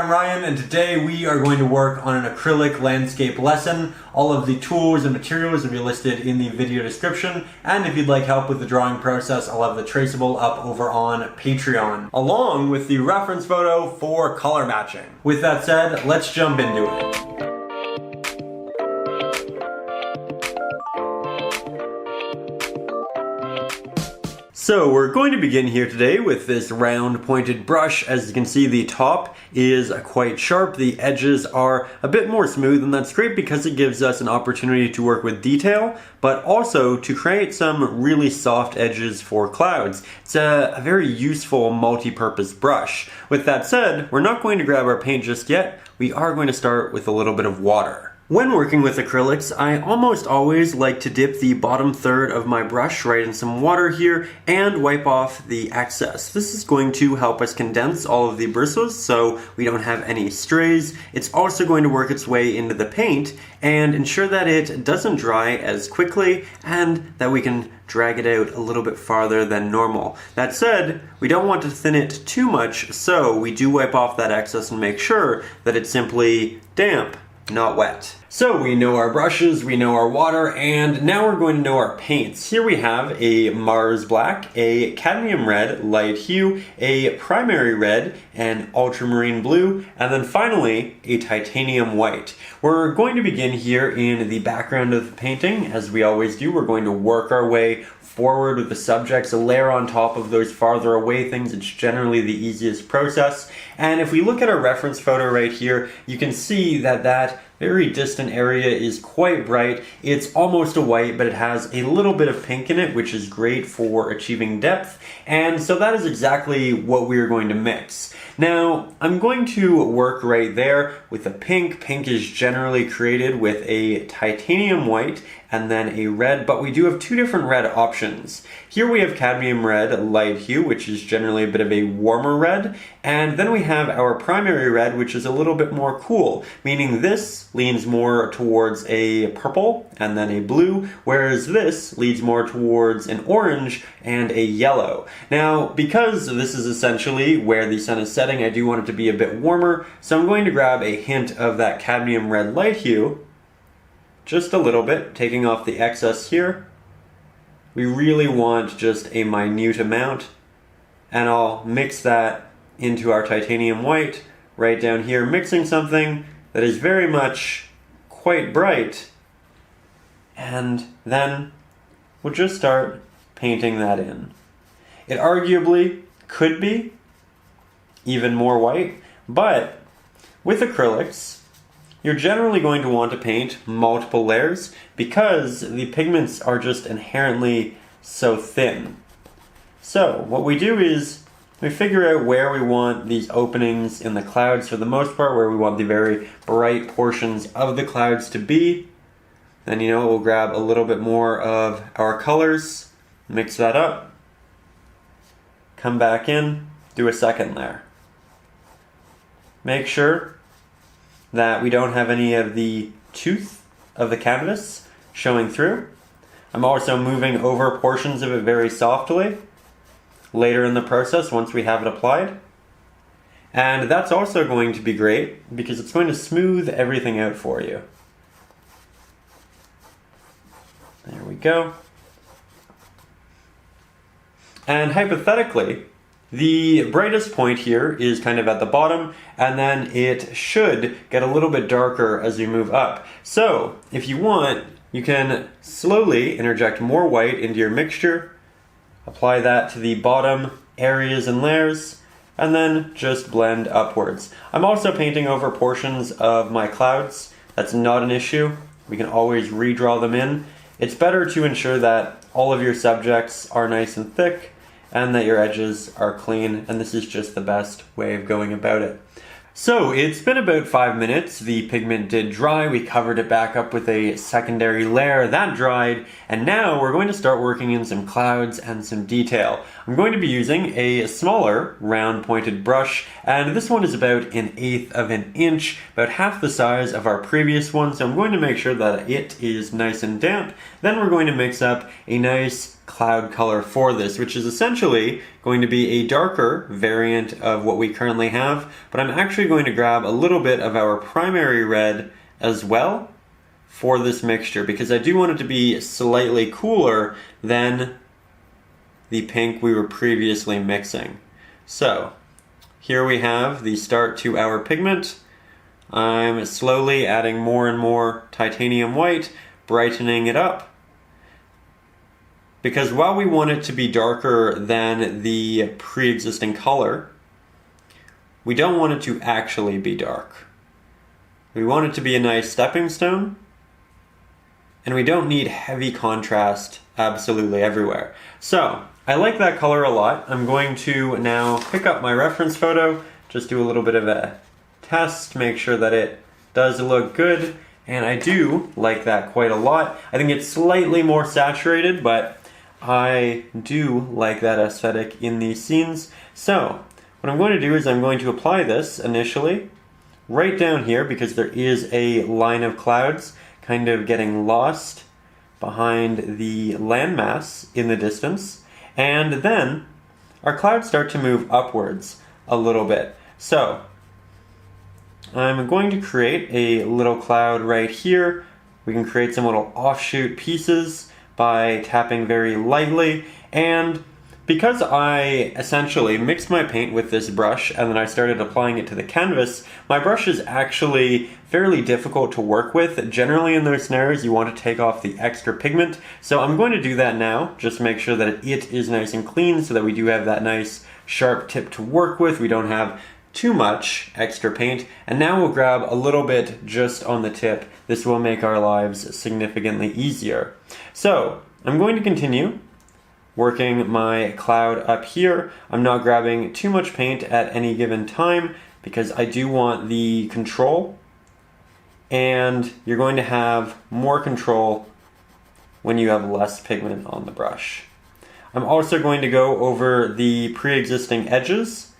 I'm Ryan, and today we are going to work on an acrylic landscape lesson. All of the tools and materials will be listed in the video description, and if you'd like help with the drawing process, I'll have the traceable up over on Patreon, along with the reference photo for color matching. With that said, let's jump into it. So we're going to begin here today with this round pointed brush. As you can see, the top is quite sharp, the edges are a bit more smooth, and that's great because it gives us an opportunity to work with detail, but also to create some really soft edges for clouds. It's a very useful multi-purpose brush. With that said, we're not going to grab our paint just yet. We are going to start with a little bit of water. When working with acrylics, I almost always like to dip the bottom third of my brush right in some water here and wipe off the excess. This is going to help us condense all of the bristles so we don't have any strays. It's also going to work its way into the paint and ensure that it doesn't dry as quickly and that we can drag it out a little bit farther than normal. That said, we don't want to thin it too much, so we do wipe off that excess and make sure that it's simply damp, not wet. So we know our brushes, we know our water, and now we're going to know our paints. Here we have a Mars Black, a Cadmium Red light hue, a Primary Red, an Ultramarine Blue, and then finally a Titanium White. We're going to begin here in the background of the painting. As we always do, we're going to work our way forward with the subjects, a layer on top of those farther away things. It's generally the easiest process. And if we look at our reference photo right here, you can see that that very distant area is quite bright. It's almost a white, but it has a little bit of pink in it, which is great for achieving depth. And so that is exactly what we are going to mix. Now, I'm going to work right there with the pink. Pink is generally created with a titanium white and then a red, but we do have two different red options. Here we have cadmium red light hue, which is generally a bit of a warmer red, and then we have our primary red, which is a little bit more cool, meaning this leans more towards a purple and then a blue, whereas this leads more towards an orange and a yellow. Now, because this is essentially where the sun is setting, I do want it to be a bit warmer, so I'm going to grab a hint of that cadmium red light hue, just a little bit, taking off the excess here. We really want just a minute amount, and I'll mix that into our titanium white right down here, mixing something that is very much quite bright, and then we'll just start painting that in. It arguably could be even more white, but with acrylics, you're generally going to want to paint multiple layers because the pigments are just inherently so thin. So what we do is we figure out where we want these openings in the clouds for the most part, where we want the very bright portions of the clouds to be. Then, we'll grab a little bit more of our colors, mix that up, come back in, do a second layer. Make sure that we don't have any of the tooth of the canvas showing through. I'm also moving over portions of it very softly later in the process once we have it applied. And that's also going to be great because it's going to smooth everything out for you. There we go. And hypothetically, the brightest point here is kind of at the bottom, and then it should get a little bit darker as we move up. So, if you want, you can slowly interject more white into your mixture, apply that to the bottom areas and layers, and then just blend upwards. I'm also painting over portions of my clouds. That's not an issue. We can always redraw them in. It's better to ensure that all of your subjects are nice and thick, and that your edges are clean, and this is just the best way of going about it. So it's been about 5 minutes. The pigment did dry. We covered it back up with a secondary layer. That dried. And now we're going to start working in some clouds and some detail. I'm going to be using a smaller round pointed brush, and this one is about 1/8 of an inch, about half the size of our previous one. So I'm going to make sure that it is nice and damp. Then we're going to mix up a nice cloud color for this, which is essentially going to be a darker variant of what we currently have, but I'm actually actually going to grab a little bit of our primary red as well for this mixture, because I do want it to be slightly cooler than the pink we were previously mixing. So here we have the start to our pigment. I'm slowly adding more and more titanium white, brightening it up. Because while we want it to be darker than the pre-existing color, we don't want it to actually be dark. We want it to be a nice stepping stone, and we don't need heavy contrast absolutely everywhere. So, I like that color a lot. I'm going to now pick up my reference photo, just do a little bit of a test, make sure that it does look good, and I do like that quite a lot. I think it's slightly more saturated, but I do like that aesthetic in these scenes. So, what I'm going to do is I'm going to apply this initially right down here, because there is a line of clouds kind of getting lost behind the landmass in the distance. And then our clouds start to move upwards a little bit. So I'm going to create a little cloud right here. We can create some little offshoot pieces by tapping very lightly. And because I essentially mixed my paint with this brush and then I started applying it to the canvas, my brush is actually fairly difficult to work with. Generally in those scenarios you want to take off the extra pigment, so I'm going to do that now, just make sure that it is nice and clean so that we do have that nice sharp tip to work with. We don't have too much extra paint. And now we'll grab a little bit just on the tip. This will make our lives significantly easier. So I'm going to continue working my cloud up here. I'm not grabbing too much paint at any given time because I do want the control, and you're going to have more control when you have less pigment on the brush. I'm also going to go over the pre-existing edges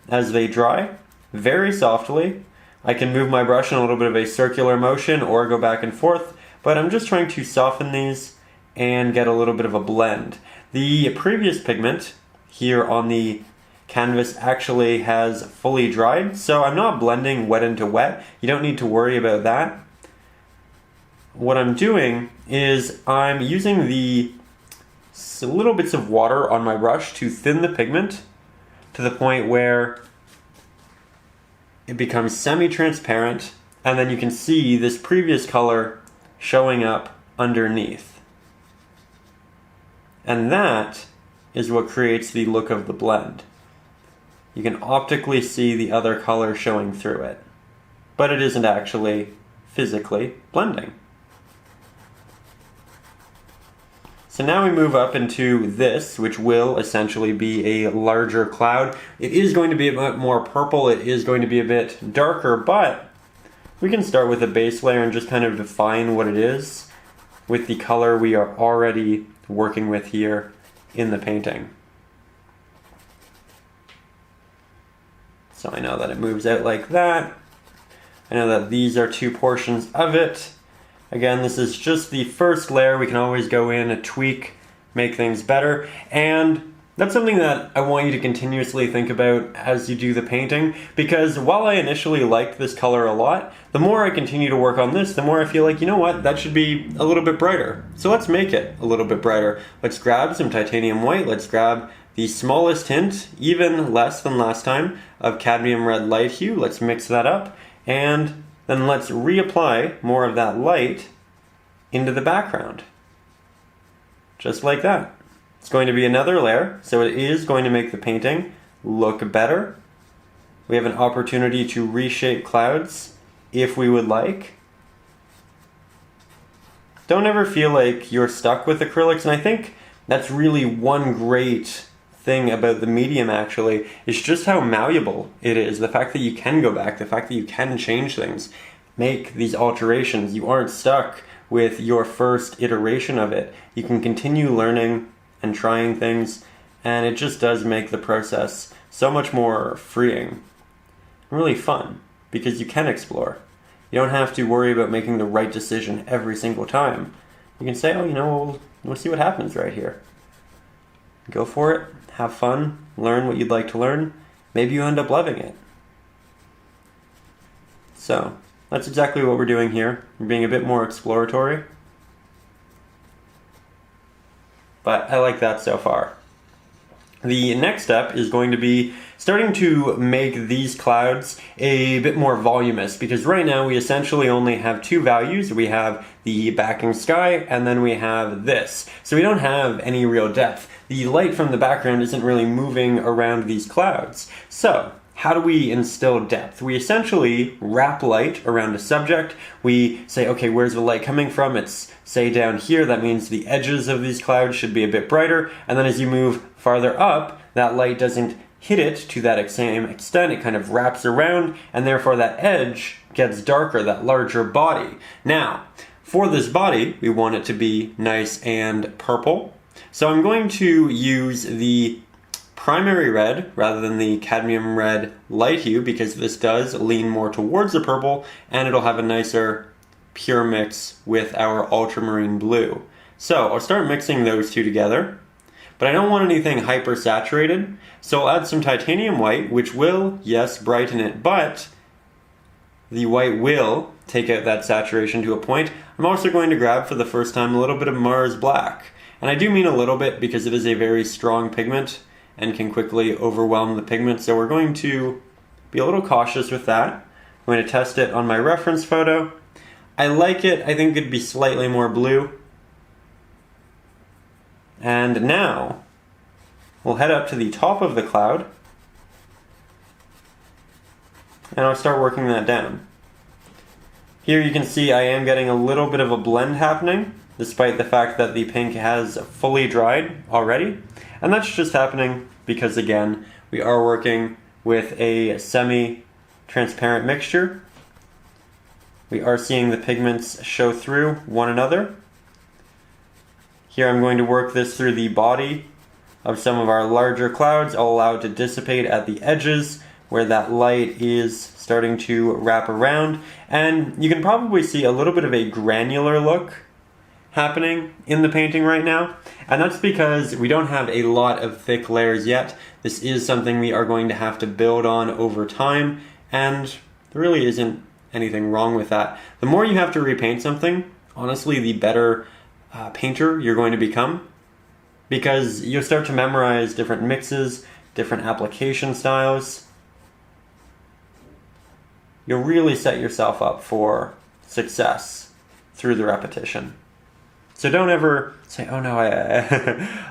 as they dry very softly. I can move my brush in a little bit of a circular motion or go back and forth, but I'm just trying to soften these and get a little bit of a blend. The previous pigment here on the canvas actually has fully dried, so I'm not blending wet into wet. You don't need to worry about that. What I'm doing is I'm using the little bits of water on my brush to thin the pigment to the point where it becomes semi-transparent, and then you can see this previous color showing up underneath. And that is what creates the look of the blend. You can optically see the other color showing through it, but it isn't actually physically blending. So now we move up into this, which will essentially be a larger cloud. It is going to be a bit more purple, it is going to be a bit darker, but we can start with a base layer and just kind of define what it is with the color we are already working with here in the painting. So I know that it moves out like that. I know that these are two portions of it. Again, this is just the first layer. We can always go in and tweak, make things better. And that's something that I want you to continuously think about as you do the painting, because while I initially liked this color a lot, the more I continue to work on this, the more I feel like, you know what, that should be a little bit brighter. So let's make it a little bit brighter. Let's grab some titanium white, let's grab the smallest hint, even less than last time, of cadmium red light hue. Let's mix that up, and then let's reapply more of that light into the background. Just like that. It's going to be another layer, so it is going to make the painting look better. We have an opportunity to reshape clouds if we would like. Don't ever feel like you're stuck with acrylics, and I think that's really one great thing about the medium actually, is just how malleable it is. The fact that you can go back, the fact that you can change things, make these alterations. You aren't stuck with your first iteration of it. You can continue learning and trying things, and it just does make the process so much more freeing and really fun, because you can explore. You don't have to worry about making the right decision every single time. You can say, oh, you know, we'll see what happens right here. Go for it, have fun, learn what you'd like to learn. Maybe you end up loving it. So that's exactly what we're doing here. We're being a bit more exploratory. But I like that so far. The next step is going to be starting to make these clouds a bit more voluminous, because right now we essentially only have two values. We have the backing sky and then we have this. So we don't have any real depth. The light from the background isn't really moving around these clouds. So how do we instill depth? We essentially wrap light around a subject. We say, okay, where's the light coming from? It's, say, down here. That means the edges of these clouds should be a bit brighter. And then as you move farther up, that light doesn't hit it to that same extent. It kind of wraps around, and therefore that edge gets darker, that larger body. Now, for this body, we want it to be nice and purple. So I'm going to use the primary red rather than the cadmium red light hue, because this does lean more towards the purple, and it'll have a nicer pure mix with our ultramarine blue. So I'll start mixing those two together, but I don't want anything hyper saturated, so I'll add some titanium white, which will, yes, brighten it, but the white will take out that saturation to a point. I'm also going to grab, for the first time, a little bit of Mars black, and I do mean a little bit because it is a very strong pigment and can quickly overwhelm the pigment, so we're going to be a little cautious with that. I'm going to test it on my reference photo. I like it. I think it'd be slightly more blue. And now we'll head up to the top of the cloud and I'll start working that down. Here you can see I am getting a little bit of a blend happening, despite the fact that the pink has fully dried already. And that's just happening because, again, we are working with a semi-transparent mixture. We are seeing the pigments show through one another. Here I'm going to work this through the body of some of our larger clouds. I'll allow it to dissipate at the edges where that light is starting to wrap around. And you can probably see a little bit of a granular look happening in the painting right now. And that's because we don't have a lot of thick layers yet. This is something we are going to have to build on over time, and there really isn't anything wrong with that. The more you have to repaint something, honestly, the better painter you're going to become, because you'll start to memorize different mixes, different application styles. You'll really set yourself up for success through the repetition. So don't ever say, oh no,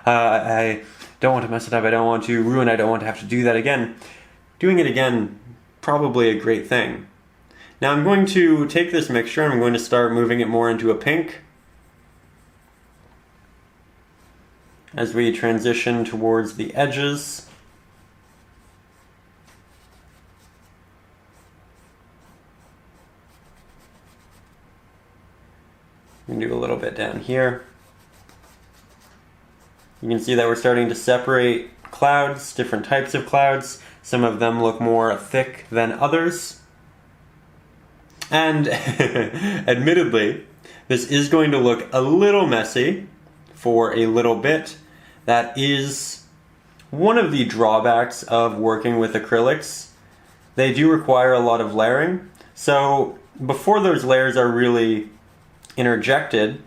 I don't want to mess it up, I don't want to ruin, I don't want to have to do that again. Doing it again, probably a great thing. Now I'm going to take this mixture and I'm going to start moving it more into a pink as we transition towards the edges. We can do a little bit down here. You can see that we're starting to separate clouds, different types of clouds. Some of them look more thick than others. And admittedly, this is going to look a little messy for a little bit. That is one of the drawbacks of working with acrylics. They do require a lot of layering. So before those layers are really interjected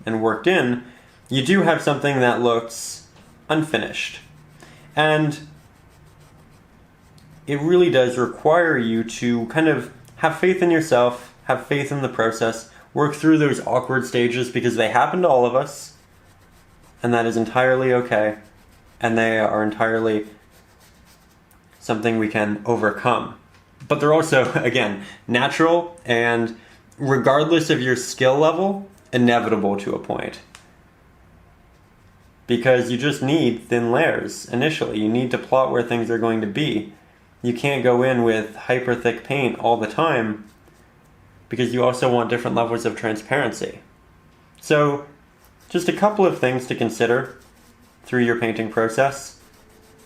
and worked in, you do have something that looks unfinished. And it really does require you to kind of have faith in yourself, have faith in the process, work through those awkward stages, because they happen to all of us, and that is entirely okay, and they are entirely something we can overcome. But they're also, again, natural, and regardless of your skill level, inevitable to a point. Because you just need thin layers initially. You need to plot where things are going to be. You can't go in with hyper thick paint all the time, because you also want different levels of transparency. So, just a couple of things to consider through your painting process.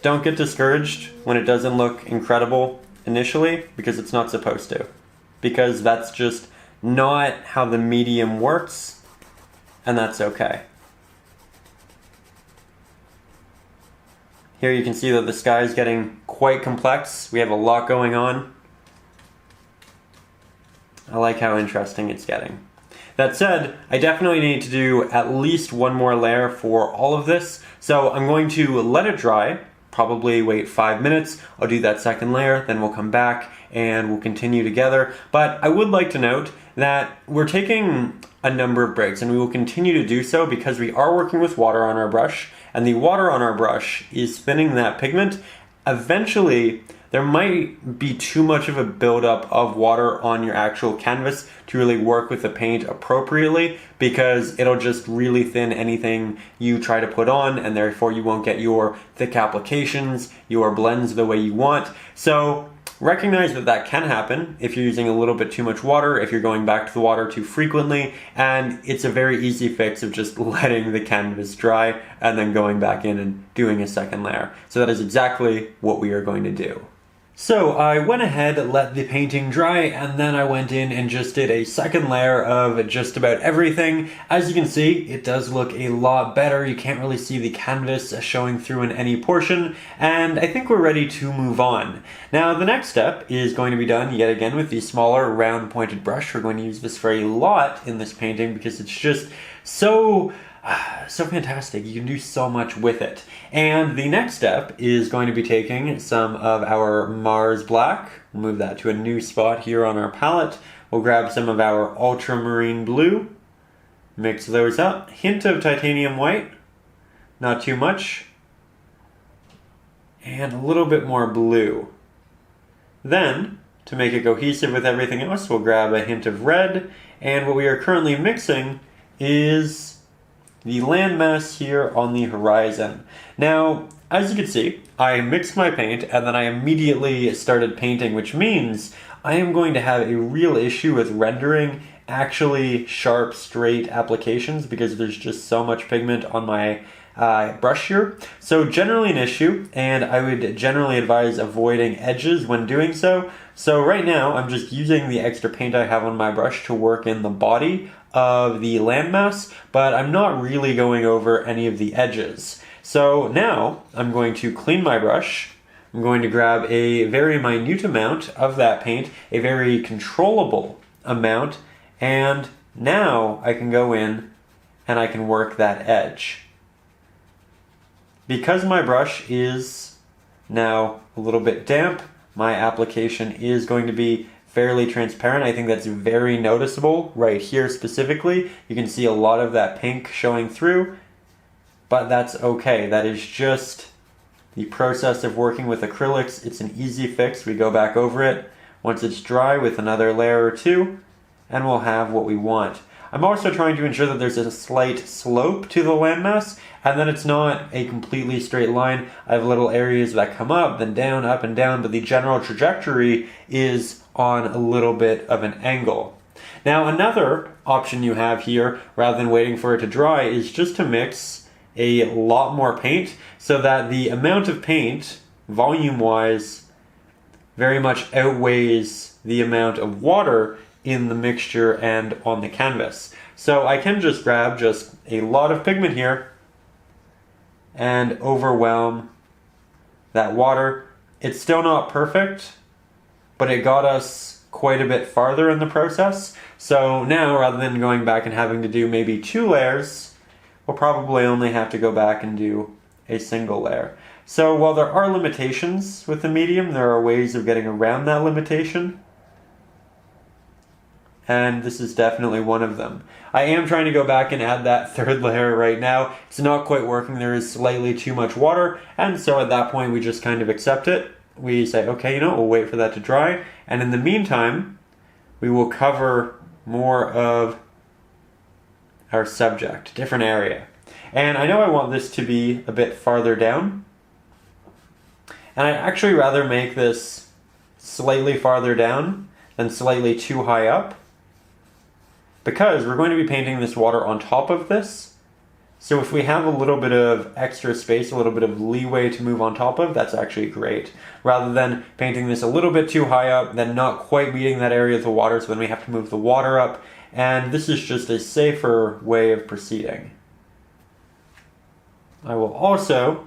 Don't get discouraged when it doesn't look incredible initially, because it's not supposed to. Because that's just not how the medium works, and that's okay. Here you can see that the sky is getting quite complex. We have a lot going on. I like how interesting it's getting. That said, I definitely need to do at least one more layer for all of this, so I'm going to let it dry, probably wait 5 minutes, I'll do that second layer, then we'll come back and we'll continue together. But I would like to note that we're taking a number of breaks, and we will continue to do so because we are working with water on our brush, and the water on our brush is thinning that pigment. Eventually, there might be too much of a buildup of water on your actual canvas to really work with the paint appropriately, because it'll just really thin anything you try to put on, and therefore you won't get your thick applications, your blends the way you want. So recognize that that can happen if you're using a little bit too much water, if you're going back to the water too frequently, and it's a very easy fix of just letting the canvas dry and then going back in and doing a second layer. So that is exactly what we are going to do. So I went ahead, let the painting dry, and then I went in and just did a second layer of just about everything. As you can see, it does look a lot better. You can't really see the canvas showing through in any portion, and I think we're ready to move on. Now the next step is going to be done yet again with the smaller round pointed brush. We're going to use this for a lot in this painting because it's just so fantastic. You can do so much with it. And the next step is going to be taking some of our Mars Black, we'll move that to a new spot here on our palette. We'll grab some of our Ultramarine Blue, mix those up, hint of Titanium White, not too much, and a little bit more blue. Then, to make it cohesive with everything else, we'll grab a hint of red, and what we are currently mixing is the landmass here on the horizon. Now, as you can see, I mixed my paint and then I immediately started painting, which means I am going to have a real issue with rendering actually sharp, straight applications because there's just so much pigment on my brush here. So generally an issue, and I would generally advise avoiding edges when doing so. So right now I'm just using the extra paint I have on my brush to work in the body of the landmass, but I'm not really going over any of the edges. So now I'm going to clean my brush. I'm going to grab a very minute amount of that paint, a very controllable amount, and now I can go in and I can work that edge. Because my brush is now a little bit damp, my application is going to be fairly transparent. I think that's very noticeable right here specifically. You can see a lot of that pink showing through, but that's okay. That is just the process of working with acrylics. It's an easy fix. We go back over it once it's dry with another layer or two, and we'll have what we want. I'm also trying to ensure that there's a slight slope to the landmass, and that it's not a completely straight line. I have little areas that come up, then down, up and down, but the general trajectory is on a little bit of an angle. Now another option you have here, rather than waiting for it to dry, is just to mix a lot more paint so that the amount of paint, volume-wise, very much outweighs the amount of water in the mixture and on the canvas. So I can just grab just a lot of pigment here and overwhelm that water. It's still not perfect, but it got us quite a bit farther in the process. So now, rather than going back and having to do maybe 2 layers, we'll probably only have to go back and do a single layer. So while there are limitations with the medium, there are ways of getting around that limitation, and this is definitely one of them. I am trying to go back and add that third layer right now. It's not quite working. There is slightly too much water, and so at that point we just kind of accept it. We say, okay, we'll wait for that to dry, and in the meantime, we will cover more of our subject, different area. And I know I want this to be a bit farther down, and I'd actually rather make this slightly farther down than slightly too high up, because we're going to be painting this water on top of this. So if we have a little bit of extra space, a little bit of leeway to move on top of, that's actually great. Rather than painting this a little bit too high up, then not quite meeting that area of the water, so then we have to move the water up, and this is just a safer way of proceeding. I will also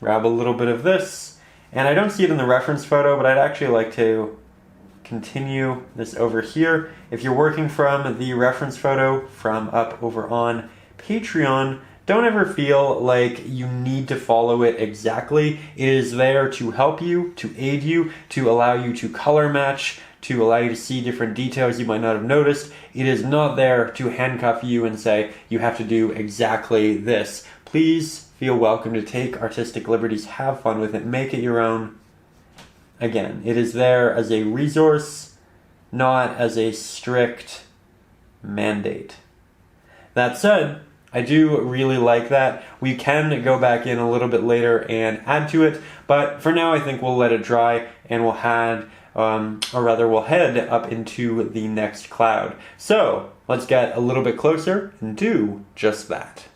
grab a little bit of this, and I don't see it in the reference photo, but I'd actually like to continue this over here. If you're working from the reference photo from up over on Patreon, don't ever feel like you need to follow it exactly. It is there to help you, to aid you, to allow you to color match, to allow you to see different details you might not have noticed. It is not there to handcuff you and say, you have to do exactly this. Please feel welcome to take artistic liberties, have fun with it, make it your own. Again, it is there as a resource, not as a strict mandate. That said, I do really like that. We can go back in a little bit later and add to it, but for now I think we'll let it dry and we'll head up into the next cloud. So let's get a little bit closer and do just that.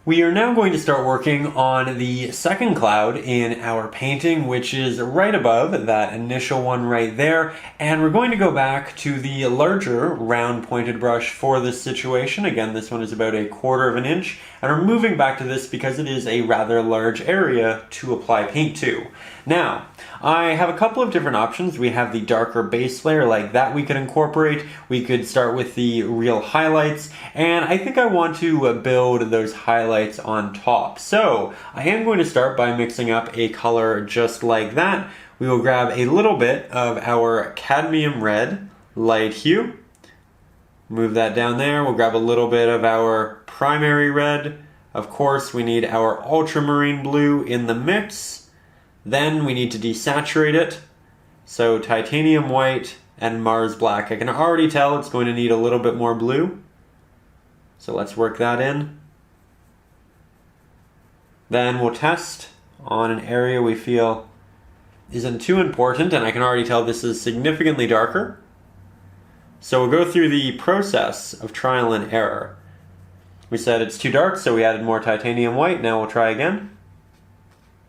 We are now going to start working on the second cloud in our painting, which is right above that initial one right there. And we're going to go back to the larger round pointed brush for this situation. Again, this one is about 1/4 inch. And we're moving back to this because it is a rather large area to apply paint to. Now, I have a couple of different options. We have the darker base layer like that we could incorporate. We could start with the real highlights, and I think I want to build those highlights on top. So I am going to start by mixing up a color just like that. We will grab a little bit of our cadmium red light hue, move that down there. We'll grab a little bit of our primary red. Of course, we need our ultramarine blue in the mix. Then we need to desaturate it. So titanium white and Mars black. I can already tell it's going to need a little bit more blue. So let's work that in. Then we'll test on an area we feel isn't too important, and I can already tell this is significantly darker. So we'll go through the process of trial and error. We said it's too dark, so we added more titanium white. Now we'll try again.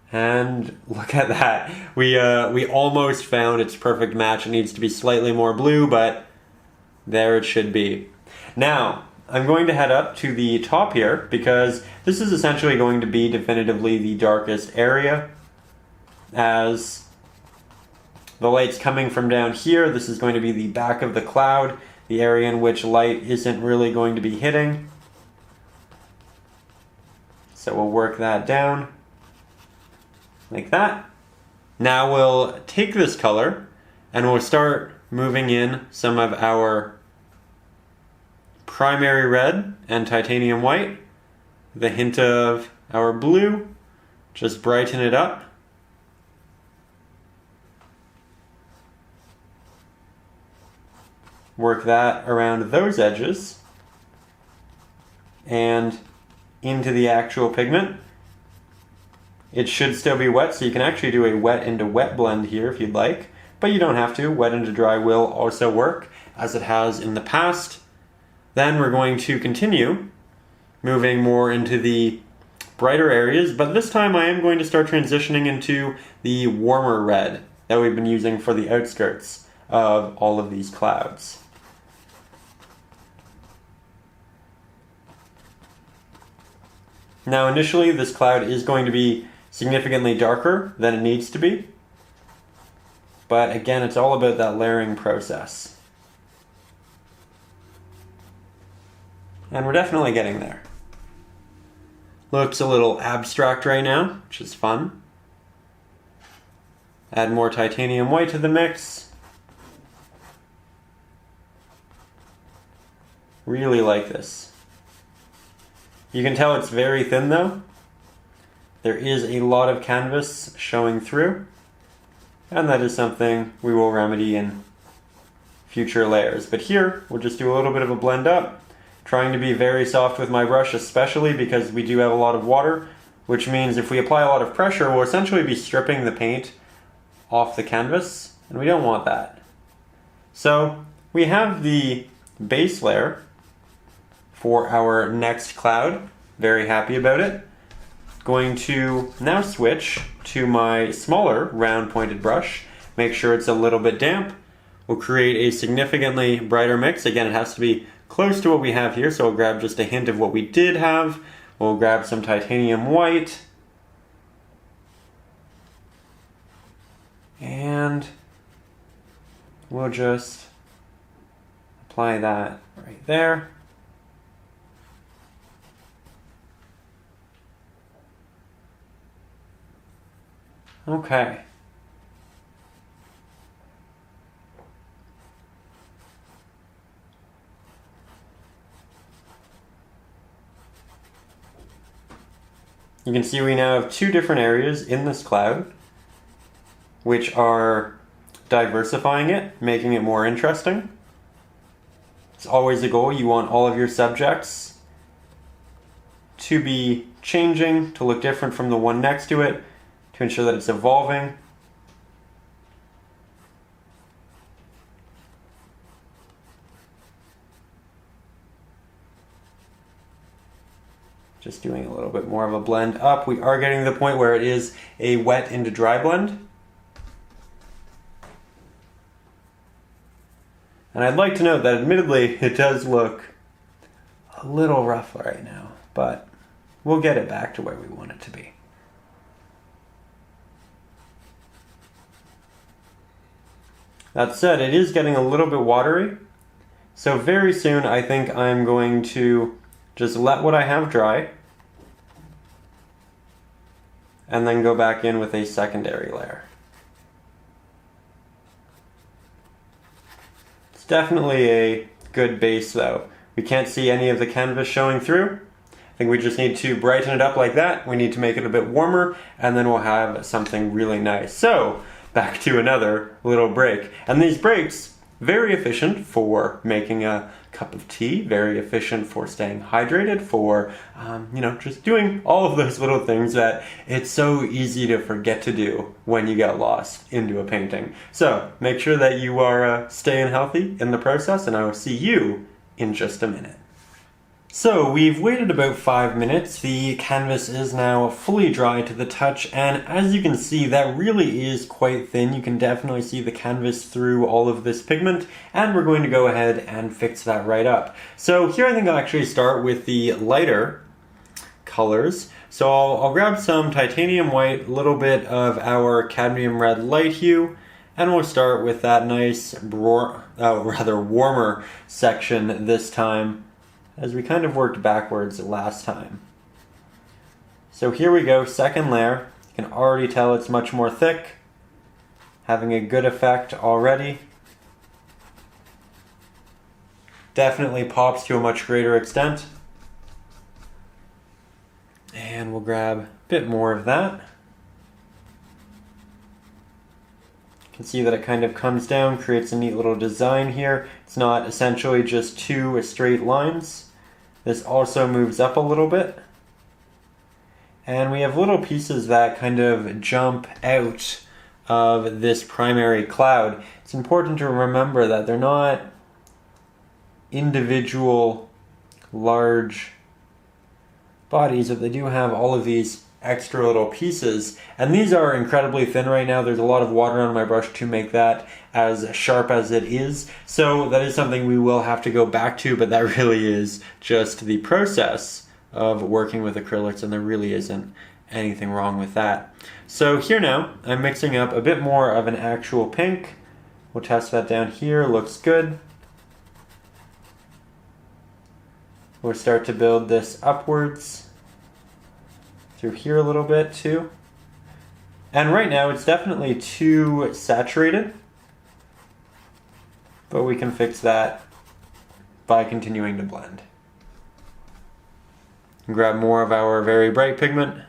And look at that. We almost found its perfect match. It needs to be slightly more blue, but there it should be. Now, I'm going to head up to the top here because this is essentially going to be definitively the darkest area. As the light's coming from down here, this is going to be the back of the cloud, the area in which light isn't really going to be hitting. So we'll work that down. Like that. Now we'll take this color and we'll start moving in some of our primary red and titanium white, the hint of our blue, just brighten it up. Work that around those edges and into the actual pigment. It should still be wet, so you can actually do a wet into wet blend here if you'd like, but you don't have to. Wet into dry will also work, as it has in the past. Then we're going to continue moving more into the brighter areas, but this time I am going to start transitioning into the warmer red that we've been using for the outskirts of all of these clouds. Now initially this cloud is going to be significantly darker than it needs to be. But again, it's all about that layering process. And we're definitely getting there. Looks a little abstract right now, which is fun. Add more titanium white to the mix. Really like this. You can tell it's very thin though. There is a lot of canvas showing through, and that is something we will remedy in future layers. But here, we'll just do a little bit of a blend up, trying to be very soft with my brush, especially because we do have a lot of water, which means if we apply a lot of pressure, we'll essentially be stripping the paint off the canvas, and we don't want that. So we have the base layer for our next cloud. Very happy about it. Going to now switch to my smaller round pointed brush. Make sure it's a little bit damp. We'll create a significantly brighter mix. Again, it has to be close to what we have here, so we'll grab just a hint of what we did have. We'll grab some titanium white. And we'll just apply that right there. Okay. You can see we now have two different areas in this cloud, which are diversifying it, making it more interesting. It's always a goal. You want all of your subjects to be changing, to look different from the one next to it, to ensure that it's evolving. Just doing a little bit more of a blend up. We are getting to the point where it is a wet into dry blend. And I'd like to note that admittedly it does look a little rough right now, but we'll get it back to where we want it to be. That said, it is getting a little bit watery, so very soon I think I'm going to just let what I have dry and then go back in with a secondary layer. It's definitely a good base though. We can't see any of the canvas showing through. I think we just need to brighten it up like that. We need to make it a bit warmer, and then we'll have something really nice. So, back to another little break. And these breaks, very efficient for making a cup of tea, very efficient for staying hydrated, for, just doing all of those little things that it's so easy to forget to do when you get lost into a painting. So, make sure that you are staying healthy in the process, and I will see you in just a minute. So we've waited about 5 minutes. The canvas is now fully dry to the touch, and as you can see, that really is quite thin. You can definitely see the canvas through all of this pigment, and we're going to go ahead and fix that right up. So here I think I'll actually start with the lighter colors. So I'll grab some titanium white, a little bit of our cadmium red light hue, and we'll start with that nice, warmer section this time, as we kind of worked backwards last time. So here we go, second layer. You can already tell it's much more thick, having a good effect already. Definitely pops to a much greater extent. And we'll grab a bit more of that. You can see that it kind of comes down, creates a neat little design here. It's not essentially just two straight lines. This also moves up a little bit. And we have little pieces that kind of jump out of this primary cloud. It's important to remember that they're not individual large bodies, but they do have all of these extra little pieces. And these are incredibly thin right now. There's a lot of water on my brush to make that as sharp as it is. So that is something we will have to go back to, but that really is just the process of working with acrylics, and there really isn't anything wrong with that. So here now, I'm mixing up a bit more of an actual pink. We'll test that down here, looks good. We'll start to build this upwards through here a little bit too. And right now it's definitely too saturated, but we can fix that by continuing to blend. Grab more of our very bright pigment,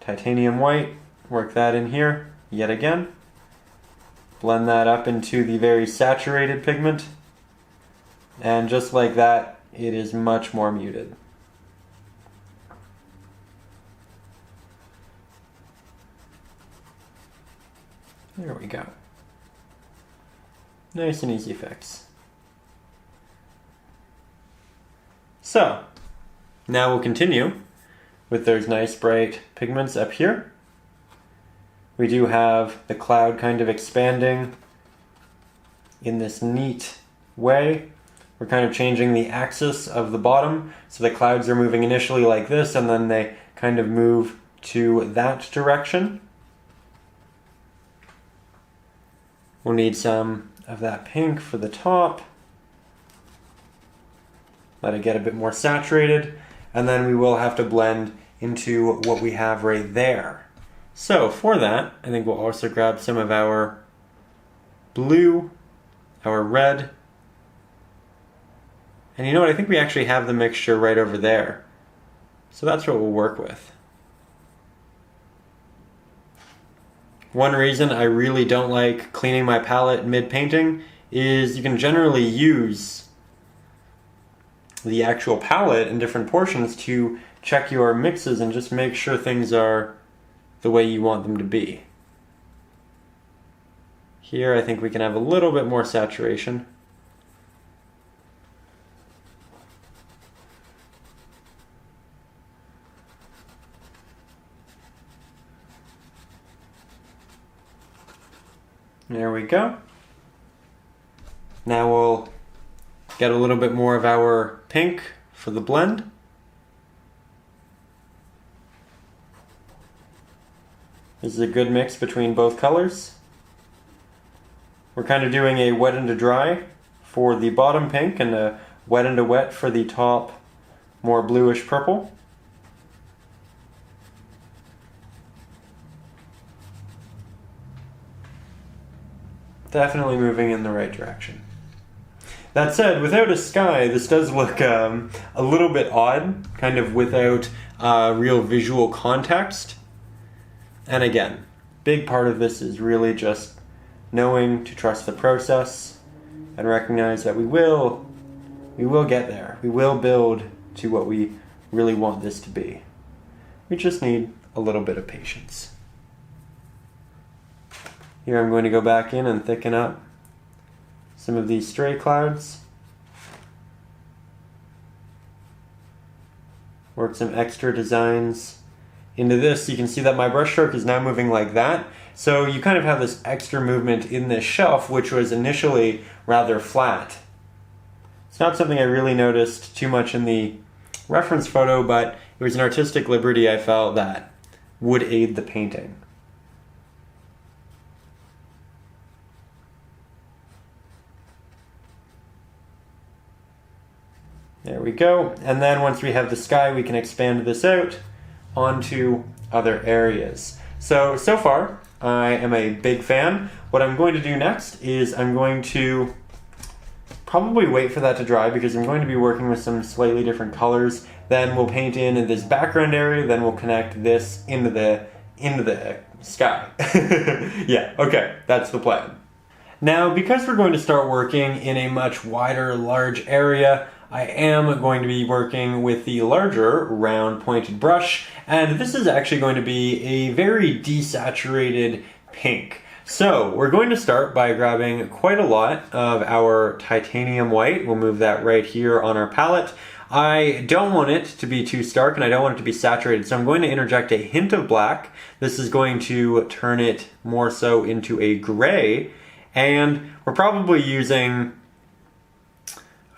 titanium white, work that in here yet again. Blend that up into the very saturated pigment, and just like that, it is much more muted. There we go. Nice and easy fix. So, now we'll continue with those nice bright pigments up here. We do have the cloud kind of expanding in this neat way. We're kind of changing the axis of the bottom, so the clouds are moving initially like this, and then they kind of move to that direction. We'll need some of that pink for the top. Let it get a bit more saturated, and then we will have to blend into what we have right there. So for that, I think we'll also grab some of our blue, our red, and you know what, I think we actually have the mixture right over there. So that's what we'll work with. One reason I really don't like cleaning my palette mid-painting is you can generally use the actual palette in different portions to check your mixes and just make sure things are the way you want them to be. Here I think we can have a little bit more saturation. There we go. Now we'll get a little bit more of our pink for the blend. This is a good mix between both colors. We're kind of doing a wet and a dry for the bottom pink and a wet and a wet for the top more bluish purple. Definitely moving in the right direction. That said, without a sky, this does look a little bit odd, kind of without real visual context. And again, big part of this is really just knowing to trust the process and recognize that we will get there. We will build to what we really want this to be. We just need a little bit of patience. Here I'm going to go back in and thicken up some of these stray clouds. Work some extra designs into this. You can see that my brush stroke is now moving like that. So you kind of have this extra movement in this shelf, which was initially rather flat. It's not something I really noticed too much in the reference photo, but it was an artistic liberty I felt that would aid the painting. There we go. And then once we have the sky, we can expand this out onto other areas. So far, I am a big fan. What I'm going to do next is I'm going to probably wait for that to dry because I'm going to be working with some slightly different colors. Then we'll paint in this background area, then we'll connect this into the sky. Yeah, okay, that's the plan. Now, because we're going to start working in a much wider, large area, I am going to be working with the larger round pointed brush, and this is actually going to be a very desaturated pink. So we're going to start by grabbing quite a lot of our titanium white. We'll move that right here on our palette. I don't want it to be too stark and I don't want it to be saturated, so I'm going to interject a hint of black. This is going to turn it more so into a gray, and we're probably using,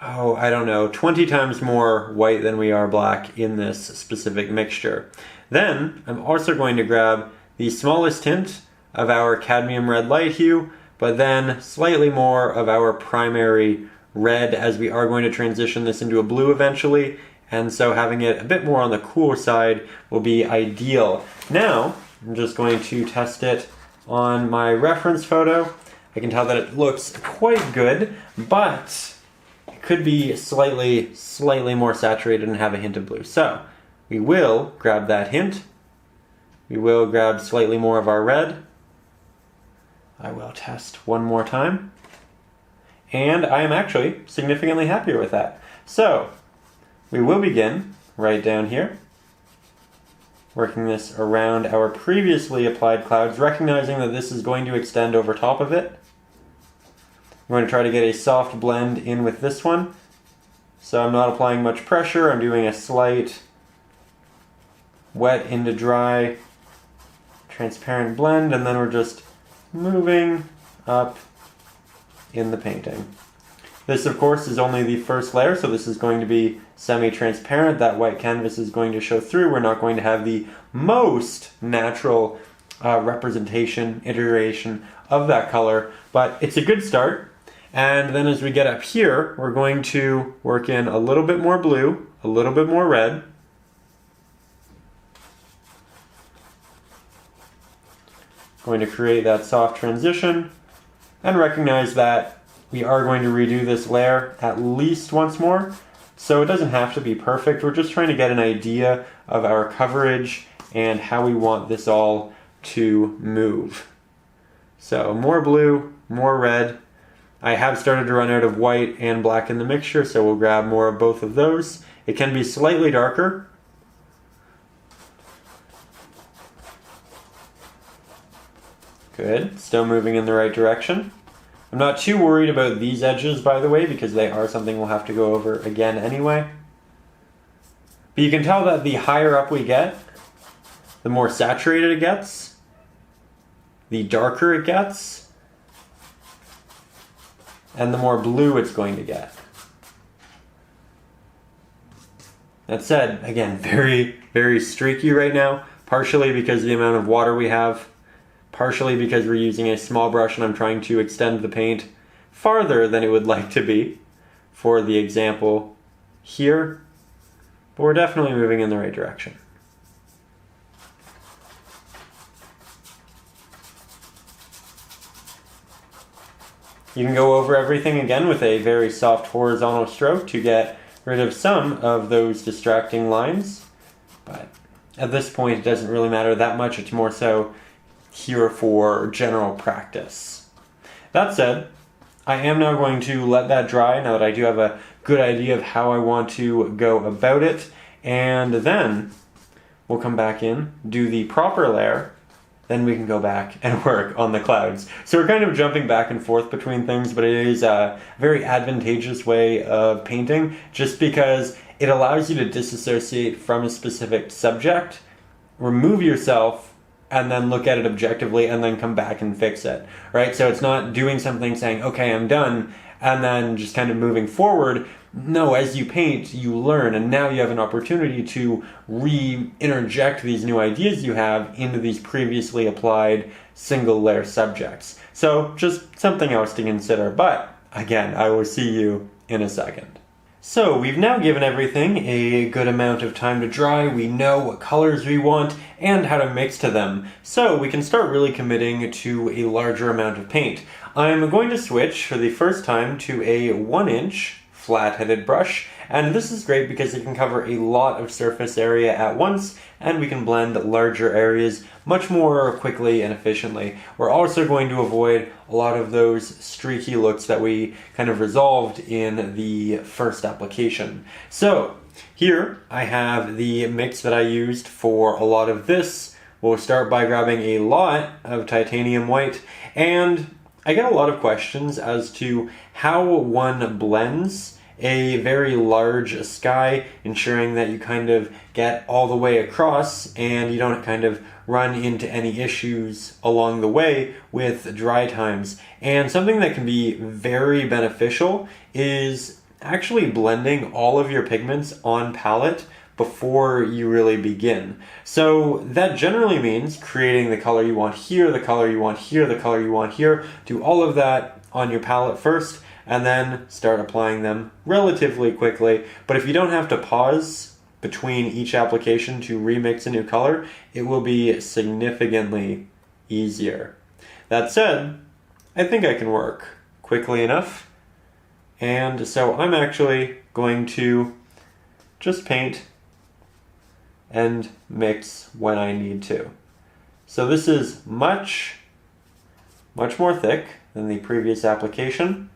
I don't know, 20 times more white than we are black in this specific mixture. Then I'm also going to grab the smallest hint of our cadmium red light hue, but then slightly more of our primary red, as we are going to transition this into a blue eventually, and so having it a bit more on the cool side will be ideal. Now I'm just going to test it on my reference photo. I can tell that it looks quite good, but it could be slightly more saturated and have a hint of blue. So we will grab that hint. We will grab slightly more of our red. I will test one more time. And I am actually significantly happier with that. So we will begin right down here, working this around our previously applied clouds, recognizing that this is going to extend over top of it. I'm going to try to get a soft blend in with this one. So I'm not applying much pressure, I'm doing a slight wet into dry transparent blend, and then we're just moving up in the painting. This, of course, is only the first layer, so this is going to be semi-transparent. That white canvas is going to show through. We're not going to have the most natural representation, iteration of that color, but it's a good start. And then as we get up here, we're going to work in a little bit more blue, a little bit more red. Going to create that soft transition and recognize that we are going to redo this layer at least once more. So it doesn't have to be perfect. We're just trying to get an idea of our coverage and how we want this all to move. So more blue, more red. I have started to run out of white and black in the mixture, so we'll grab more of both of those. It can be slightly darker. Good, still moving in the right direction. I'm not too worried about these edges, by the way, because they are something we'll have to go over again anyway. But you can tell that the higher up we get, the more saturated it gets, the darker it gets, and the more blue it's going to get. That said, again, very, very streaky right now, partially because of the amount of water we have, partially because we're using a small brush and I'm trying to extend the paint farther than it would like to be for the example here, but we're definitely moving in the right direction. You can go over everything again with a very soft horizontal stroke to get rid of some of those distracting lines, but at this point it doesn't really matter that much. It's more so here for general practice. That said, I am now going to let that dry now that I do have a good idea of how I want to go about it, and then we'll come back in, do the proper layer, then we can go back and work on the clouds. So we're kind of jumping back and forth between things, but it is a very advantageous way of painting just because it allows you to disassociate from a specific subject, remove yourself, and then look at it objectively and then come back and fix it, right? So it's not doing something saying, okay, I'm done, and then just kind of moving forward. No, as you paint, you learn, and now you have an opportunity to re-interject these new ideas you have into these previously applied single layer subjects. So just something else to consider, but again, I will see you in a second. So we've now given everything a good amount of time to dry. We know what colors we want and how to mix to them. So we can start really committing to a larger amount of paint. I'm going to switch for the first time to a 1-inch flat-headed brush, and this is great because it can cover a lot of surface area at once and we can blend larger areas much more quickly and efficiently. We're also going to avoid a lot of those streaky looks that we kind of resolved in the first application. So here I have the mix that I used for a lot of this. We'll start by grabbing a lot of titanium white, and I get a lot of questions as to how one blends a very large sky, ensuring that you kind of get all the way across and you don't kind of run into any issues along the way with dry times. And something that can be very beneficial is actually blending all of your pigments on palette before you really begin. So that generally means creating the color you want here, the color you want here, the color you want here. Do all of that on your palette first, and then start applying them relatively quickly. But if you don't have to pause between each application to remix a new color, it will be significantly easier. That said, I think I can work quickly enough, and so I'm actually going to just paint and mix when I need to. So this is much more thick than the previous application.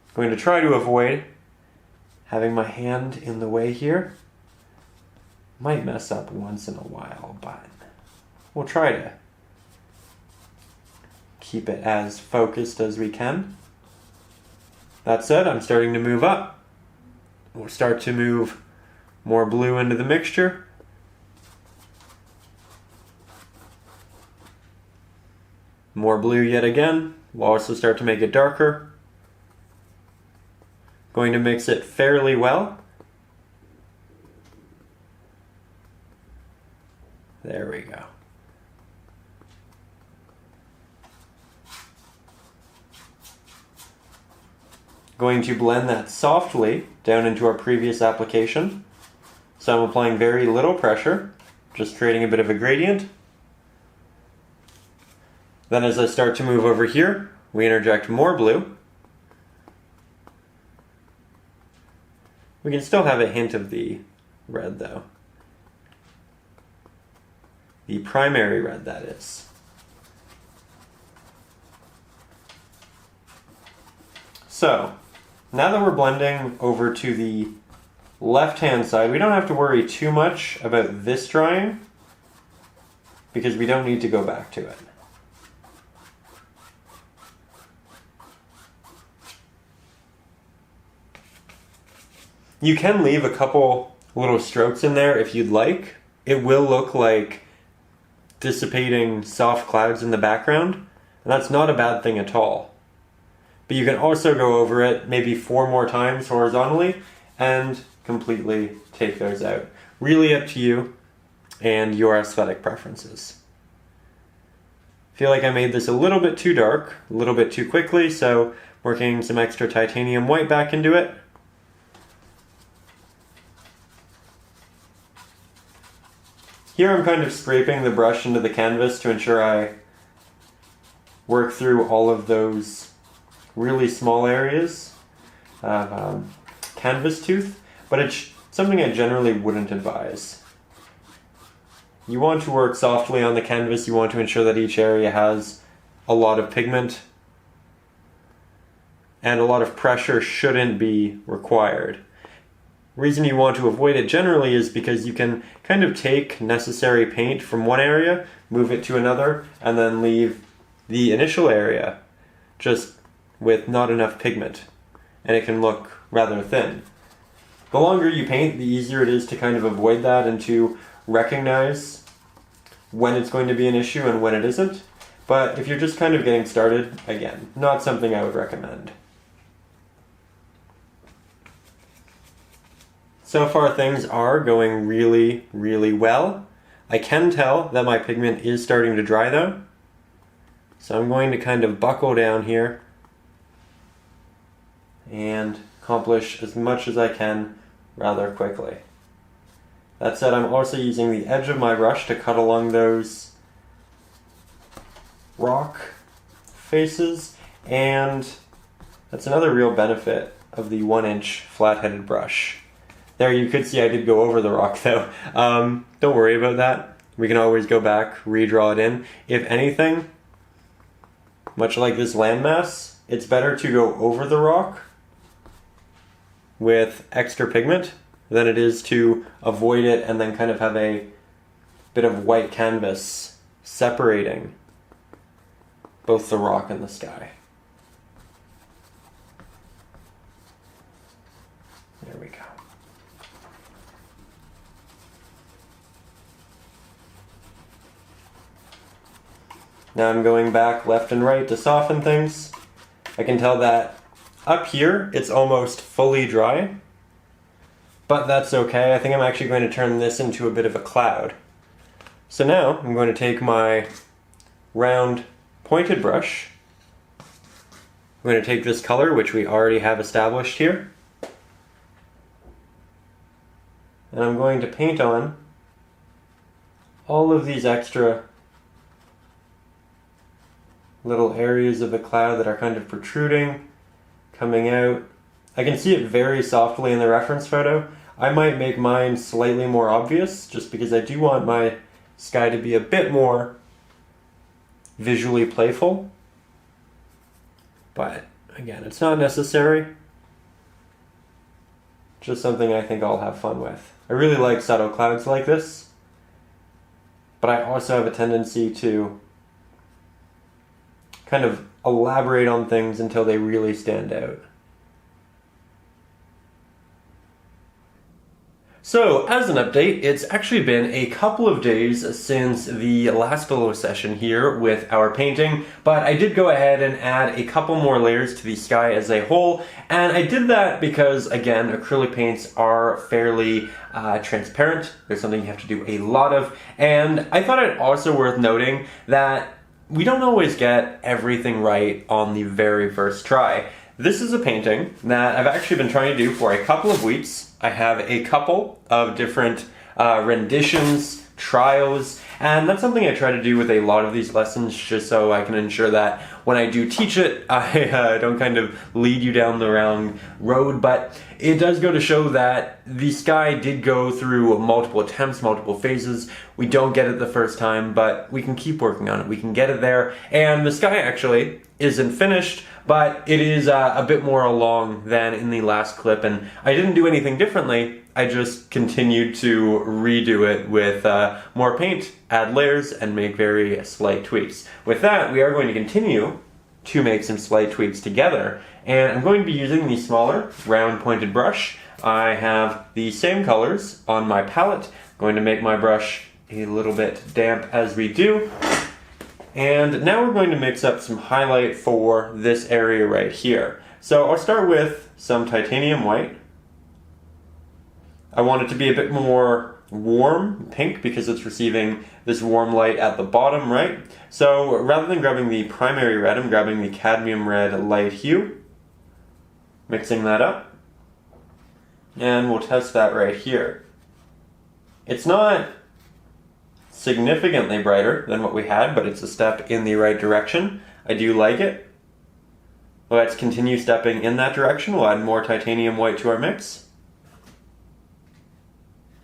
I'm going to try to avoid having my hand in the way here. Might mess up once in a while, but we'll try to keep it as focused as we can. That said, I'm starting to move up. We'll start to move more blue into the mixture. More blue yet again. We'll also start to make it darker. Going to mix it fairly well. There we go. going to blend that softly down into our previous application. So I'm applying very little pressure, just creating a bit of a gradient. Then as I start to move over here, we interject more blue. We can still have a hint of the red though. The primary red, that is. So, now that we're blending over to the left-hand side, we don't have to worry too much about this drying because we don't need to go back to it. You can leave a couple little strokes in there if you'd like. It will look like dissipating soft clouds in the background, and that's not a bad thing at all. But you can also go over it maybe 4 more times horizontally and completely take those out. Really up to you and your aesthetic preferences. I feel like I made this a little bit too dark, a little bit too quickly, so working some extra titanium white back into it. Here I'm kind of scraping the brush into the canvas to ensure I work through all of those really small areas of canvas tooth, but it's something I generally wouldn't advise. You want to work softly on the canvas, you want to ensure that each area has a lot of pigment, and a lot of pressure shouldn't be required. Reason you want to avoid it generally is because you can kind of take necessary paint from one area, move it to another, and then leave the initial area just with not enough pigment, and it can look rather thin. The longer you paint, the easier it is to kind of avoid that and to recognize when it's going to be an issue and when it isn't. But if you're just kind of getting started, again, not something I would recommend. So far things are going really, really well. I can tell that my pigment is starting to dry though. So I'm going to kind of buckle down here and accomplish as much as I can rather quickly. That said, I'm also using the edge of my brush to cut along those rock faces, and that's another real benefit of the 1-inch flat-headed brush. There you could see I did go over the rock though. Don't worry about that. We can always go back, redraw it in. If anything, much like this landmass, it's better to go over the rock with extra pigment than it is to avoid it and then kind of have a bit of white canvas separating both the rock and the sky. There we go. Now I'm going back left and right to soften things. I can tell that up here it's almost fully dry, but that's okay. I think I'm actually going to turn this into a bit of a cloud. So now I'm going to take my round pointed brush. I'm going to take this color, which we already have established here, and I'm going to paint on all of these extra little areas of the cloud that are kind of protruding, coming out. I can see it very softly in the reference photo. I might make mine slightly more obvious just because I do want my sky to be a bit more visually playful. But again, it's not necessary. Just something I think I'll have fun with. I really like subtle clouds like this, but I also have a tendency to kind of elaborate on things until they really stand out. So, as an update, it's actually been a couple of days since the last little session here with our painting, but I did go ahead and add a couple more layers to the sky as a whole, and I did that because, again, acrylic paints are fairly transparent. There's something you have to do a lot of, and I thought it also worth noting that we don't always get everything right on the very first try. This is a painting that I've actually been trying to do for a couple of weeks. I have a couple of different renditions, trials, and that's something I try to do with a lot of these lessons, just so I can ensure that when I do teach it, I don't kind of lead you down the wrong road. But it does go to show that the sky did go through multiple attempts, multiple phases. We don't get it the first time, but we can keep working on it. We can get it there. And the sky actually isn't finished, but it is a bit more along than in the last clip, and I didn't do anything differently. I just continued to redo it with more paint, add layers, and make very slight tweaks. With that, we are going to continue to make some slight tweaks together, and I'm going to be using the smaller, round pointed brush. I have the same colors on my palette. I'm going to make my brush a little bit damp as we do. And now we're going to mix up some highlight for this area right here. So I'll start with some titanium white. I want it to be a bit more warm pink because it's receiving this warm light at the bottom right. So rather than grabbing the primary red, I'm grabbing the cadmium red light hue, mixing that up, and we'll test that right here. It's not significantly brighter than what we had, but it's a step in the right direction. I do like it. Let's continue stepping in that direction. We'll add more titanium white to our mix.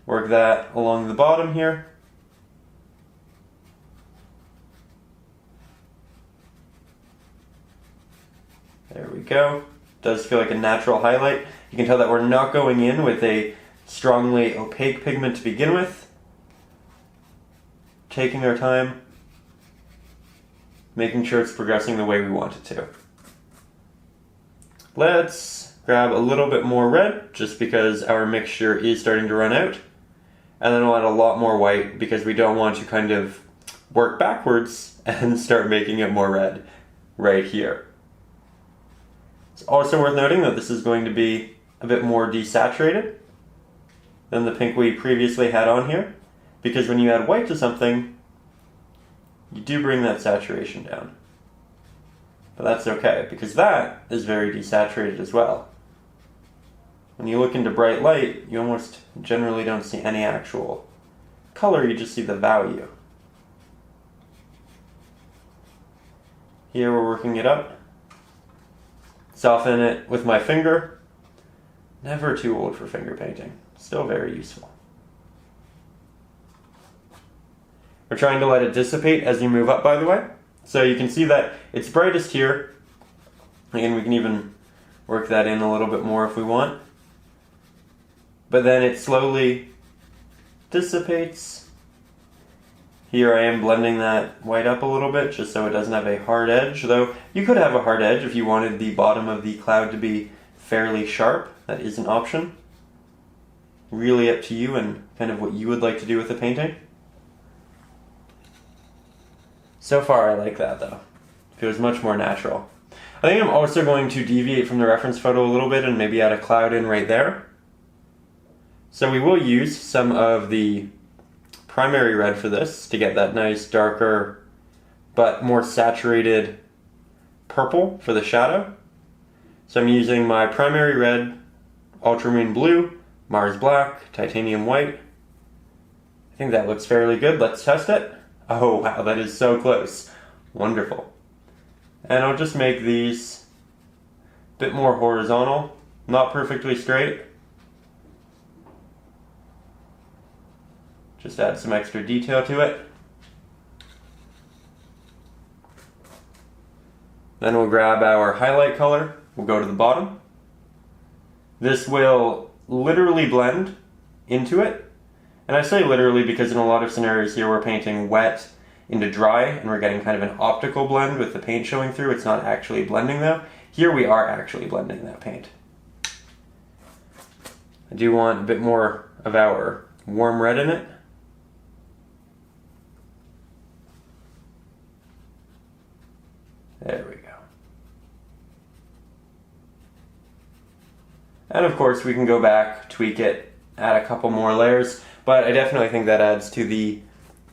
Work that along the bottom here. There we go. Does feel like a natural highlight. You can tell that we're not going in with a strongly opaque pigment to begin with. Taking our time, making sure it's progressing the way we want it to. Let's grab a little bit more red, just because our mixture is starting to run out. And then we'll add a lot more white, because we don't want to kind of work backwards and start making it more red right here. It's also worth noting that this is going to be a bit more desaturated than the pink we previously had on here, because when you add white to something, you do bring that saturation down. But that's okay, because that is very desaturated as well. When you look into bright light, you almost generally don't see any actual color, you just see the value. Here we're working it up. Soften it with my finger. Never too old for finger painting. Still very useful. We're trying to let it dissipate as you move up, by the way. So you can see that it's brightest here. And we can even work that in a little bit more if we want. But then it slowly dissipates. Here I am blending that white up a little bit just so it doesn't have a hard edge. Though you could have a hard edge if you wanted the bottom of the cloud to be fairly sharp. That is an option. Really up to you and kind of what you would like to do with the painting. So far I like that though. Feels much more natural. I think I'm also going to deviate from the reference photo a little bit and maybe add a cloud in right there. So we will use some of the primary red for this to get that nice darker but more saturated purple for the shadow. So I'm using my primary red, Ultramarine blue, Mars black, titanium white. I think that looks fairly good. Let's test it. Oh wow, that is so close. Wonderful. And I'll just make these a bit more horizontal, not perfectly straight. Just add some extra detail to it. Then we'll grab our highlight color. We'll go to the bottom. This will literally blend into it. And I say literally because in a lot of scenarios here we're painting wet into dry and we're getting kind of an optical blend with the paint showing through. It's not actually blending though. Here we are actually blending that paint. I do want a bit more of our warm red in it. There we go. And of course we can go back, tweak it, add a couple more layers, but I definitely think that adds to the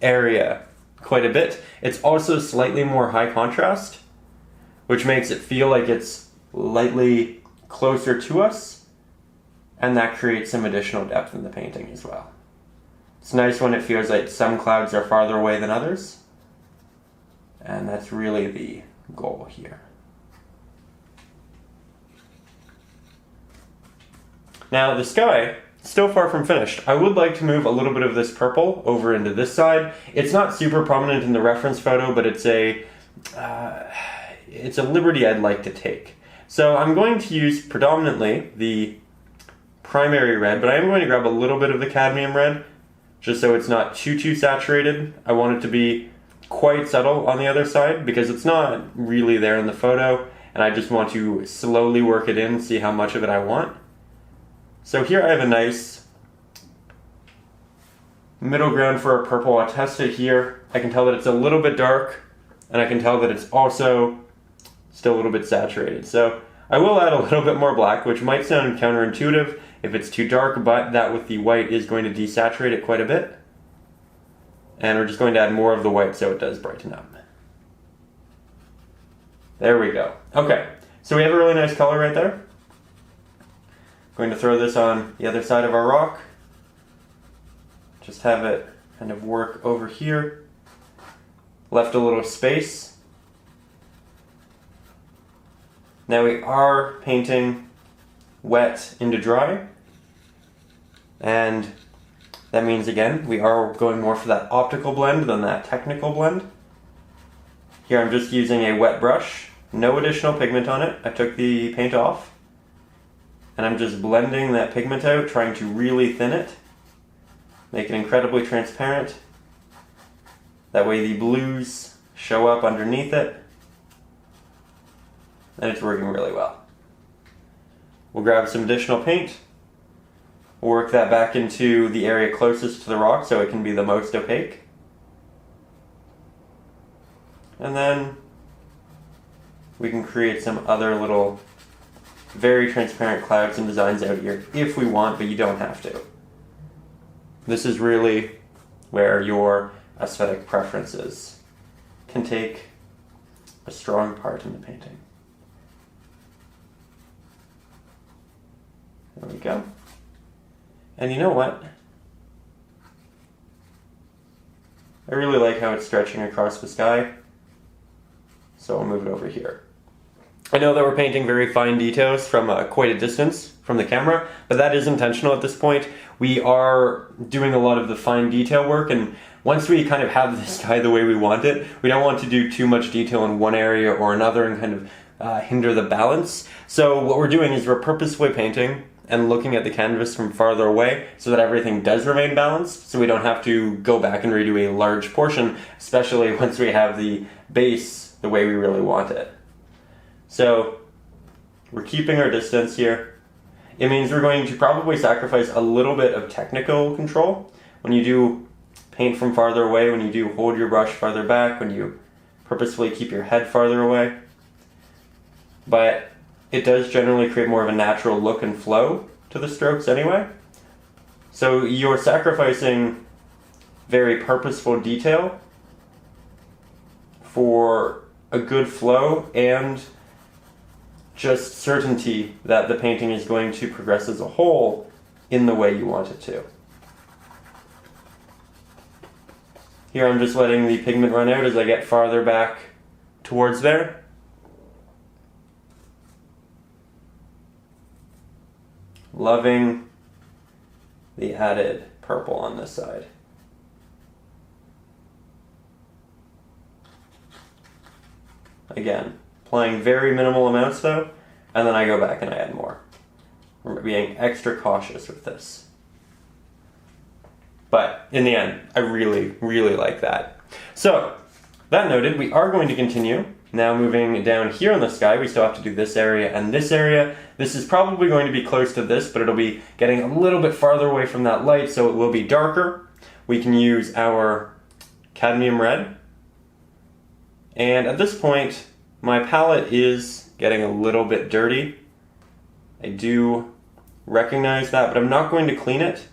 area quite a bit. It's also slightly more high contrast, which makes it feel like it's lightly closer to us, and that creates some additional depth in the painting as well. It's nice when it feels like some clouds are farther away than others, and that's really the goal here. Now the sky, still far from finished. I would like to move a little bit of this purple over into this side. It's not super prominent in the reference photo, but it's a liberty I'd like to take. So I'm going to use predominantly the primary red, but I am going to grab a little bit of the cadmium red, just so it's not too saturated. I want it to be quite subtle on the other side, because it's not really there in the photo, and I just want to slowly work it in, see how much of it I want. So here I have a nice middle ground for a purple. I'll test it here. I can tell that it's a little bit dark, and I can tell that it's also still a little bit saturated. So I will add a little bit more black, which might sound counterintuitive if it's too dark, but that with the white is going to desaturate it quite a bit. And we're just going to add more of the white so it does brighten up. There we go. Okay, so we have a really nice color right there. Going to throw this on the other side of our rock. Just have it kind of work over here. Left a little space. Now we are painting wet into dry. And that means, again, we are going more for that optical blend than that technical blend. Here I'm just using a wet brush, no additional pigment on it. I took the paint off. And I'm just blending that pigment out, trying to really thin it. Make it incredibly transparent. That way the blues show up underneath it. And it's working really well. We'll grab some additional paint. We'll work that back into the area closest to the rock so it can be the most opaque. And then we can create some other little very transparent clouds and designs out here if we want, but you don't have to. This is really where your aesthetic preferences can take a strong part in the painting. There we go. And you know what? I really like how it's stretching across the sky, so I'll move it over here. I know that we're painting very fine details from quite a distance from the camera, but that is intentional at this point. We are doing a lot of the fine detail work, and once we kind of have the sky the way we want it, we don't want to do too much detail in one area or another and kind of hinder the balance. So what we're doing is we're purposefully painting and looking at the canvas from farther away so that everything does remain balanced, so we don't have to go back and redo a large portion, especially once we have the base the way we really want it. So we're keeping our distance here. It means we're going to probably sacrifice a little bit of technical control. When you do paint from farther away, when you do hold your brush farther back, when you purposefully keep your head farther away. But it does generally create more of a natural look and flow to the strokes anyway. So you're sacrificing very purposeful detail for a good flow and just certainty that the painting is going to progress as a whole in the way you want it to. Here I'm just letting the pigment run out as I get farther back towards there. Loving the added purple on this side. Again, applying very minimal amounts though, and then I go back and I add more. We're being extra cautious with this. But in the end, I really, really like that. So, that noted, we are going to continue. Now moving down here in the sky, we still have to do this area and this area. This is probably going to be close to this, but it'll be getting a little bit farther away from that light, so it will be darker. We can use our cadmium red. And at this point, my palette is getting a little bit dirty. I do recognize that, but I'm not going to clean it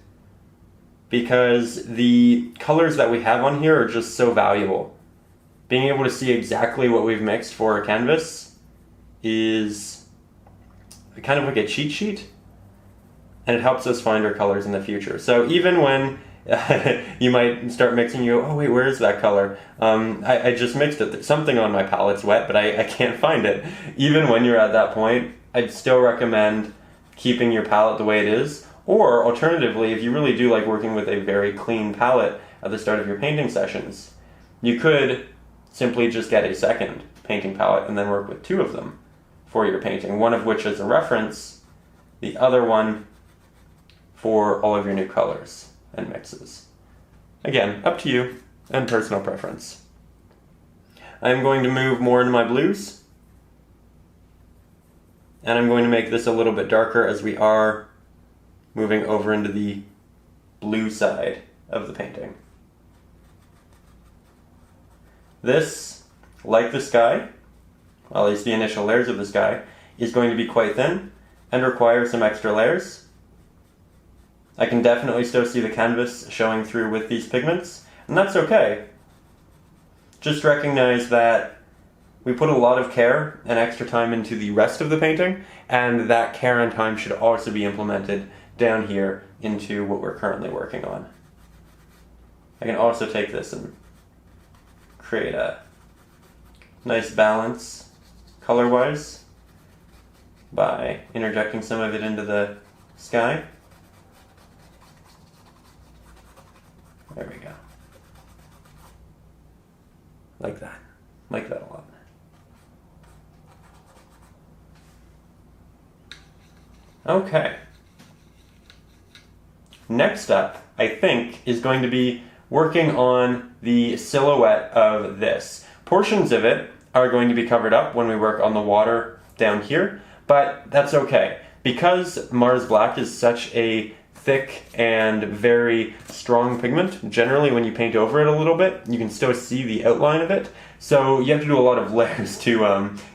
because the colors that we have on here are just so valuable. Being able to see exactly what we've mixed for a canvas is kind of like a cheat sheet, and it helps us find our colors in the future. So even when you might start mixing, you go, oh wait, where is that color? I just mixed it. Something on my palette's wet, but I can't find it. Even when you're at that point, I'd still recommend keeping your palette the way it is. Or alternatively, if you really do like working with a very clean palette at the start of your painting sessions, you could simply just get a second painting palette and then work with two of them for your painting. One of which is a reference, the other one for all of your new colors and mixes. Again, up to you and personal preference. I'm going to move more into my blues, and I'm going to make this a little bit darker as we are moving over into the blue side of the painting. This, like the sky, well, at least the initial layers of the sky, is going to be quite thin and require some extra layers. I can definitely still see the canvas showing through with these pigments, and that's okay. Just recognize that we put a lot of care and extra time into the rest of the painting, and that care and time should also be implemented down here into what we're currently working on. I can also take this and create a nice balance color-wise by interjecting some of it into the sky. There we go. Like that. Like that a lot. Okay. Next up, I think, is going to be working on the silhouette of this. Portions of it are going to be covered up when we work on the water down here, but that's okay. Because Mars Black is such a thick and very strong pigment, generally when you paint over it a little bit, you can still see the outline of it. So you have to do a lot of layers to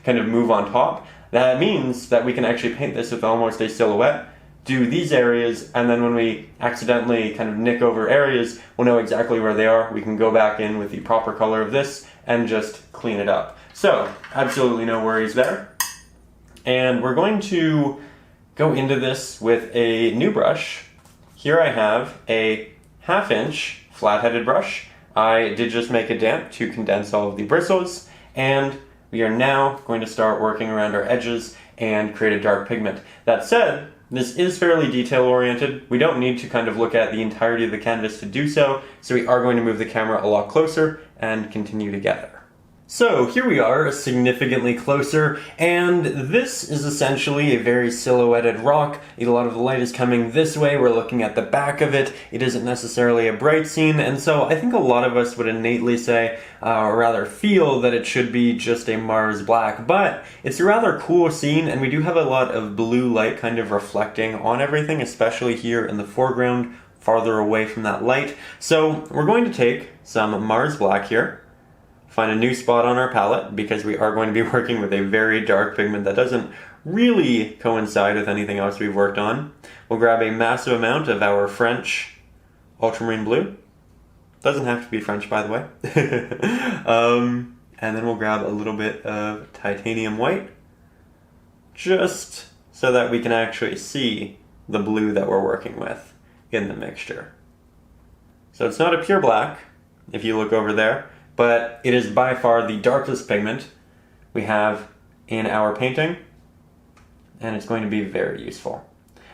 kind of move on top. That means that we can actually paint this with almost a silhouette, do these areas, and then when we accidentally kind of nick over areas, we'll know exactly where they are. We can go back in with the proper color of this and just clean it up. So, absolutely no worries there. And we're going to go into this with a new brush. Here I have a 1/2 inch flat-headed brush. I did just make a damp to condense all of the bristles, and we are now going to start working around our edges and create a dark pigment. That said, this is fairly detail-oriented. We don't need to kind of look at the entirety of the canvas to do so, so we are going to move the camera a lot closer and continue together. So here we are, significantly closer, and this is essentially a very silhouetted rock. A lot of the light is coming this way, we're looking at the back of it. It isn't necessarily a bright scene, and so I think a lot of us would innately say, or rather feel, that it should be just a Mars Black, but it's a rather cool scene, and we do have a lot of blue light kind of reflecting on everything, especially here in the foreground, farther away from that light. So we're going to take some Mars Black here, find a new spot on our palette, because we are going to be working with a very dark pigment that doesn't really coincide with anything else we've worked on. We'll grab a massive amount of our French Ultramarine blue. Doesn't have to be French, by the way. And then we'll grab a little bit of titanium white, just so that we can actually see the blue that we're working with in the mixture. So it's not a pure black, if you look over there, but it is by far the darkest pigment we have in our painting, and it's going to be very useful.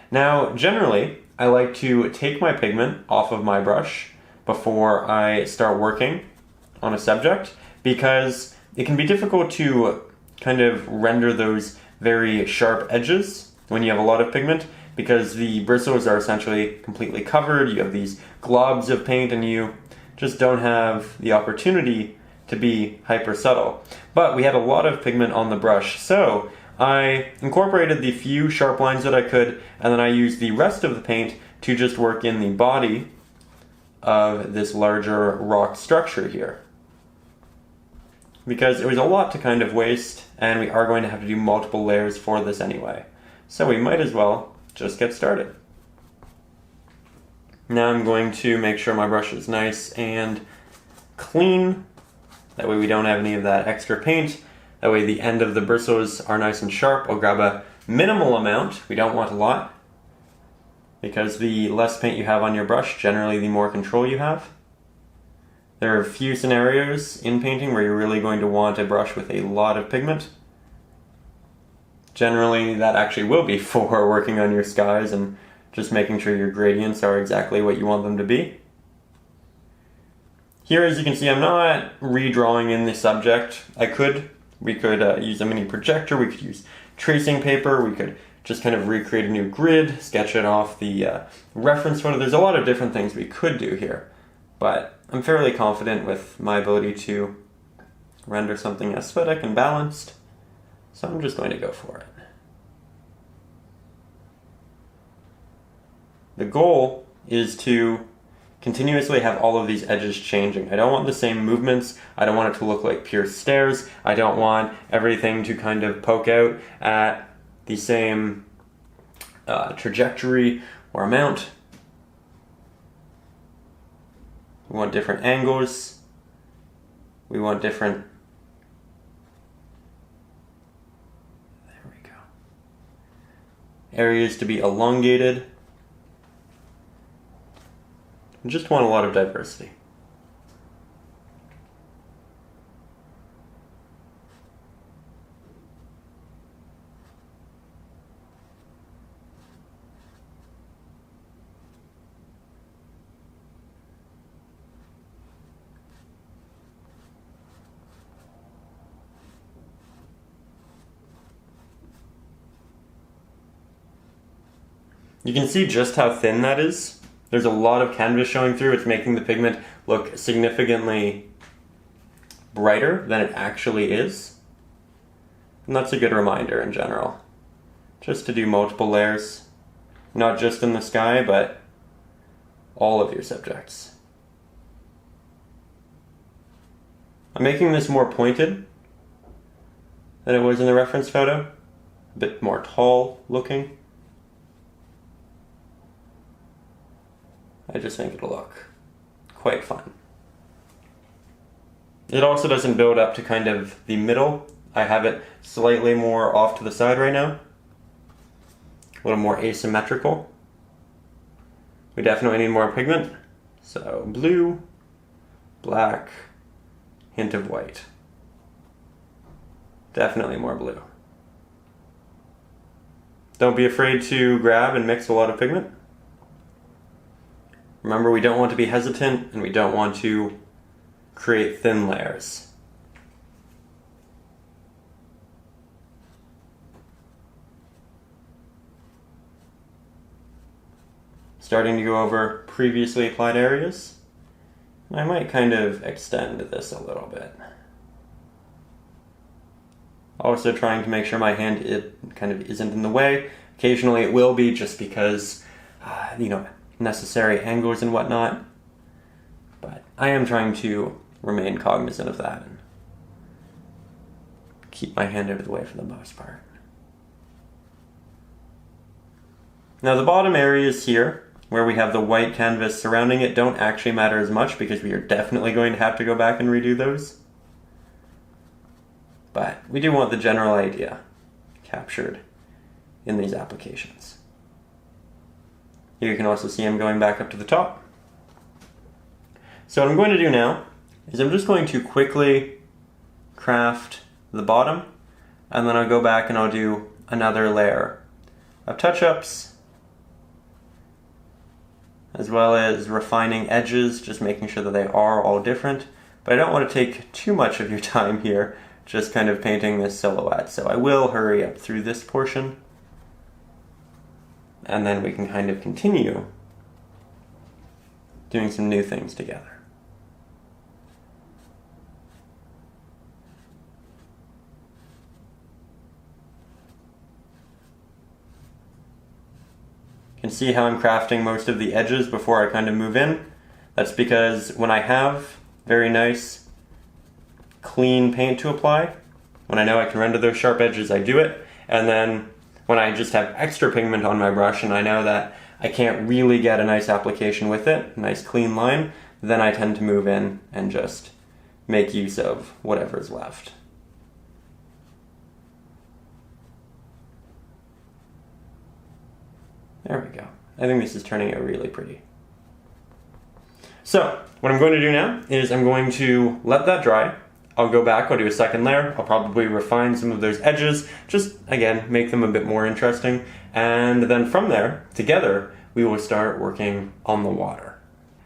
Now, generally, I like to take my pigment off of my brush before I start working on a subject, because it can be difficult to kind of render those very sharp edges when you have a lot of pigment, because the bristles are essentially completely covered. You have these globs of paint, and you just don't have the opportunity to be hyper subtle. But we had a lot of pigment on the brush, so I incorporated the few sharp lines that I could, and then I used the rest of the paint to just work in the body of this larger rock structure here. Because it was a lot to kind of waste, and we are going to have to do multiple layers for this anyway. So we might as well just get started. Now I'm going to make sure my brush is nice and clean. That way we don't have any of that extra paint. That way the end of the bristles are nice and sharp. I'll grab a minimal amount. We don't want a lot, because the less paint you have on your brush, generally the more control you have. There are a few scenarios in painting where you're really going to want a brush with a lot of pigment. Generally, that actually will be for working on your skies and just making sure your gradients are exactly what you want them to be. Here, as you can see, I'm not redrawing in the subject. We could use a mini projector, we could use tracing paper, we could just kind of recreate a new grid, sketch it off the reference photo. There's a lot of different things we could do here, but I'm fairly confident with my ability to render something aesthetic and balanced, so I'm just going to go for it. The goal is to continuously have all of these edges changing. I don't want the same movements. I don't want it to look like pure stairs. I don't want everything to kind of poke out at the same trajectory or amount. We want different angles. We want different... There we go. Areas to be elongated. I just want a lot of diversity. You can see just how thin that is. There's a lot of canvas showing through. It's making the pigment look significantly brighter than it actually is. And that's a good reminder in general. Just to do multiple layers, not just in the sky, but all of your subjects. I'm making this more pointed than it was in the reference photo. A bit more tall looking. I just think it'll look quite fun. It also doesn't build up to kind of the middle. I have it slightly more off to the side right now. A little more asymmetrical. We definitely need more pigment. So blue, black, hint of white. Definitely more blue. Don't be afraid to grab and mix a lot of pigment. Remember, we don't want to be hesitant, and we don't want to create thin layers. Starting to go over previously applied areas. I might kind of extend this a little bit. Also trying to make sure my hand kind of isn't in the way. Occasionally it will be, just because, necessary angles and whatnot, but I am trying to remain cognizant of that and keep my hand out of the way for the most part. Now the bottom areas here, where we have the white canvas surrounding it, don't actually matter as much because we are definitely going to have to go back and redo those. But we do want the general idea captured in these applications. Here you can also see I'm going back up to the top. So what I'm going to do now is I'm just going to quickly craft the bottom, and then I'll go back and I'll do another layer of touch-ups, as well as refining edges, just making sure that they are all different. But I don't want to take too much of your time here, just kind of painting this silhouette. So I will hurry up through this portion, and then we can kind of continue doing some new things together. You can see how I'm crafting most of the edges before I kind of move in. That's because when I have very nice, clean paint to apply, when I know I can render those sharp edges, I do it. And then when I just have extra pigment on my brush and I know that I can't really get a nice application with it, a nice clean line, then I tend to move in and just make use of whatever's left. There we go. I think this is turning out really pretty. So, what I'm going to do now is I'm going to let that dry. I'll go back, I'll do a second layer, I'll probably refine some of those edges, just, again, make them a bit more interesting. And then from there, together, we will start working on the water.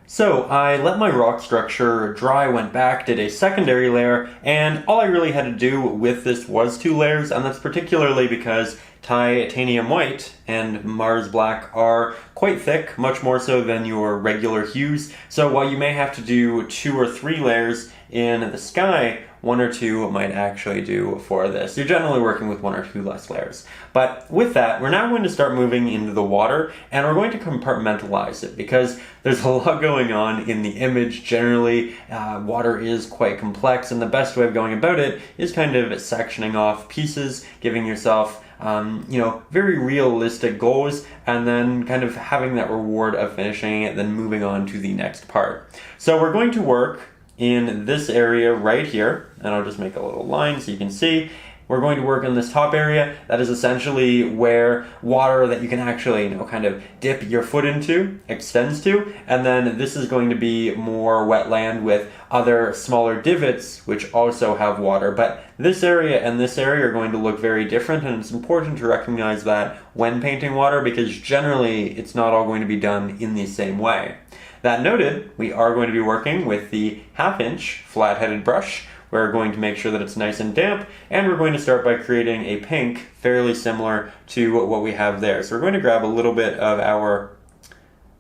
So I let my rock structure dry, went back, did a secondary layer, and all I really had to do with this was 2 layers, and that's particularly because titanium white and Mars black are quite thick, much more so than your regular hues. So while you may have to do 2 or 3 layers in the sky, 1 or 2 might actually do for this. You're generally working with 1 or 2 less layers. But with that, we're now going to start moving into the water, and we're going to compartmentalize it because there's a lot going on in the image. Generally, water is quite complex, and the best way of going about it is kind of sectioning off pieces, giving yourself very realistic goals, and then kind of having that reward of finishing it, then moving on to the next part. So we're going to work in this area right here, and I'll just make a little line so you can see. We're going to work in this top area. That is essentially where water that you can actually, kind of dip your foot into extends to. And then this is going to be more wetland with other smaller divots which also have water. But this area and this area are going to look very different, and it's important to recognize that when painting water because generally it's not all going to be done in the same way. That noted, we are going to be working with the 1/2 inch flat-headed brush. We're going to make sure that it's nice and damp, and we're going to start by creating a pink fairly similar to what we have there. So we're going to grab a little bit of our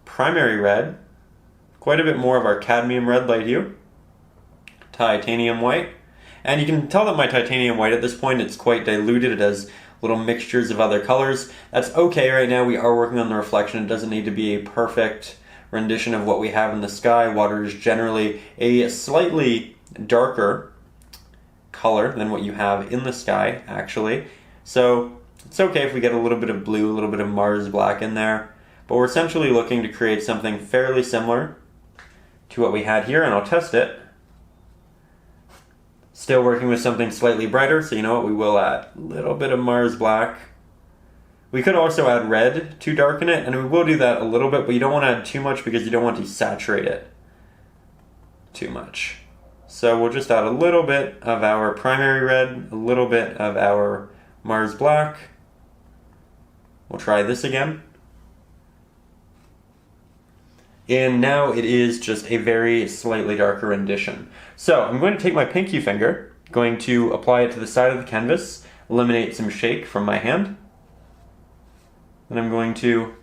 primary red, quite a bit more of our cadmium red light hue, titanium white, and you can tell that my titanium white at this point, it's quite diluted. It has little mixtures of other colors. That's okay right now. We are working on the reflection. It doesn't need to be a perfect rendition of what we have in the sky. Water is generally a slightly darker color than what you have in the sky, actually. So it's okay if we get a little bit of blue, a little bit of Mars black in there, but we're essentially looking to create something fairly similar to what we had here, and I'll test it. Still working with something slightly brighter, so you know what, we will add a little bit of Mars black. We could also add red to darken it, and we will do that a little bit, but you don't want to add too much because you don't want to saturate it too much. So we'll just add a little bit of our primary red, a little bit of our Mars black. We'll try this again. And now it is just a very slightly darker rendition. So I'm going to take my pinky finger, going to apply it to the side of the canvas, eliminate some shake from my hand. Then I'm going to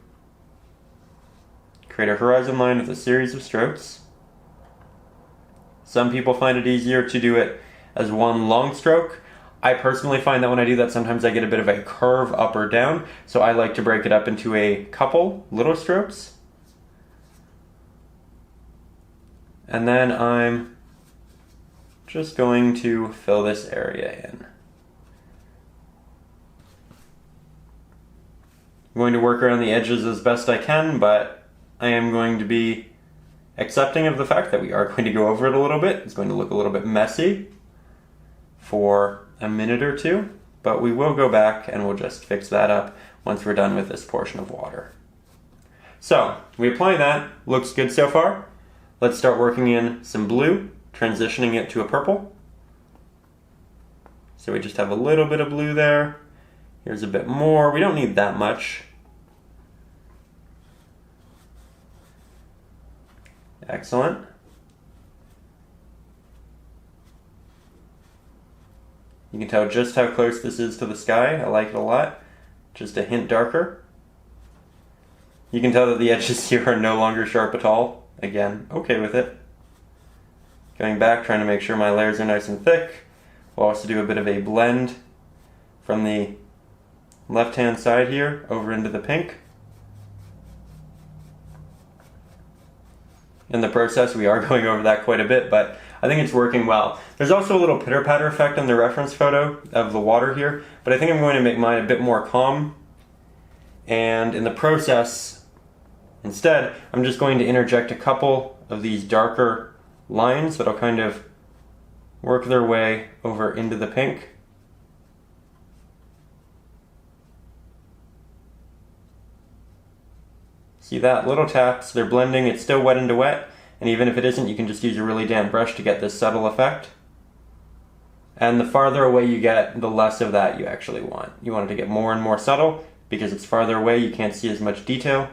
create a horizon line with a series of strokes. Some people find it easier to do it as one long stroke. I personally find that when I do that, sometimes I get a bit of a curve up or down, so I like to break it up into a couple little strokes. And then I'm just going to fill this area in. I'm going to work around the edges as best I can, but I am going to be accepting of the fact that we are going to go over it a little bit. It's going to look a little bit messy for a minute or two, but we will go back and we'll just fix that up once we're done with this portion of water. So we apply that, looks good so far. Let's start working in some blue, transitioning it to a purple. So we just have a little bit of blue there. Here's a bit more. We don't need that much. Excellent. You can tell just how close this is to the sky. I like it a lot. Just a hint darker. You can tell that the edges here are no longer sharp at all. Again, okay with it. Going back, trying to make sure my layers are nice and thick. We'll also do a bit of a blend from the left-hand side here over into the pink. In the process, we are going over that quite a bit, but I think it's working well. There's also a little pitter-patter effect on the reference photo of the water here, but I think I'm going to make mine a bit more calm. And in the process, instead, I'm just going to interject a couple of these darker lines that'll kind of work their way over into the pink. See that? Little taps, they're blending, it's still wet into wet, and even if it isn't, you can just use a really damp brush to get this subtle effect. And the farther away you get, the less of that you actually want. You want it to get more and more subtle, because it's farther away, you can't see as much detail.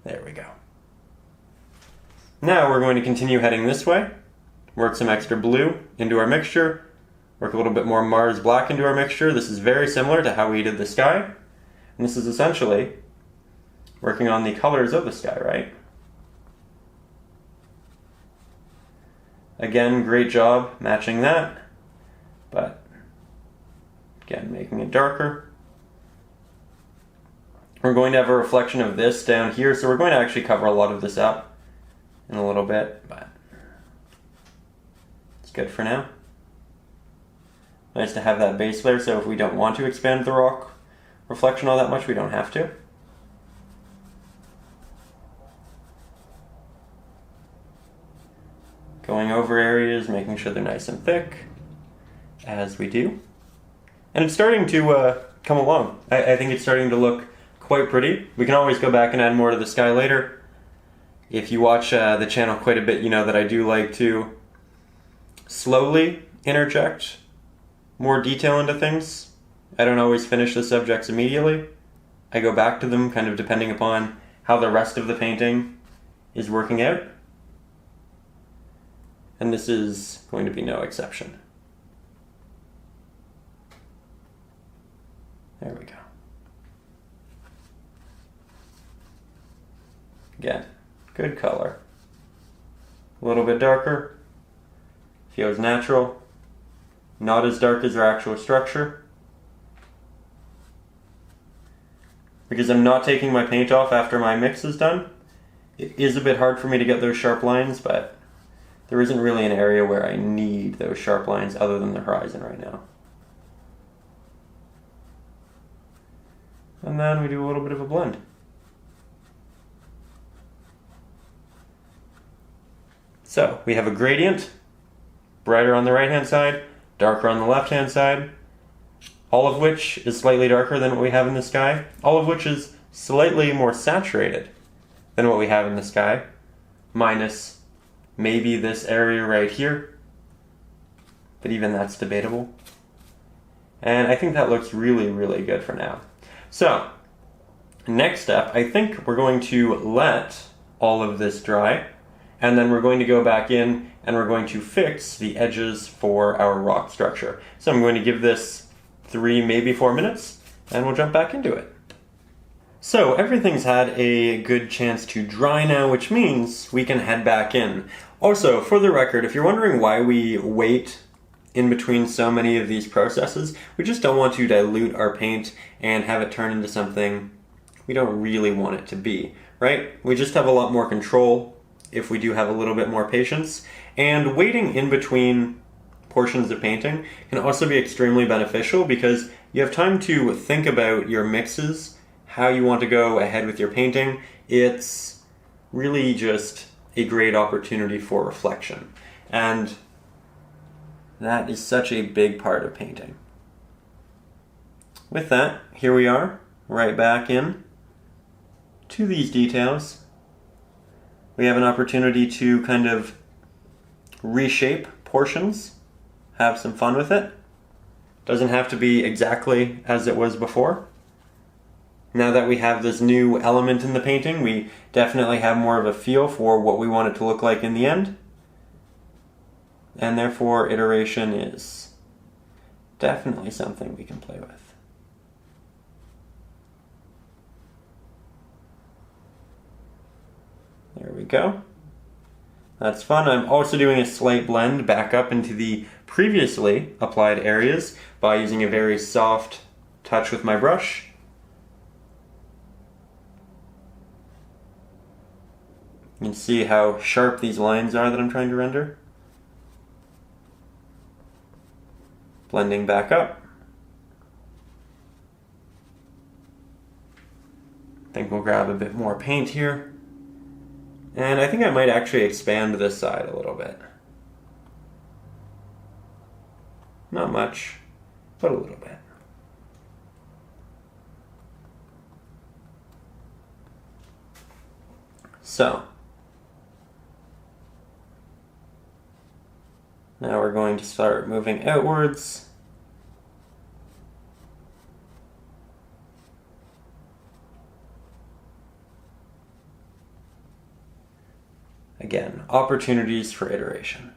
There we go. Now we're going to continue heading this way, work some extra blue into our mixture, work a little bit more Mars black into our mixture. This is very similar to how we did the sky. And this is essentially working on the colors of the sky, right? Again, great job matching that, but again, making it darker. We're going to have a reflection of this down here, so we're going to actually cover a lot of this up in a little bit, but it's good for now. Nice to have that base layer, so if we don't want to expand the rock reflection all that much, we don't have to. Going over areas, making sure they're nice and thick, as we do. And it's starting to come along. I think it's starting to look quite pretty. We can always go back and add more to the sky later. If you watch the channel quite a bit, you know that I do like to slowly interject more detail into things. I don't always finish the subjects immediately. I go back to them kind of depending upon how the rest of the painting is working out. And this is going to be no exception. There we go. Again, good color. A little bit darker. Feels natural. Not as dark as our actual structure. Because I'm not taking my paint off after my mix is done, it is a bit hard for me to get those sharp lines, but there isn't really an area where I need those sharp lines other than the horizon right now. And then we do a little bit of a blend. So we have a gradient, brighter on the right hand side, darker on the left hand side, all of which is slightly darker than what we have in the sky, all of which is slightly more saturated than what we have in the sky, minus maybe this area right here, but even that's debatable. And I think that looks really, really good for now. So, next step, I think we're going to let all of this dry, and then we're going to go back in and we're going to fix the edges for our rock structure. So I'm going to give this 3, maybe 4 minutes, and we'll jump back into it. So everything's had a good chance to dry now, which means we can head back in. Also, for the record, if you're wondering why we wait in between so many of these processes, we just don't want to dilute our paint and have it turn into something we don't really want it to be, right? We just have a lot more control if we do have a little bit more patience, and waiting in between portions of painting can also be extremely beneficial because you have time to think about your mixes, how you want to go ahead with your painting. It's really just a great opportunity for reflection, and that is such a big part of painting. With that, here we are, right back in to these details. We have an opportunity to kind of reshape portions, have some fun with it. Doesn't have to be exactly as it was before. Now that we have this new element in the painting, we definitely have more of a feel for what we want it to look like in the end. And therefore, iteration is definitely something we can play with. There we go. That's fun. I'm also doing a slight blend back up into the previously applied areas by using a very soft touch with my brush. You can see how sharp these lines are that I'm trying to render. Blending back up. I think we'll grab a bit more paint here. And I think I might actually expand this side a little bit. Not much, but a little bit. So, now we're going to start moving outwards. Again, opportunities for iteration.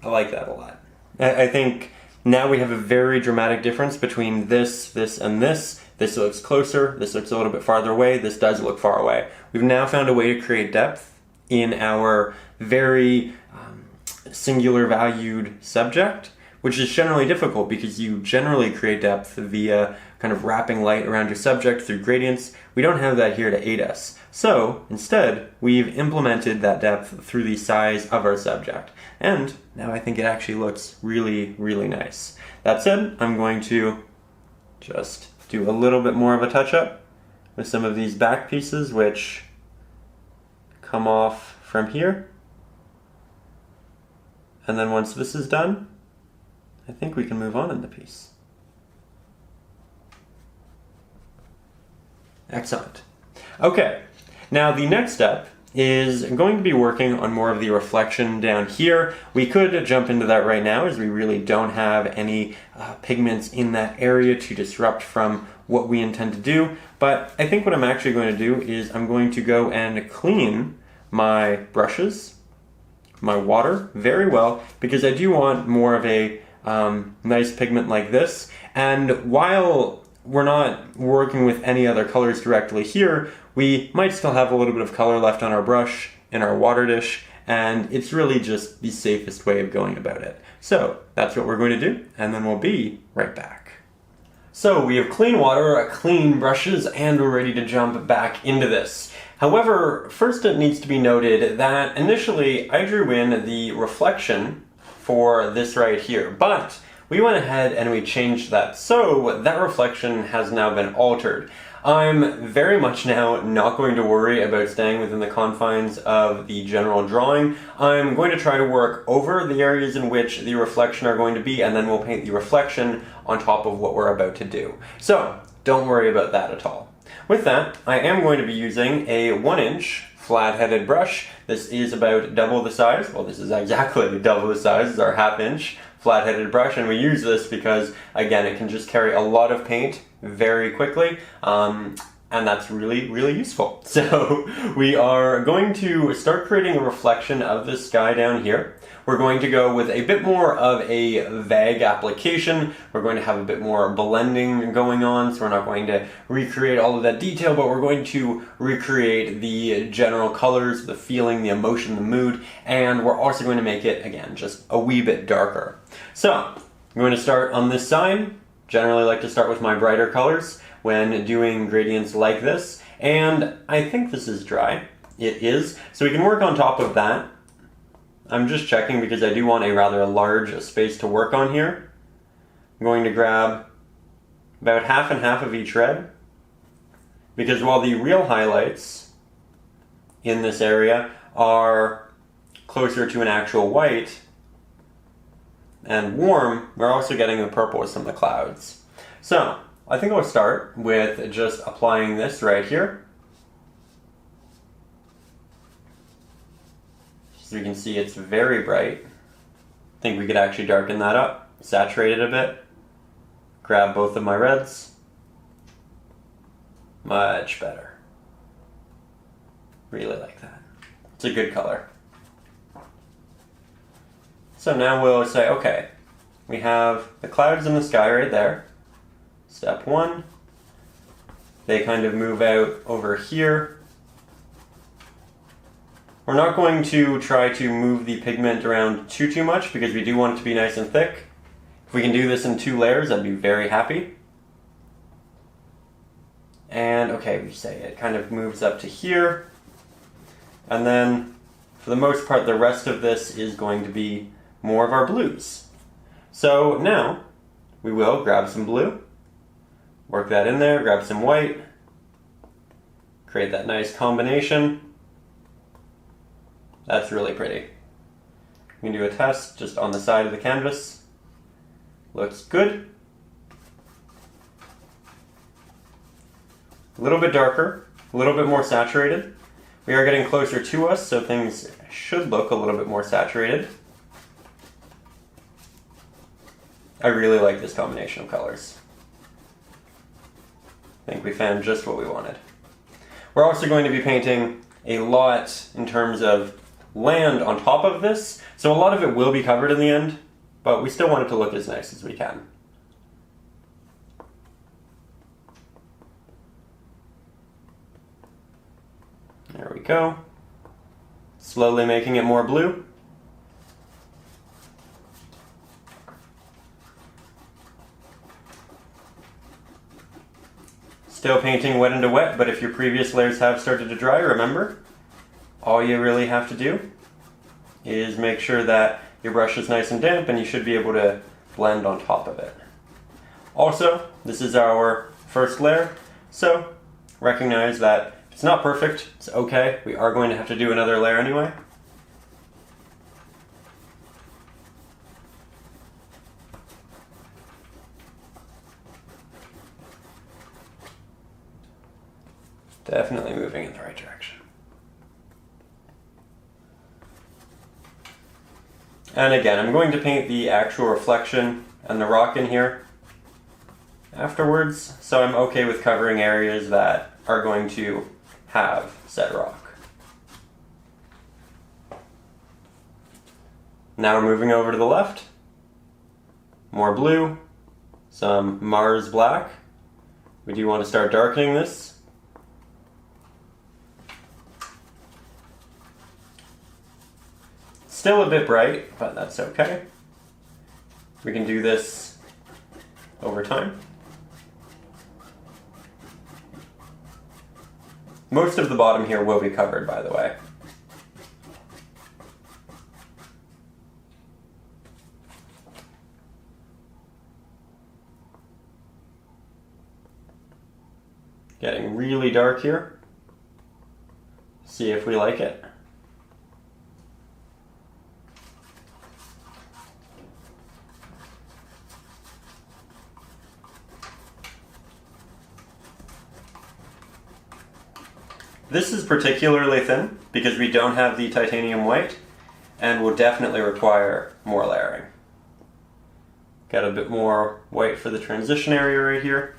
I like that a lot. I think now we have a very dramatic difference between this, and this. This looks closer, this looks a little bit farther away, this does look far away. We've now found a way to create depth in our very singular valued subject, which is generally difficult because you generally create depth via kind of wrapping light around your subject through gradients. We don't have that here to aid us. So instead, we've implemented that depth through the size of our subject. And now I think it actually looks really, really nice. That said, I'm going to just do a little bit more of a touch-up with some of these back pieces, which come off from here. And then once this is done, I think we can move on in the piece. Excellent. Okay, now the next step is going to be working on more of the reflection down here. We could jump into that right now as we really don't have any pigments in that area to disrupt from what we intend to do. But I think what I'm actually going to do is I'm going to go and clean my brushes, my water very well, because I do want more of a nice pigment like this. And while we're not working with any other colors directly here, we might still have a little bit of color left on our brush in our water dish, and it's really just the safest way of going about it. So that's what we're going to do, and then we'll be right back. So we have clean water, clean brushes, and we're ready to jump back into this. However, first it needs to be noted that initially I drew in the reflection for this right here, but we went ahead and we changed that, so that reflection has now been altered. I'm very much now not going to worry about staying within the confines of the general drawing. I'm going to try to work over the areas in which the reflection are going to be, and then we'll paint the reflection on top of what we're about to do. So don't worry about that at all. With that, I am going to be using a 1-inch flat-headed brush. This is about double the size. Well, this is exactly double the size as our 1/2-inch flat-headed brush, and we use this because, again, it can just carry a lot of paint very quickly, and that's really, really useful. So we are going to start creating a reflection of the sky down here. We're going to go with a bit more of a vague application. We're going to have a bit more blending going on, so we're not going to recreate all of that detail, but we're going to recreate the general colors, the feeling, the emotion, the mood, and we're also going to make it, again, just a wee bit darker. So I'm going to start on this side. Generally like to start with my brighter colors when doing gradients like this, and I think this is dry. It is, so we can work on top of that. I'm just checking because I do want a rather large space to work on here. I'm going to grab about 1/2 and 1/2 of each red, because while the real highlights in this area are closer to an actual white and warm, we're also getting the purples from the clouds. So I think I'll start with just applying this right here. So you can see it's very bright. I think we could actually darken that up, saturate it a bit, grab both of my reds. Much better. Really like that. It's a good color. So now we'll say, okay, we have the clouds in the sky right there. Step 1. They kind of move out over here. We're not going to try to move the pigment around too much because we do want it to be nice and thick. If we can do this in 2 layers, I'd be very happy. And okay, we say it kind of moves up to here. And then, for the most part, the rest of this is going to be more of our blues. So now, we will grab some blue, work that in there, grab some white, create that nice combination. That's really pretty. We can do a test just on the side of the canvas. Looks good. a little bit darker, a little bit more saturated. We are getting closer to us, so things should look a little bit more saturated. I really like this combination of colors. I think we found just what we wanted. We're also going to be painting a lot in terms of land on top of this, so a lot of it will be covered in the end, but we still want it to look as nice as we can. There we go. Slowly making it more blue. Still painting wet into wet, but if your previous layers have started to dry, remember, all you really have to do is make sure that your brush is nice and damp and you should be able to blend on top of it. Also, this is our first layer, so recognize that it's not perfect, it's okay. We are going to have to do another layer anyway. Definitely moving in the right direction. And again, I'm going to paint the actual reflection and the rock in here afterwards, so I'm okay with covering areas that are going to have said rock. Now we're moving over to the left. More blue, some Mars black. We do want to start darkening this. Still a bit bright, but that's okay. We can do this over time. Most of the bottom here will be covered, by the way. Getting really dark here. See if we like it. This is particularly thin because we don't have the titanium white and will definitely require more layering. Got a bit more white for the transition area right here,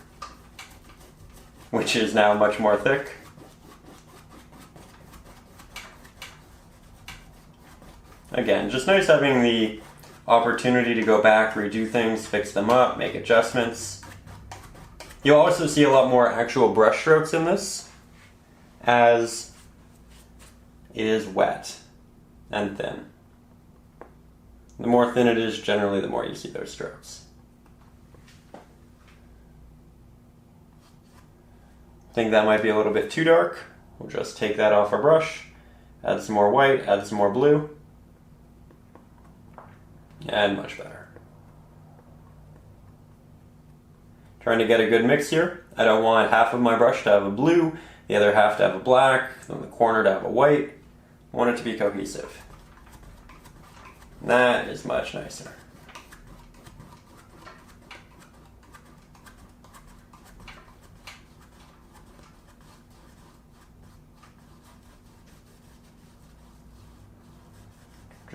which is now much more thick. Again, just nice having the opportunity to go back, redo things, fix them up, make adjustments. You'll also see a lot more actual brush strokes in this, as it is wet and thin. The more thin it is, generally the more you see those strokes. Think that might be a little bit too dark. We'll just take that off our brush, add some more white, add some more blue, and much better. Trying to get a good mix here. I don't want half of my brush to have a blue, the other half to have a black, then the corner to have a white. I want it to be cohesive. That is much nicer.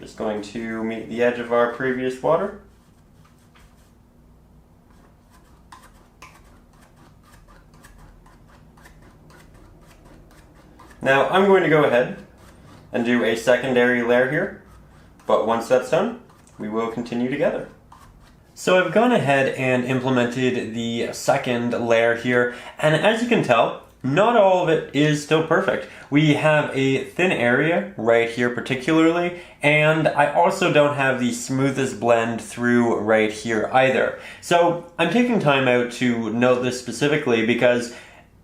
Just going to meet the edge of our previous water. Now I'm going to go ahead and do a secondary layer here, but once that's done, we will continue together. So I've gone ahead and implemented the second layer here, and as you can tell, not all of it is still perfect. We have a thin area right here particularly, and I also don't have the smoothest blend through right here either. So I'm taking time out to note this specifically because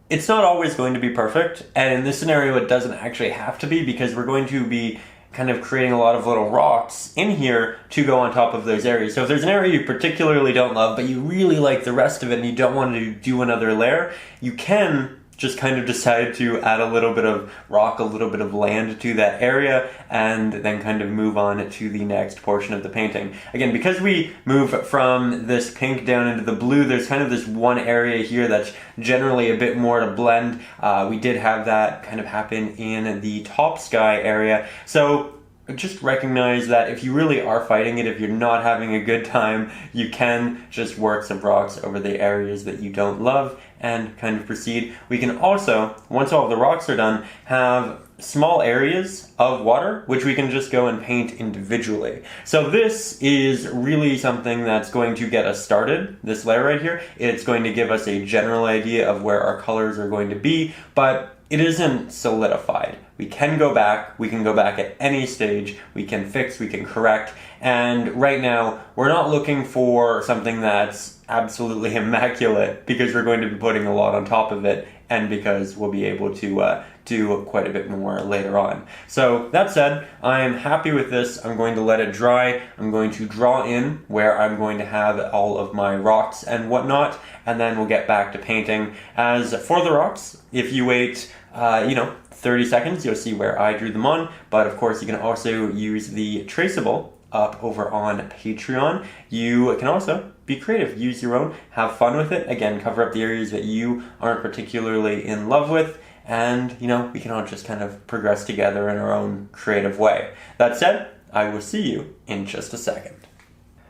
it's not always going to be perfect, and in this scenario it doesn't actually have to be because we're going to be kind of creating a lot of little rocks in here to go on top of those areas. So if there's an area you particularly don't love, but you really like the rest of it and you don't want to do another layer, you can just kind of decided to add a little bit of rock, a little bit of land to that area, and then kind of move on to the next portion of the painting. Again, because we move from this pink down into the blue, there's kind of this one area here that's generally a bit more to blend. We did have that kind of happen in the top sky area. So just recognize that if you really are fighting it, if you're not having a good time, you can just work some rocks over the areas that you don't love and kind of proceed. We can also, once all of the rocks are done, have small areas of water which we can just go and paint individually. So this is really something that's going to get us started, this layer right here. It's going to give us a general idea of where our colors are going to be, but it isn't solidified. We can go back at any stage, we can fix, we can correct, and right now we're not looking for something that's absolutely immaculate because we're going to be putting a lot on top of it and because we'll be able to do quite a bit more later on. So that said, I am happy with this. I'm going to let it dry. I'm going to draw in where I'm going to have all of my rocks and whatnot, and then we'll get back to painting. As for the rocks, if you wait 30 seconds, you'll see where I drew them on, but of course you can also use the traceable up over on Patreon. You can also be creative, use your own, have fun with it. Again, cover up the areas that you aren't particularly in love with, and we can all just kind of progress together in our own creative way. That said, I will see you in just a second.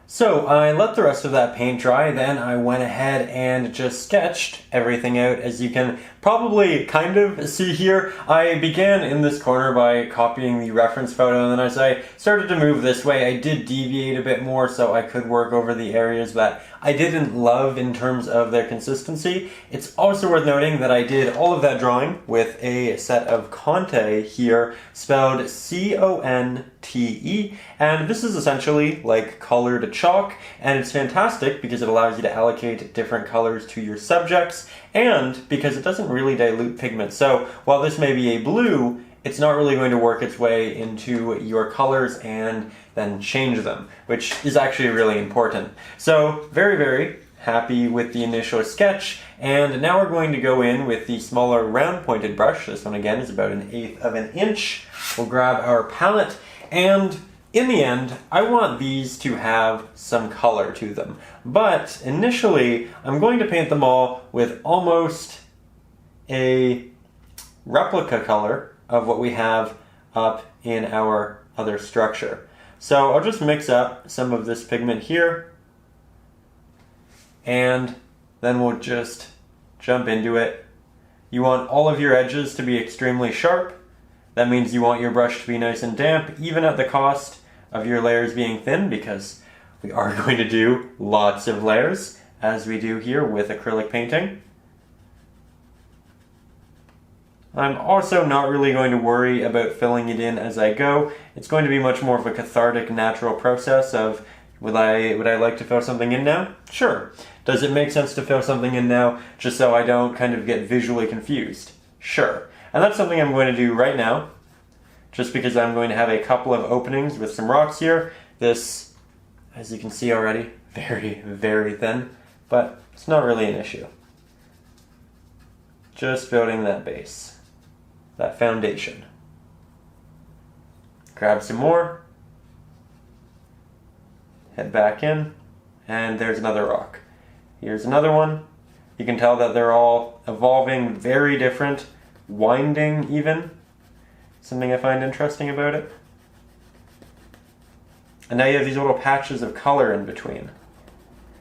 So I let the rest of that paint dry, then I went ahead and just sketched everything out. As you can probably kind of see here, I began in this corner by copying the reference photo, and then as I started to move this way, I did deviate a bit more so I could work over the areas that I didn't love in terms of their consistency. It's also worth noting that I did all of that drawing with a set of Conte here, spelled C-O-N-T-E, and this is essentially like colored chalk, and it's fantastic because it allows you to allocate different colors to your subjects, and because it doesn't really dilute pigment. So while this may be a blue, it's not really going to work its way into your colors and then change them, which is actually really important. So very, very happy with the initial sketch, and now we're going to go in with the smaller round pointed brush. This one again is about 1/8 of an inch. We'll grab our palette, and in the end, I want these to have some color to them. But initially, I'm going to paint them all with almost a replica color of what we have up in our other structure. So I'll just mix up some of this pigment here, and then we'll just jump into it. You want all of your edges to be extremely sharp. That means you want your brush to be nice and damp, even at the cost of your layers being thin, because we are going to do lots of layers, as we do here with acrylic painting. I'm also not really going to worry about filling it in as I go. It's going to be much more of a cathartic, natural process of, would I like to fill something in now? Sure. Does it make sense to fill something in now just so I don't kind of get visually confused? Sure. And that's something I'm going to do right now, just because I'm going to have a couple of openings with some rocks here. This, as you can see already, very, very thin, but it's not really an issue. Just building that base, that foundation. Grab some more, head back in, and there's another rock. Here's another one. You can tell that they're all evolving, very different, winding even. Something I find interesting about it. And now you have these little patches of color in between.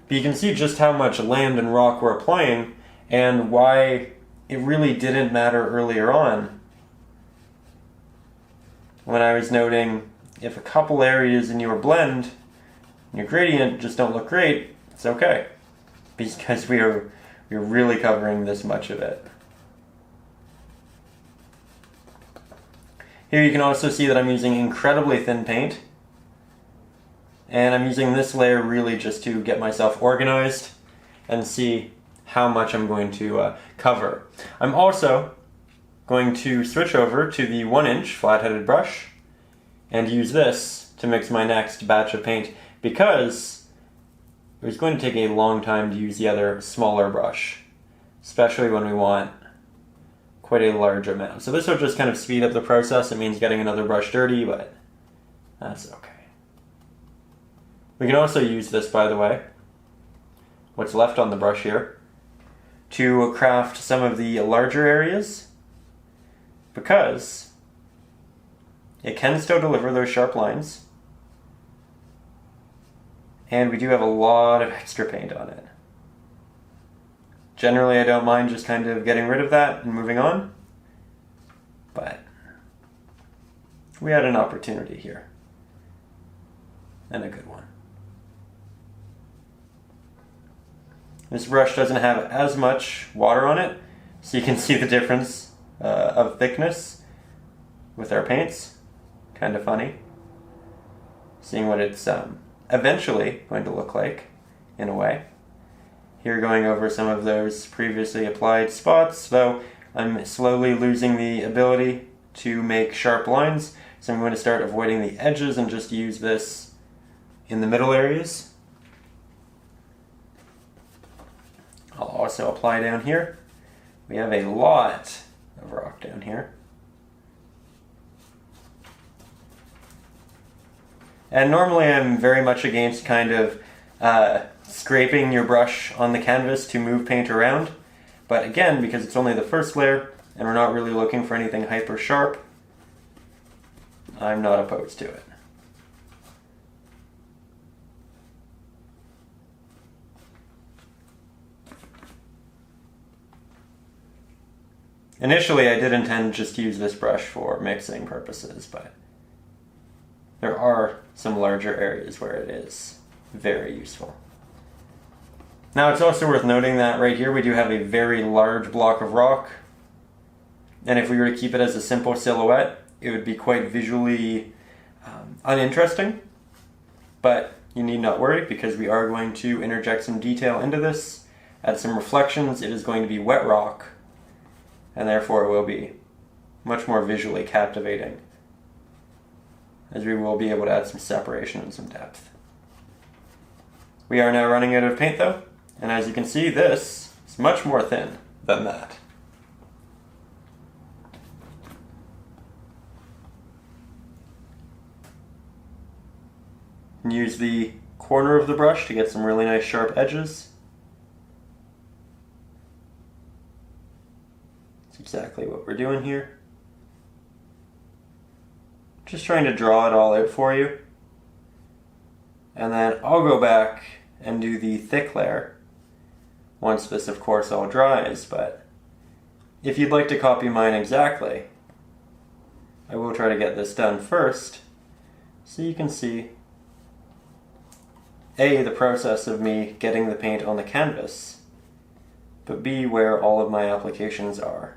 But you can see just how much land and rock we're applying and why it really didn't matter earlier on when I was noting if a couple areas in your blend and your gradient just don't look great, it's okay, because we're really covering this much of it. Here you can also see that I'm using incredibly thin paint, and I'm using this layer really just to get myself organized and see how much I'm going to cover. I'm also going to switch over to the 1-inch flat-headed brush and use this to mix my next batch of paint, because it was going to take a long time to use the other smaller brush, especially when we want quite a large amount. So this will just kind of speed up the process. It means getting another brush dirty, but that's okay. We can also use this, by the way, what's left on the brush here, to craft some of the larger areas, because it can still deliver those sharp lines, and we do have a lot of extra paint on it. Generally, I don't mind just kind of getting rid of that and moving on, but we had an opportunity here, and a good one. This brush doesn't have as much water on it, so you can see the difference of thickness with our paints. Kind of funny. Seeing what it's eventually going to look like, in a way. Here going over some of those previously applied spots, though I'm slowly losing the ability to make sharp lines, so I'm going to start avoiding the edges and just use this in the middle areas. I'll also apply down here. We have a lot of rock down here. And normally I'm very much against kind of scraping your brush on the canvas to move paint around. But again, because it's only the first layer and we're not really looking for anything hyper sharp, I'm not opposed to it. Initially, I did intend just to use this brush for mixing purposes, but there are some larger areas where it is very useful. Now, it's also worth noting that right here we do have a very large block of rock, and if we were to keep it as a simple silhouette, it would be quite visually uninteresting, but you need not worry because we are going to interject some detail into this, add some reflections. It is going to be wet rock, and therefore it will be much more visually captivating, as we will be able to add some separation and some depth. We are now running out of paint though, and as you can see, this is much more thin than that. And use the corner of the brush to get some really nice sharp edges. That's exactly what we're doing here. Just trying to draw it all out for you. And then I'll go back and do the thick layer once this, of course, all dries. But if you'd like to copy mine exactly, I will try to get this done first so you can see A, the process of me getting the paint on the canvas, but B, where all of my applications are.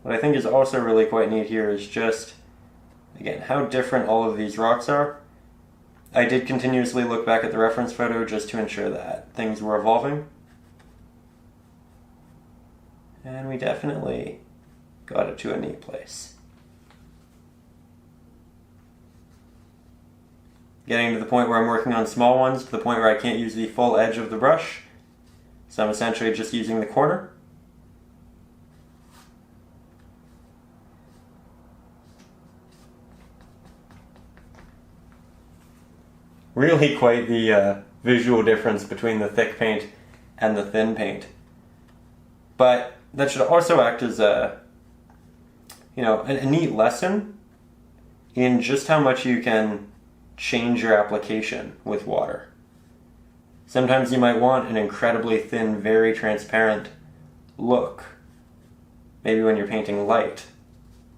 What I think is also really quite neat here is just, again, how different all of these rocks are. I did continuously look back at the reference photo just to ensure that things were evolving. And we definitely got it to a neat place. Getting to the point where I'm working on small ones, to the point where I can't use the full edge of the brush. So I'm essentially just using the corner. Really quite the visual difference between the thick paint and the thin paint. But that should also act as a neat lesson in just how much you can change your application with water. Sometimes you might want an incredibly thin, very transparent look. Maybe when you're painting light,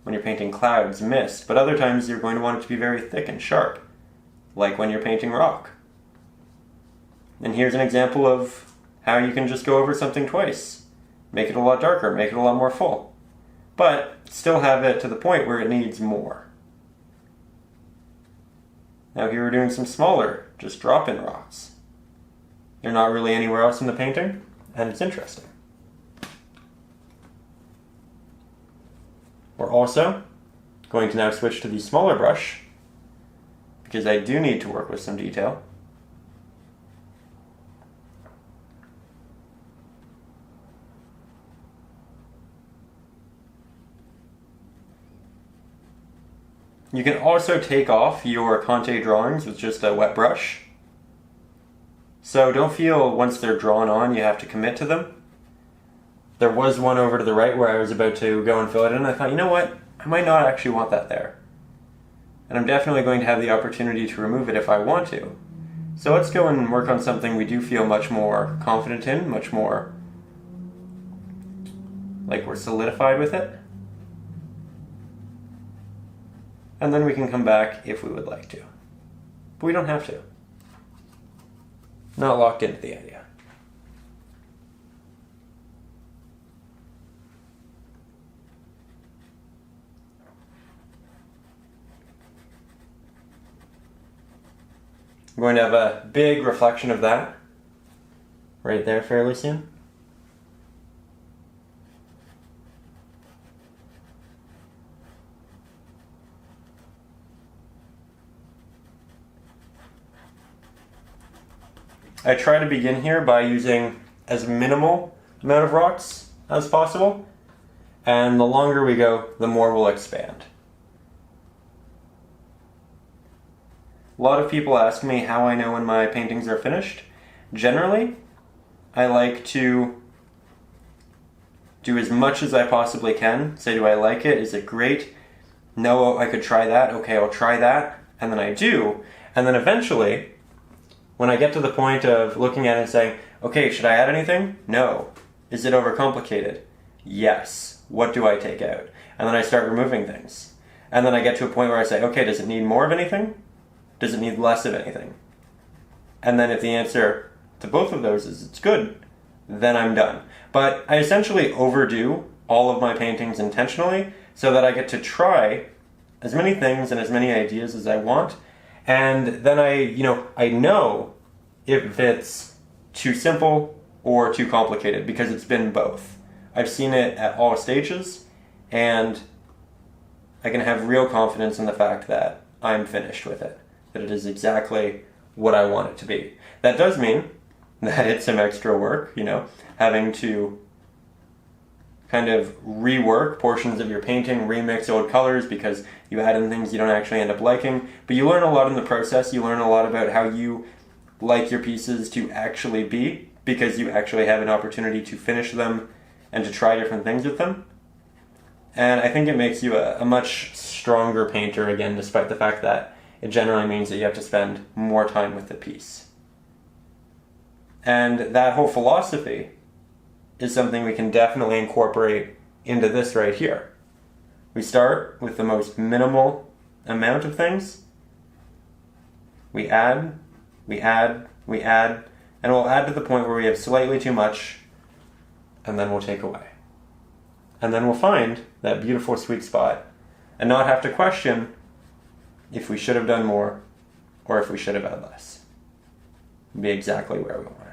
when you're painting clouds, mist, but other times you're going to want it to be very thick and sharp, like when you're painting rock. And here's an example of how you can just go over something twice. Make it a lot darker, make it a lot more full, but still have it to the point where it needs more. Now here we're doing some smaller, just drop-in rocks. They're not really anywhere else in the painting, and it's interesting. We're also going to now switch to the smaller brush, because I do need to work with some detail. You can also take off your Conte drawings with just a wet brush. So don't feel once they're drawn on you have to commit to them. There was one over to the right where I was about to go and fill it in, and I thought, you know what, I might not actually want that there. And I'm definitely going to have the opportunity to remove it if I want to. So let's go and work on something we do feel much more confident in, much more like we're solidified with it. And then we can come back if we would like to. But we don't have to. Not locked into the idea. I'm going to have a big reflection of that right there fairly soon. I try to begin here by using as minimal amount of rocks as possible, and the longer we go, the more we'll expand. A lot of people ask me how I know when my paintings are finished. Generally, I like to do as much as I possibly can. Say, do I like it? Is it great? No, I could try that. Okay, I'll try that. And then I do. And then eventually, when I get to the point of looking at it and saying, okay, should I add anything? No. Is it overcomplicated? Yes. What do I take out? And then I start removing things. And then I get to a point where I say, okay, does it need more of anything? Does it need less of anything? And then if the answer to both of those is it's good, then I'm done. But I essentially overdo all of my paintings intentionally so that I get to try as many things and as many ideas as I want. And then I know if it's too simple or too complicated because it's been both. I've seen it at all stages, and I can have real confidence in the fact that I'm finished with it, that it is exactly what I want it to be. That does mean that it's some extra work, having to kind of rework portions of your painting, remix old colors because you add in things you don't actually end up liking. But you learn a lot in the process. You learn a lot about how you like your pieces to actually be because you actually have an opportunity to finish them and to try different things with them. And I think it makes you a much stronger painter, again, despite the fact that it generally means that you have to spend more time with the piece. And that whole philosophy is something we can definitely incorporate into this right here. We start with the most minimal amount of things. We add, we add, we add, and we'll add to the point where we have slightly too much, and then we'll take away. And then we'll find that beautiful sweet spot and not have to question if we should have done more or if we should have had less. It'll be exactly where we want it.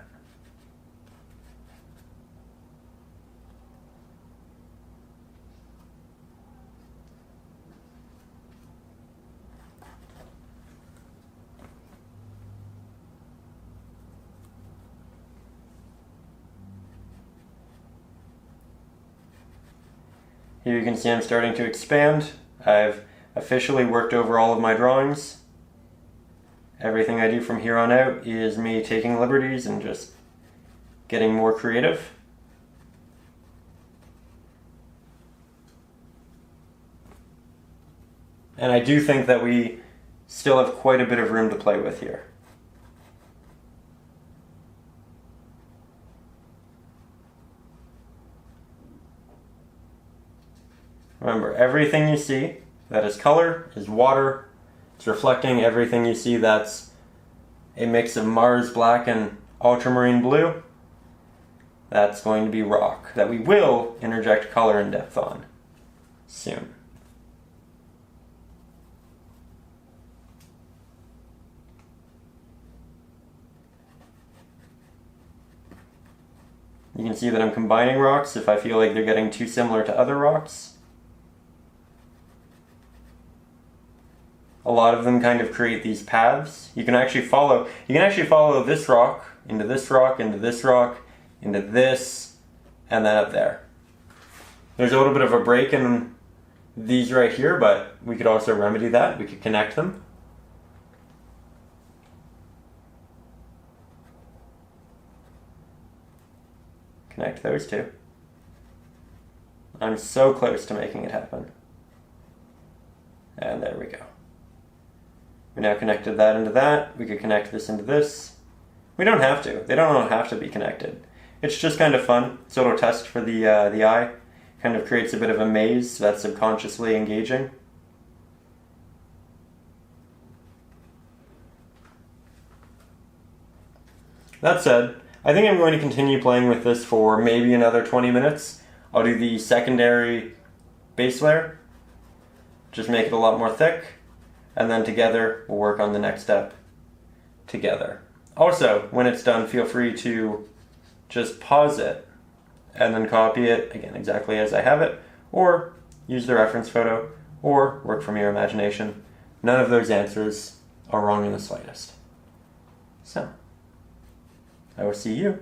Here you can see I'm starting to expand. I've officially worked over all of my drawings. Everything I do from here on out is me taking liberties and just getting more creative. And I do think that we still have quite a bit of room to play with here. Remember, everything you see that is color is water. It's reflecting everything you see that's a mix of Mars black and ultramarine blue. That's going to be rock that we will interject color and depth on soon. You can see that I'm combining rocks if I feel like they're getting too similar to other rocks. A lot of them kind of create these paths. You can actually follow this rock, into this rock, into this rock, into this, and then up there. There's a little bit of a break in these right here, but we could also remedy that. We could connect them. Connect those two. I'm so close to making it happen. And there we go. We now connected that into that. We could connect this into this. We don't have to. They don't all have to be connected. It's just kind of fun. It's a little test for the eye. Kind of creates a bit of a maze, so that's subconsciously engaging. That said, I think I'm going to continue playing with this for maybe another 20 minutes. I'll do the secondary base layer, just make it a lot more thick, and then together we'll work on the next step together. Also, when it's done, feel free to just pause it and then copy it, again, exactly as I have it, or use the reference photo, or work from your imagination. None of those answers are wrong in the slightest. So, I will see you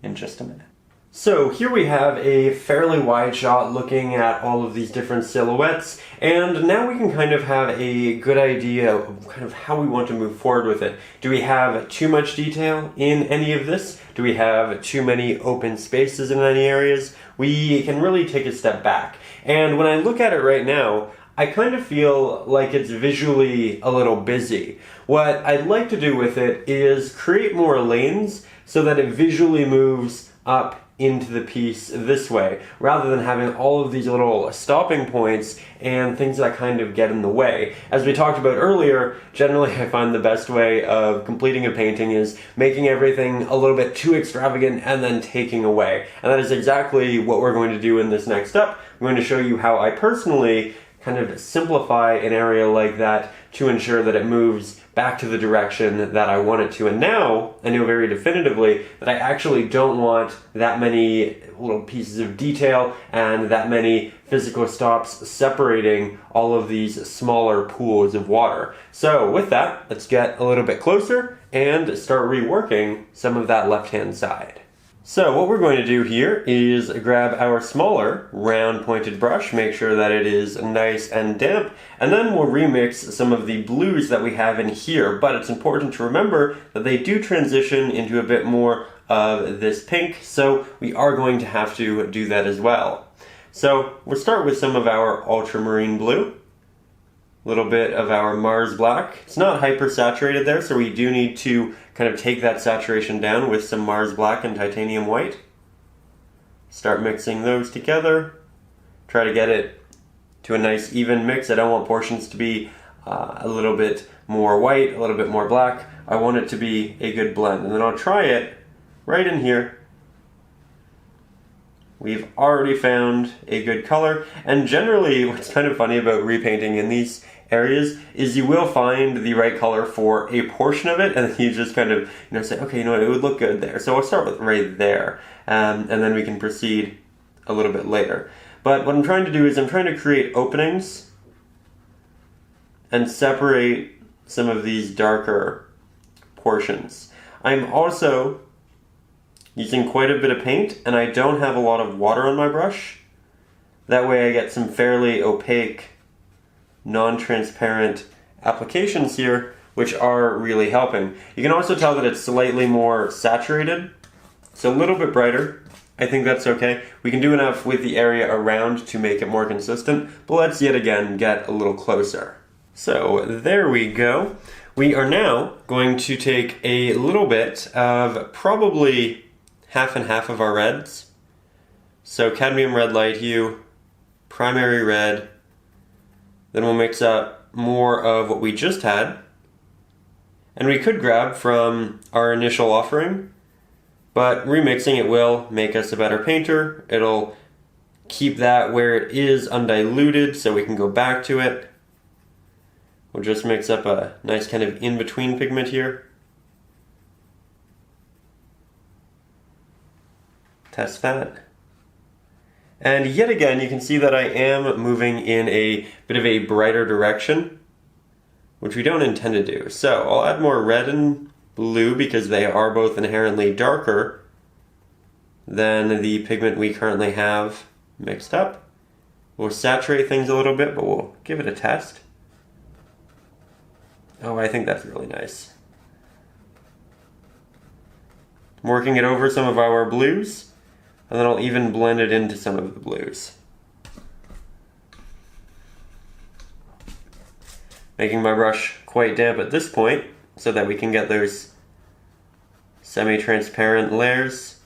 in just a minute. So here we have a fairly wide shot looking at all of these different silhouettes, and now we can kind of have a good idea of kind of how we want to move forward with it. Do we have too much detail in any of this? Do we have too many open spaces in any areas? We can really take a step back. And when I look at it right now, I kind of feel like it's visually a little busy. What I'd like to do with it is create more lanes so that it visually moves up into the piece this way, rather than having all of these little stopping points and things that kind of get in the way. As we talked about earlier, generally I find the best way of completing a painting is making everything a little bit too extravagant and then taking away. And that is exactly what we're going to do in this next step. I'm going to show you how I personally kind of simplify an area like that to ensure that it moves back to the direction that I want it to. And now I know very definitively that I actually don't want that many little pieces of detail and that many physical stops separating all of these smaller pools of water. So with that, let's get a little bit closer and start reworking some of that left-hand side. So what we're going to do here is grab our smaller round pointed brush, make sure that it is nice and damp, and then we'll remix some of the blues that we have in here. But it's important to remember that they do transition into a bit more of this pink, so we are going to have to do that as well. So we'll start with some of our ultramarine blue, a little bit of our Mars black. It's not hyper saturated there, so we do need to kind of take that saturation down with some Mars black and titanium white. Start mixing those together. Try to get it to a nice even mix. I don't want portions to be a little bit more white, a little bit more black. I want it to be a good blend. And then I'll try it right in here. We've already found a good color, and generally what's kind of funny about repainting in these areas is you will find the right color for a portion of it, and then you just kind of say, okay, you know what, it would look good there. So I'll start with right there, and then we can proceed a little bit later. But what I'm trying to do is I'm trying to create openings and separate some of these darker portions. I'm also using quite a bit of paint, and I don't have a lot of water on my brush. That way I get some fairly opaque, non-transparent applications here, which are really helping. You can also tell that it's slightly more saturated. It's a little bit brighter. I think that's okay. We can do enough with the area around to make it more consistent, but let's yet again get a little closer. So there we go. We are now going to take a little bit of probably half and half of our reds. So cadmium red light hue, primary red, then we'll mix up more of what we just had. And we could grab from our initial offering, but remixing it will make us a better painter. It'll keep that where it is undiluted so we can go back to it. We'll just mix up a nice kind of in-between pigment here. Test that. And yet again, you can see that I am moving in a bit of a brighter direction, which we don't intend to do. So I'll add more red and blue because they are both inherently darker than the pigment we currently have mixed up. will saturate things a little bit, but we'll give it a test. Oh, I think that's really nice. I'm working it over some of our blues, and then I'll even blend it into some of the blues. Making my brush quite damp at this point so that we can get those semi-transparent layers,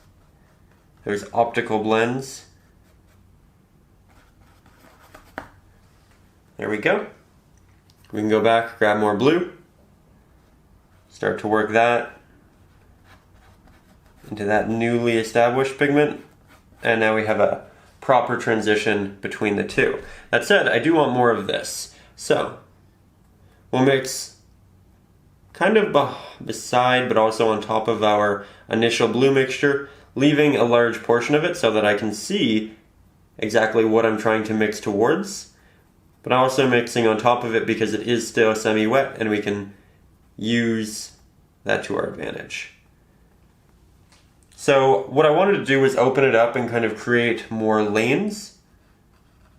those optical blends. There we go. We can go back, grab more blue, start to work that into that newly established pigment, and now we have a proper transition between the two. That said, I do want more of this, so we'll mix kind of beside but also on top of our initial blue mixture, leaving a large portion of it so that I can see exactly what I'm trying to mix towards, but also mixing on top of it because it is still semi-wet and we can use that to our advantage. So what I wanted to do was open it up and kind of create more lanes,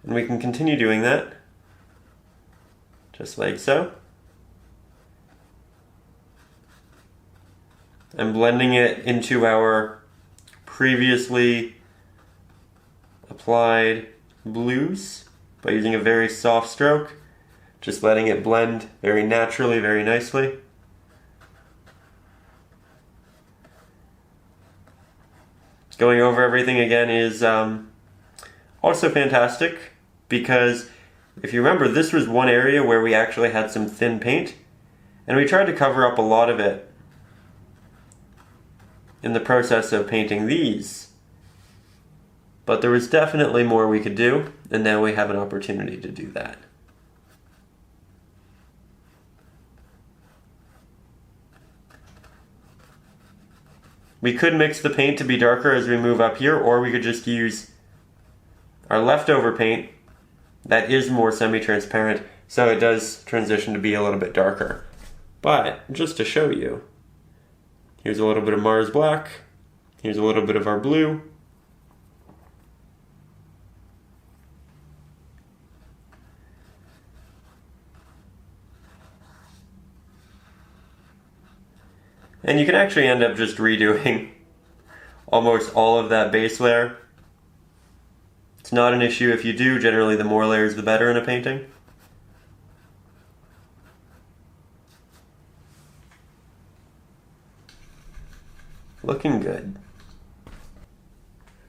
and we can continue doing that, just like so. I'm blending it into our previously applied blues by using a very soft stroke, just letting it blend very naturally, very nicely. Going over everything again is also fantastic because if you remember, this was one area where we actually had some thin paint, and we tried to cover up a lot of it in the process of painting these. But there was definitely more we could do, and now we have an opportunity to do that. We could mix the paint to be darker as we move up here, or we could just use our leftover paint that is more semi-transparent, so it does transition to be a little bit darker. But just to show you, here's a little bit of Mars Black, here's a little bit of our blue. And you can actually end up just redoing almost all of that base layer. It's not an issue if you do. Generally, the more layers the better in a painting. Looking good.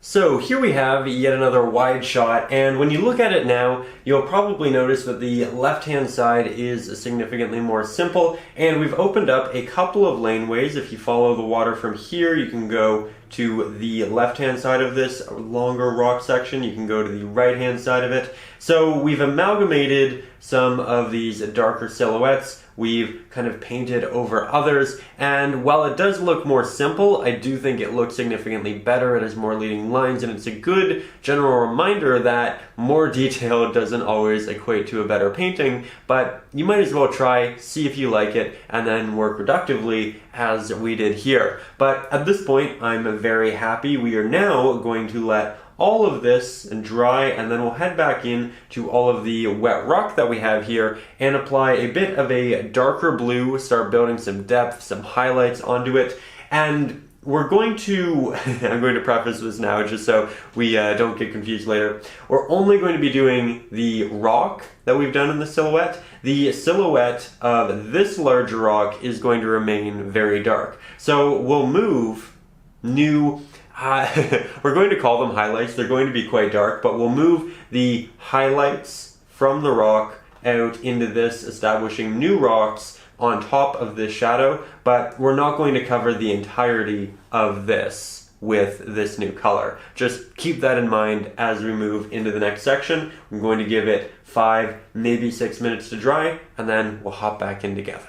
So here we have yet another wide shot, and when you look at it now, you'll probably notice that the left-hand side is significantly more simple, and we've opened up a couple of laneways. If you follow the water from here, you can go to the left-hand side of this longer rock section, you can go to the right-hand side of it. So we've amalgamated some of these darker silhouettes, we've kind of painted over others, and while it does look more simple, I do think it looks significantly better. It has more leading lines, and it's a good general reminder that more detail doesn't always equate to a better painting, but you might as well try, see if you like it, and then work productively as we did here. But at this point, I'm very happy. We are now going to let all of this dry, and then we'll head back in to all of the wet rock that we have here and apply a bit of a darker blue, start building some depth, some highlights onto it. And we're going to, I'm going to preface this now just so we don't get confused later. We're only going to be doing the rock that we've done in the silhouette. The silhouette of this larger rock is going to remain very dark. So we'll move new we're going to call them highlights. They're going to be quite dark, but we'll move the highlights from the rock out into this, establishing new rocks on top of this shadow, but we're not going to cover the entirety of this with this new color. Just keep that in mind as we move into the next section. I'm going to give it 5, maybe 6 minutes to dry, and then we'll hop back in together.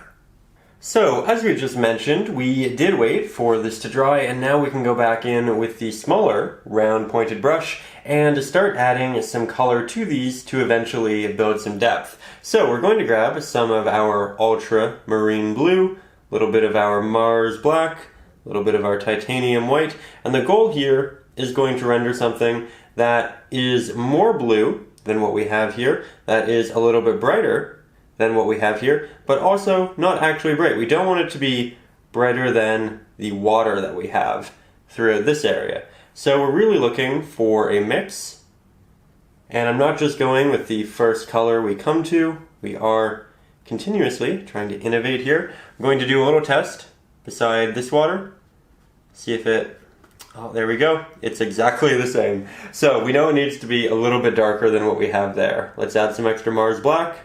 So, as we just mentioned, we did wait for this to dry, and now we can go back in with the smaller, round pointed brush and start adding some color to these to eventually build some depth. So we're going to grab some of our Ultramarine blue, a little bit of our Mars Black, a little bit of our Titanium white, and the goal here is going to render something that is more blue than what we have here. That is a little bit brighter than what we have here, but also not actually bright. We don't want it to be brighter than the water that we have throughout this area. So we're really looking for a mix, and I'm not just going with the first color we come to. We are continuously trying to innovate here. I'm going to do a little test beside this water, see if it, oh, there we go. It's exactly the same. So we know it needs to be a little bit darker than what we have there. Let's add some extra Mars Black.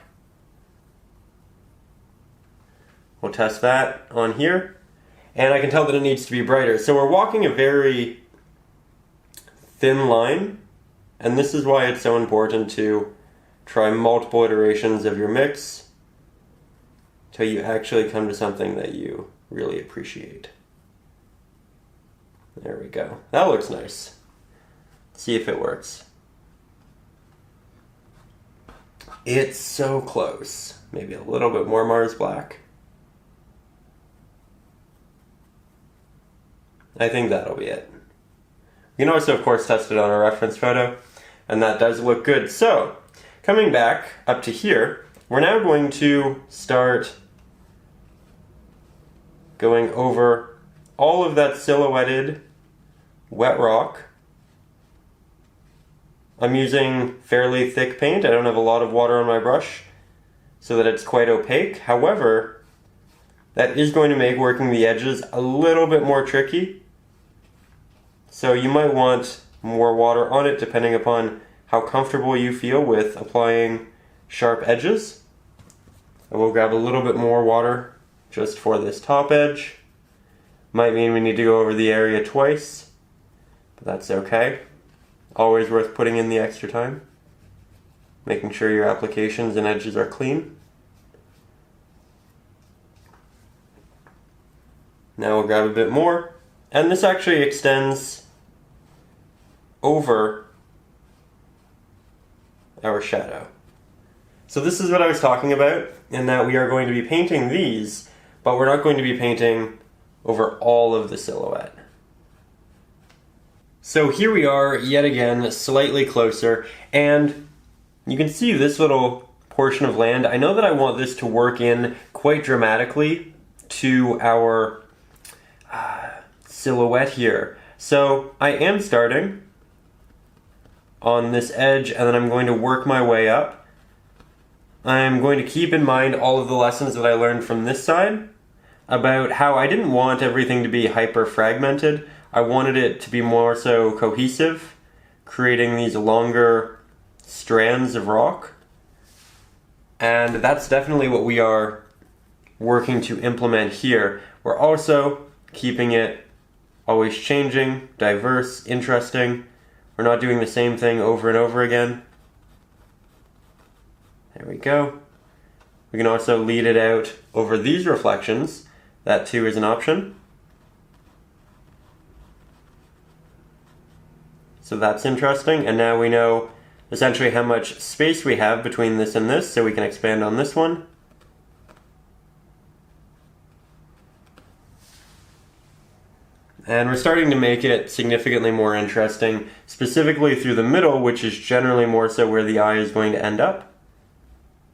We'll test that on here. And I can tell that it needs to be brighter. So we're walking a very thin line, and this is why it's so important to try multiple iterations of your mix till you actually come to something that you really appreciate. There we go. That looks nice. Let's see if it works. It's so close. Maybe a little bit more Mars Black. I think that'll be it. You can also, of course, test it on a reference photo, and that does look good. So, coming back up to here, we're now going to start going over all of that silhouetted wet rock. I'm using fairly thick paint. I don't have a lot of water on my brush so that it's quite opaque. However, that is going to make working the edges a little bit more tricky. So you might want more water on it depending upon how comfortable you feel with applying sharp edges. I will grab a little bit more water just for this top edge. Might mean we need to go over the area twice, but that's okay. Always worth putting in the extra time. Making sure your applications and edges are clean. Now we'll grab a bit more, and this actually extends over our shadow. So this is what I was talking about, in that we are going to be painting these, but we're not going to be painting over all of the silhouette. So here we are, yet again, slightly closer, and you can see this little portion of land. I know that I want this to work in quite dramatically to our silhouette here. So I am starting on this edge, and then I'm going to work my way up. I'm going to keep in mind all of the lessons that I learned from this side about how I didn't want everything to be hyper fragmented. I wanted it to be more so cohesive, creating these longer strands of rock. And that's definitely what we are working to implement here. We're also keeping it always changing, diverse, interesting. We're not doing the same thing over and over again. There we go. We can also lead it out over these reflections. That too is an option. So that's interesting, and now we know essentially how much space we have between this and this, so we can expand on this one. And we're starting to make it significantly more interesting, specifically through the middle, which is generally more so where the eye is going to end up.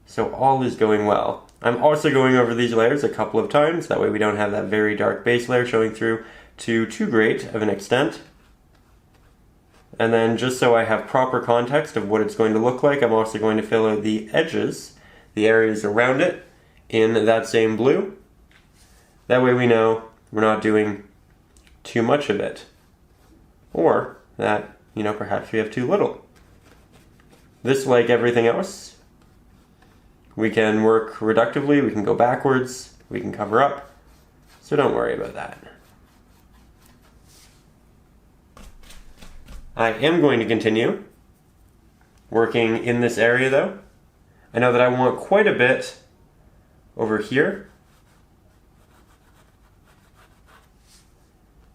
So all is going well. I'm also going over these layers a couple of times, that way we don't have that very dark base layer showing through to too great of an extent. And then just so I have proper context of what it's going to look like, I'm also going to fill out the edges, the areas around it, in that same blue. That way we know we're not doing too much of it, or that, perhaps we have too little. This, like everything else, we can work reductively, we can go backwards, we can cover up, so don't worry about that. I am going to continue working in this area though. I know that I want quite a bit over here.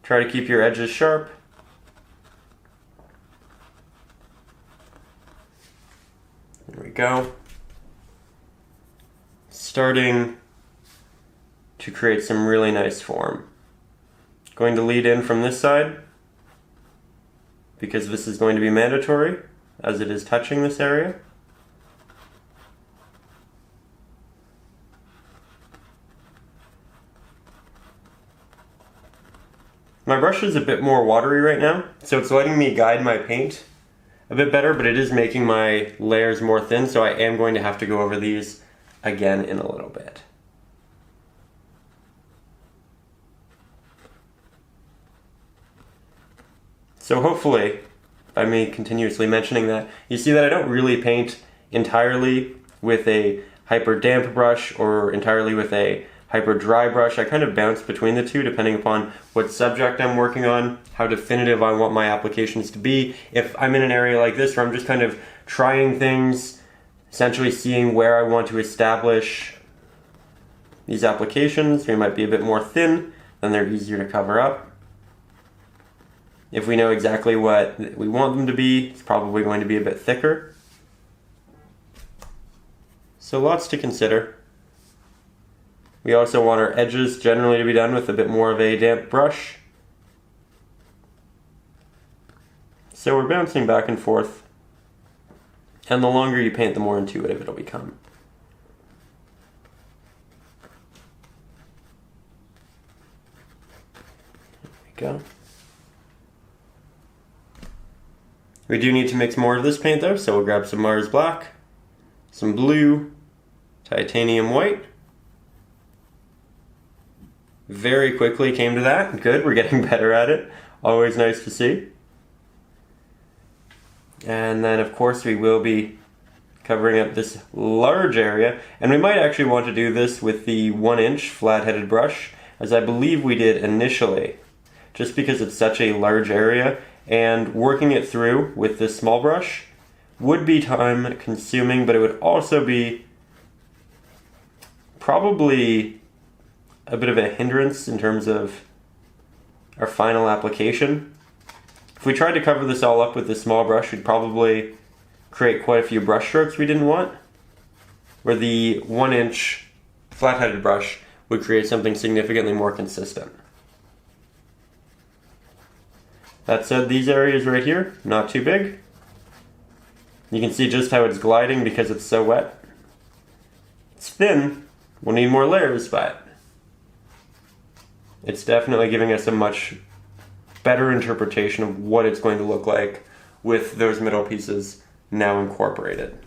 Try to keep your edges sharp. There we go. Starting to create some really nice form. Going to lead in from this side, because this is going to be mandatory. as it is touching this area. My brush is a bit more watery right now, so it's letting me guide my paint a bit better, but it is making my layers more thin, so I am going to have to go over these again in a little bit. So hopefully, by me continuously mentioning that, you see that I don't really paint entirely with a hyper damp brush or entirely with a hyper dry brush. I kind of bounce between the two depending upon what subject I'm working on, how definitive I want my applications to be. If I'm in an area like this where I'm just kind of trying things, essentially seeing where I want to establish these applications, they might be a bit more thin, then they're easier to cover up. If we know exactly what we want them to be, it's probably going to be a bit thicker. So lots to consider. We also want our edges generally to be done with a bit more of a damp brush. So we're bouncing back and forth. And the longer you paint, the more intuitive it'll become. There we go. We do need to mix more of this paint though, so we'll grab some Mars Black, some blue, titanium white. Very quickly came to that. Good, we're getting better at it. Always nice to see. And then of course we will be covering up this large area, and we might actually want to do this with the 1-inch flat-headed brush, as I believe we did initially, just because it's such a large area, and working it through with this small brush would be time consuming, but it would also be probably a bit of a hindrance in terms of our final application. If we tried to cover this all up with this small brush, we'd probably create quite a few brush strokes we didn't want, where the 1-inch flat-headed brush would create something significantly more consistent. That said, these areas right here, not too big. You can see just how it's gliding because it's so wet. It's thin, we'll need more layers, but it's definitely giving us a much better interpretation of what it's going to look like with those middle pieces now incorporated.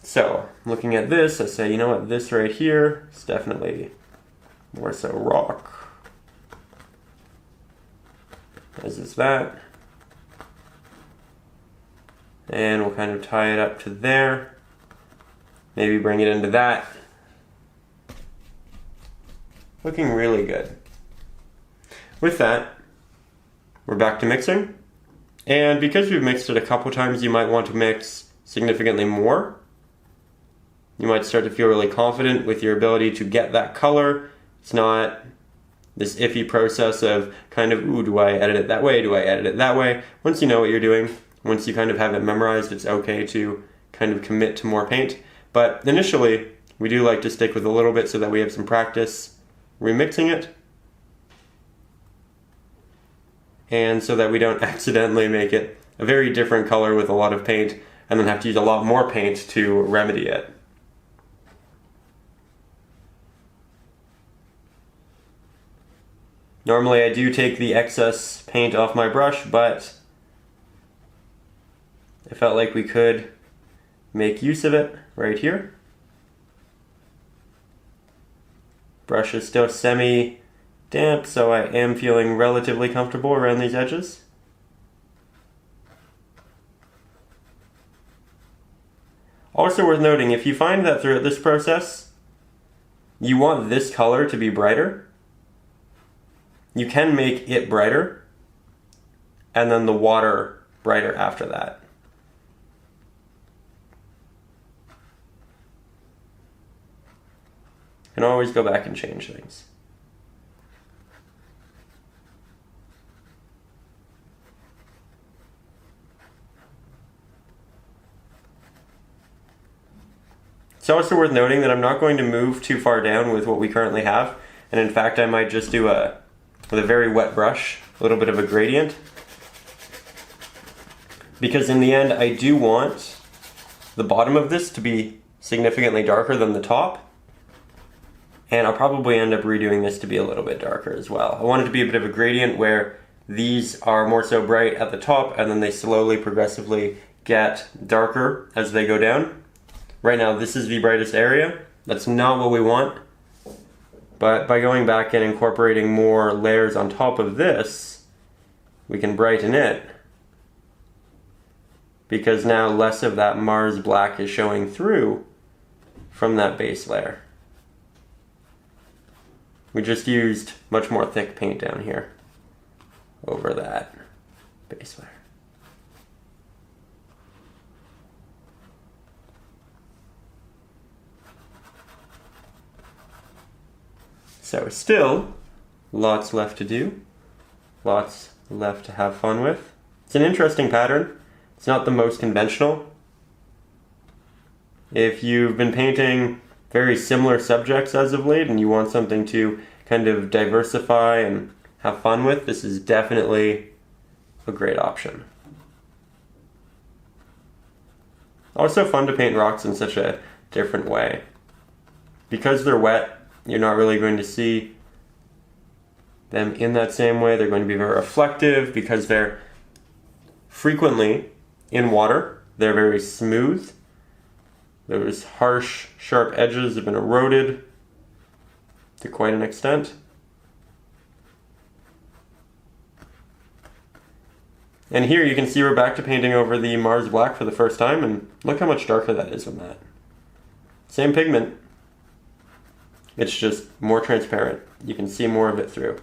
So, looking at this, I say, you know what, this right here is definitely more so rock. As is that. And we'll kind of tie it up to there. Maybe bring it into that. Looking really good. With that, we're back to mixing. And because we've mixed it a couple times, you might want to mix significantly more. You might start to feel really confident with your ability to get that color. It's not this iffy process of kind of, ooh, do I edit it that way? Do I edit it that way? Once you know what you're doing, once you kind of have it memorized, it's okay to kind of commit to more paint. But initially, we do like to stick with a little bit so that we have some practice remixing it. And so that we don't accidentally make it a very different color with a lot of paint and then have to use a lot more paint to remedy it. Normally I do take the excess paint off my brush, but I felt like we could make use of it right here. Brush is still semi-damp, so I am feeling relatively comfortable around these edges. Also worth noting, if you find that throughout this process, you want this color to be brighter, you can make it brighter, and then the water brighter after that. You can always go back and change things. It's also worth noting that I'm not going to move too far down with what we currently have, and in fact I might just do a with a very wet brush, a little bit of a gradient. Because in the end, I do want the bottom of this to be significantly darker than the top. And I'll probably end up redoing this to be a little bit darker as well. I want it to be a bit of a gradient where these are more so bright at the top and then they slowly, progressively get darker as they go down. Right now, this is the brightest area. That's not what we want. But by going back and incorporating more layers on top of this, we can brighten it. Because now less of that Mars black is showing through from that base layer. We just used much more thick paint down here over that base layer. So still, lots left to do, lots left to have fun with. It's an interesting pattern. It's not the most conventional. If you've been painting very similar subjects as of late and you want something to kind of diversify and have fun with, this is definitely a great option. Also fun to paint rocks in such a different way. Because they're wet, you're not really going to see them in that same way. They're going to be very reflective because they're frequently in water. They're very smooth. Those harsh, sharp edges have been eroded to quite an extent. And here you can see we're back to painting over the Mars black for the first time, and look how much darker that is than that. Same pigment, it's just more transparent. You can see more of it through.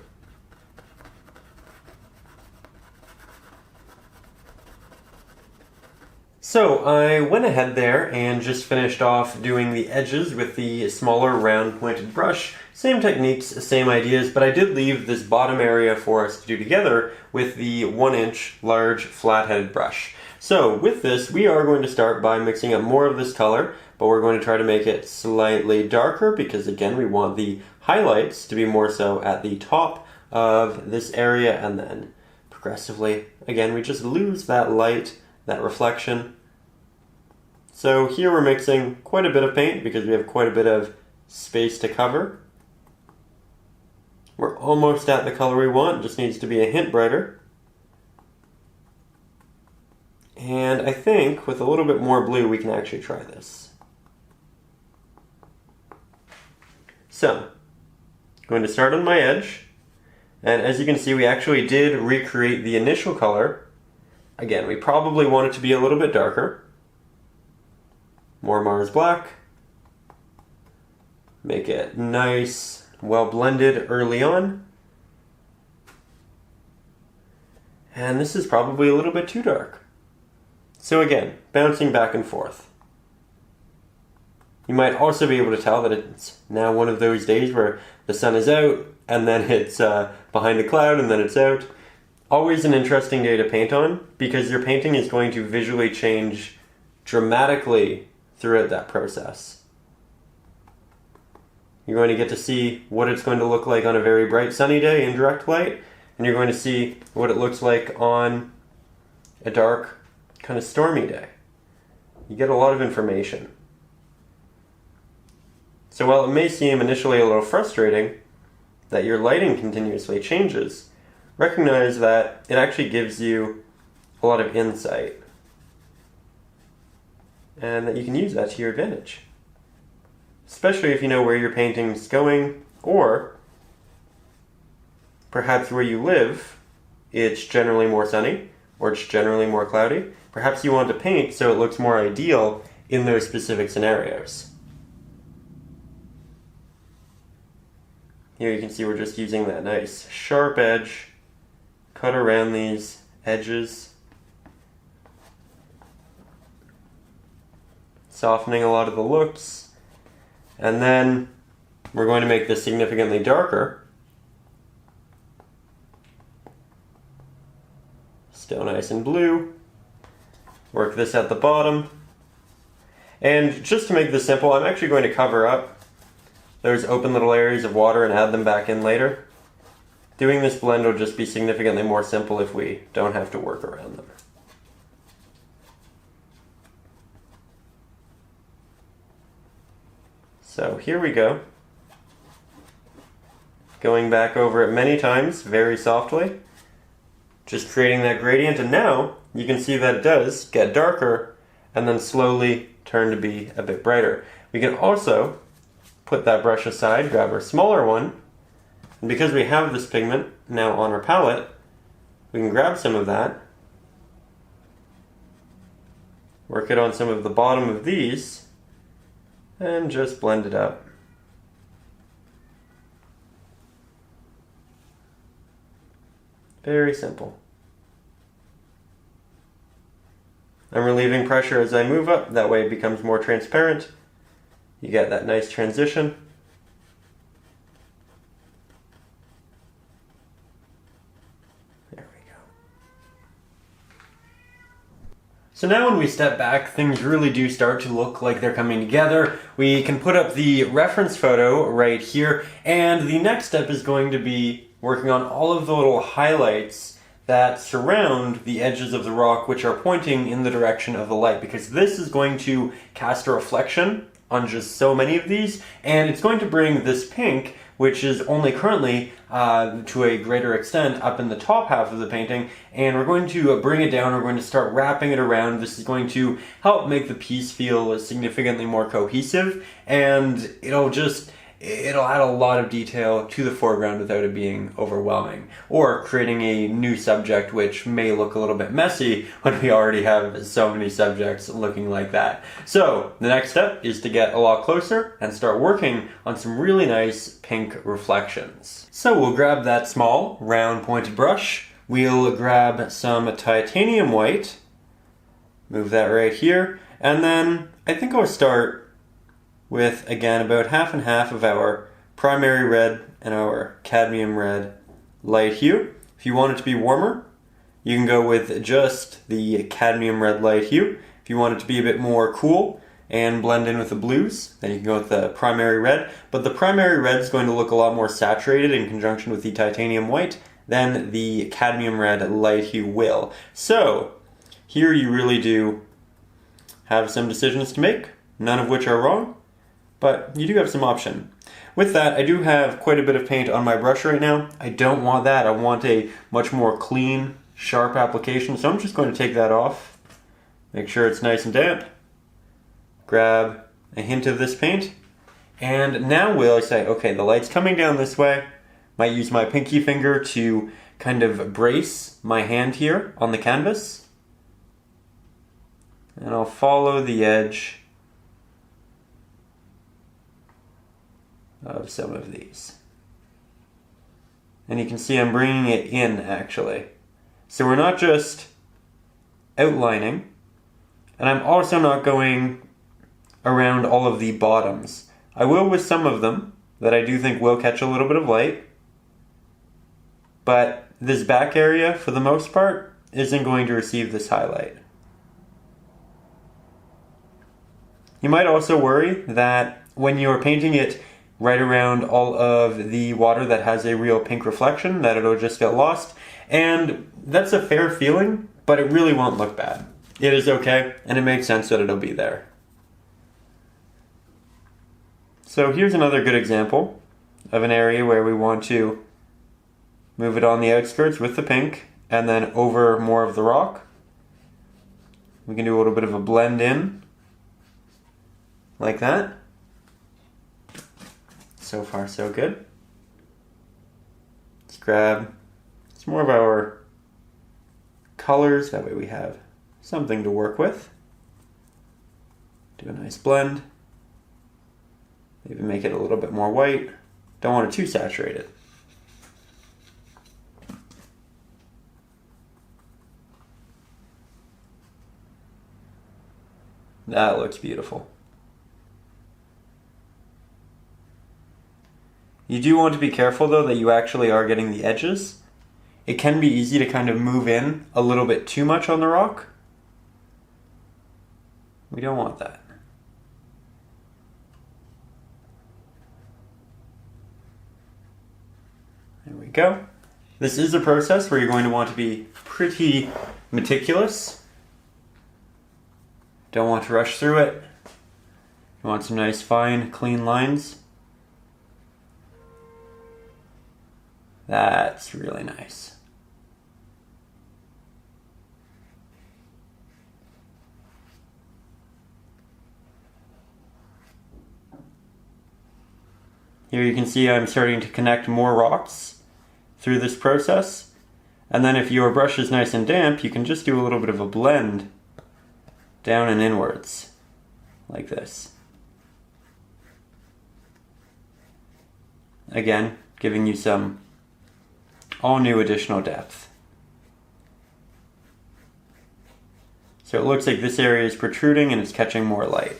So I went ahead there and just finished off doing the edges with the smaller round pointed brush. Same techniques, same ideas, but I did leave this bottom area for us to do together with the 1-inch large flat-headed brush. So with this, we are going to start by mixing up more of this color, but we're going to try to make it slightly darker because again, we want the highlights to be more so at the top of this area, and then progressively, again, we just lose that light, that reflection. So here we're mixing quite a bit of paint because we have quite a bit of space to cover. We're almost at the color we want, just needs to be a hint brighter. And I think with a little bit more blue we can actually try this. So, I'm going to start on my edge, and as you can see we actually did recreate the initial color. Again, we probably want it to be a little bit darker. More Mars black. Make it nice, well blended early on. And this is probably a little bit too dark. So again, bouncing back and forth. You might also be able to tell that it's now one of those days where the sun is out, and then it's behind a cloud, and then it's out. Always an interesting day to paint on, because your painting is going to visually change dramatically throughout that process. You're going to get to see what it's going to look like on a very bright sunny day in direct light, and you're going to see what it looks like on a dark, kind of stormy day. You get a lot of information. So while it may seem initially a little frustrating that your lighting continuously changes, recognize that it actually gives you a lot of insight, and that you can use that to your advantage. Especially if you know where your painting's going, or perhaps where you live, it's generally more sunny, or it's generally more cloudy. Perhaps you want to paint so it looks more ideal in those specific scenarios. Here you can see we're just using that nice sharp edge, cut around these edges, softening a lot of the looks, and then we're going to make this significantly darker. Still nice and blue. Work this at the bottom. And just to make this simple, I'm actually going to cover up those open little areas of water and add them back in later. Doing this blend will just be significantly more simple if we don't have to work around them. So here we go. Going back over it many times, very softly. Just creating that gradient, and now you can see that it does get darker and then slowly turn to be a bit brighter. We can also put that brush aside, grab our smaller one, and because we have this pigment now on our palette, we can grab some of that, work it on some of the bottom of these, and just blend it up. Very simple. I'm relieving pressure as I move up, that way it becomes more transparent. You get that nice transition. There we go. So now when we step back, things really do start to look like they're coming together. We can put up the reference photo right here, and the next step is going to be working on all of the little highlights that surround the edges of the rock, which are pointing in the direction of the light, because this is going to cast a reflection on just so many of these, and it's going to bring this pink, which is only currently to a greater extent up in the top half of the painting, and we're going to bring it down. We're going to start wrapping it around. This is going to help make the piece feel significantly more cohesive, and it'll add a lot of detail to the foreground without it being overwhelming, or creating a new subject which may look a little bit messy when we already have so many subjects looking like that. So the next step is to get a lot closer and start working on some really nice pink reflections. So we'll grab that small round pointed brush, we'll grab some titanium white, move that right here, and then I think I'll start with, again, about half and half of our primary red and our cadmium red light hue. If you want it to be warmer, you can go with just the cadmium red light hue. If you want it to be a bit more cool and blend in with the blues, then you can go with the primary red. But the primary red is going to look a lot more saturated in conjunction with the titanium white than the cadmium red light hue will. So here you really do have some decisions to make, none of which are wrong, but you do have some option. With that, I do have quite a bit of paint on my brush right now. I don't want that. I want a much more clean, sharp application, so I'm just going to take that off, make sure it's nice and damp, grab a hint of this paint, and now we'll say, okay, the light's coming down this way. Might use my pinky finger to kind of brace my hand here on the canvas, and I'll follow the edge of some of these. And you can see I'm bringing it in, actually. So we're not just outlining, and I'm also not going around all of the bottoms. I will with some of them that I do think will catch a little bit of light, but this back area, for the most part, isn't going to receive this highlight. You might also worry that when you're painting it right around all of the water that has a real pink reflection, that it'll just get lost. And that's a fair feeling, but it really won't look bad. It is okay, and it makes sense that it'll be there. So here's another good example of an area where we want to move it on the outskirts with the pink, and then over more of the rock. We can do a little bit of a blend in, like that. So far, so good. Let's grab some more of our colors, that way we have something to work with. Do a nice blend. Maybe make it a little bit more white. Don't want it too saturated. That looks beautiful. You do want to be careful, though, that you actually are getting the edges. It can be easy to kind of move in a little bit too much on the rock. We don't want that. There we go. This is a process where you're going to want to be pretty meticulous. Don't want to rush through it. You want some nice, fine, clean lines. That's really nice. Here you can see I'm starting to connect more rocks through this process. And then if your brush is nice and damp, you can just do a little bit of a blend down and inwards, like this. Again, giving you some all new additional depth. So it looks like this area is protruding and it's catching more light.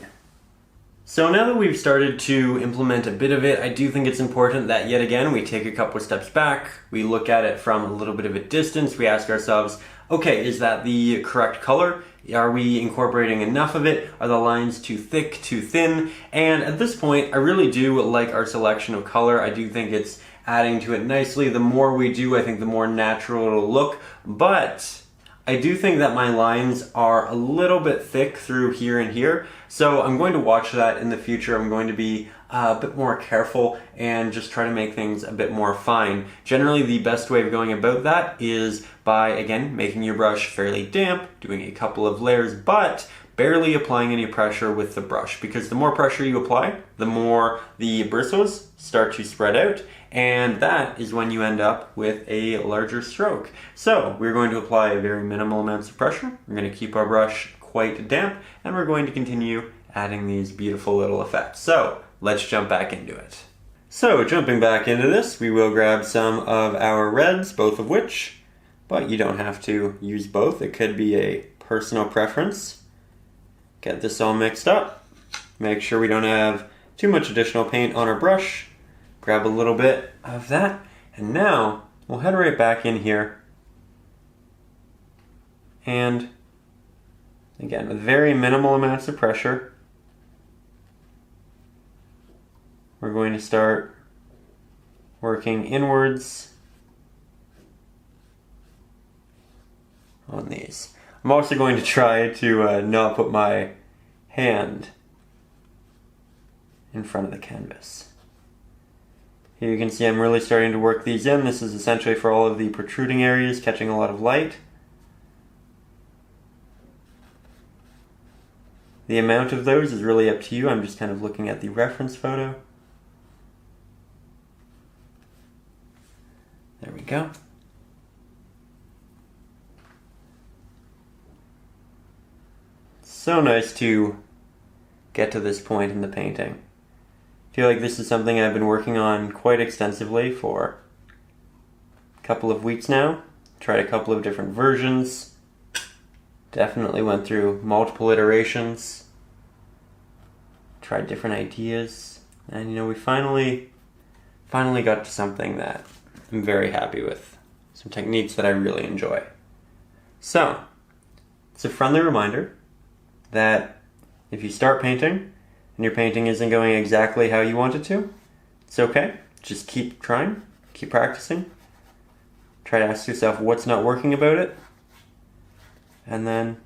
So now that we've started to implement a bit of it, I do think it's important that yet again we take a couple steps back, we look at it from a little bit of a distance, we ask ourselves, okay, is that the correct color? Are we incorporating enough of it? Are the lines too thick, too thin? And at this point, I really do like our selection of color. I do think it's adding to it nicely. The more we do, I think the more natural it'll look. But I do think that my lines are a little bit thick through here and here. So I'm going to watch that in the future. I'm going to be a bit more careful and just try to make things a bit more fine. Generally, the best way of going about that is by, again, making your brush fairly damp, doing a couple of layers, but barely applying any pressure with the brush, because the more pressure you apply, the more the bristles start to spread out, and that is when you end up with a larger stroke. So we're going to apply very minimal amounts of pressure. We're going to keep our brush quite damp, and we're going to continue adding these beautiful little effects. So let's jump back into it. So jumping back into this, we will grab some of our reds, both of which, but you don't have to use both. It could be a personal preference. Get this all mixed up. Make sure we don't have too much additional paint on our brush. Grab a little bit of that, and now we'll head right back in here. And again, with very minimal amounts of pressure, we're going to start working inwards on these. I'm also going to try to not put my hand in front of the canvas. Here you can see I'm really starting to work these in. This is essentially for all of the protruding areas, catching a lot of light. The amount of those is really up to you. I'm just kind of looking at the reference photo. There we go. So nice to get to this point in the painting. I feel like this is something I've been working on quite extensively for a couple of weeks now. Tried a couple of different versions. Definitely went through multiple iterations. Tried different ideas. And we finally got to something that I'm very happy with. Some techniques that I really enjoy. So, it's a friendly reminder that if you start painting and your painting isn't going exactly how you want it to, it's okay. Just keep trying, keep practicing. Try to ask yourself what's not working about it, and then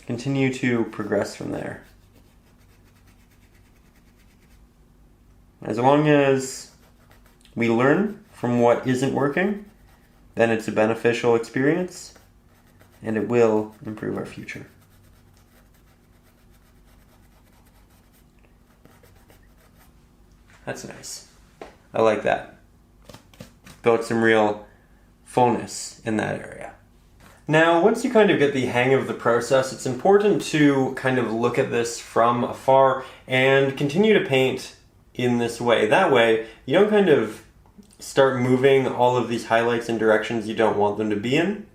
continue to progress from there. As long as we learn from what isn't working, then it's a beneficial experience, and it will improve our future. That's nice. I like that. Built some real fullness in that area. Now, once you kind of get the hang of the process, it's important to kind of look at this from afar and continue to paint in this way. That way, you don't kind of start moving all of these highlights in directions you don't want them to be in.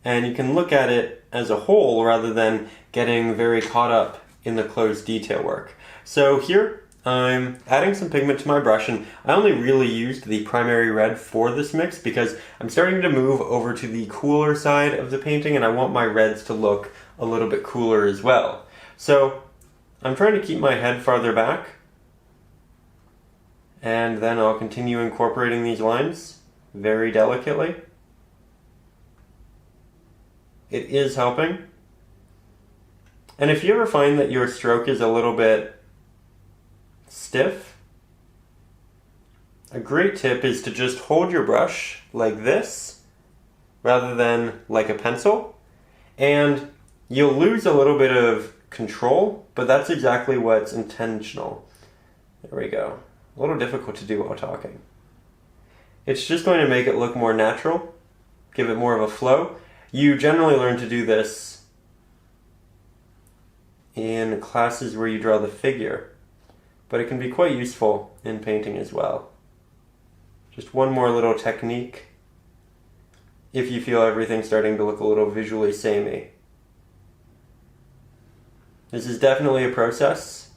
And you can look at it as a whole rather than getting very caught up in the close detail work. So here, I'm adding some pigment to my brush, and I only really used the primary red for this mix because I'm starting to move over to the cooler side of the painting, and I want my reds to look a little bit cooler as well. So I'm trying to keep my head farther back, and then I'll continue incorporating these lines very delicately. It is helping. And if you ever find that your stroke is a little bit stiff, a great tip is to just hold your brush like this rather than like a pencil, and you'll lose a little bit of control, but that's exactly what's intentional. There we go. A little difficult to do while talking. It's just going to make it look more natural, give it more of a flow. You generally learn to do this in classes where you draw the figure, but it can be quite useful in painting as well. Just one more little technique if you feel everything starting to look a little visually samey. This is definitely a process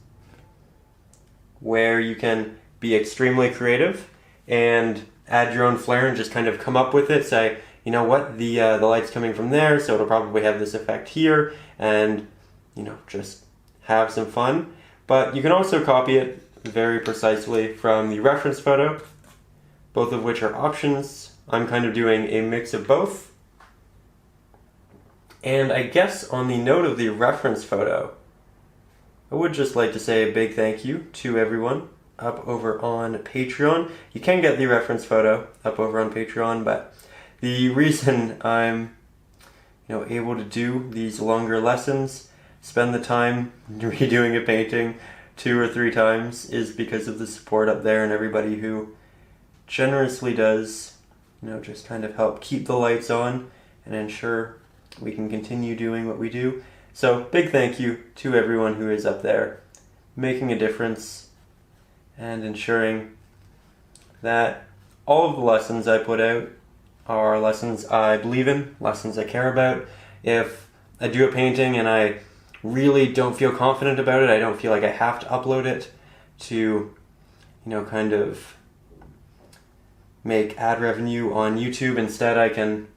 where you can be extremely creative and add your own flair and just kind of come up with it. Say, you know what, the light's coming from there, so it'll probably have this effect here, and just have some fun. But you can also copy it very precisely from the reference photo, both of which are options. I'm kind of doing a mix of both. And I guess on the note of the reference photo, I would just like to say a big thank you to everyone up over on Patreon. You can get the reference photo up over on Patreon, but the reason I'm able to do these longer lessons, spend the time redoing a painting 2 or 3 times, is because of the support up there and everybody who generously does just kind of help keep the lights on and ensure we can continue doing what we do. So big thank you to everyone who is up there making a difference and ensuring that all of the lessons I put out are lessons I believe in, lessons I care about. If I do a painting and I really don't feel confident about it, I don't feel like I have to upload it to kind of make ad revenue on YouTube. Instead, I can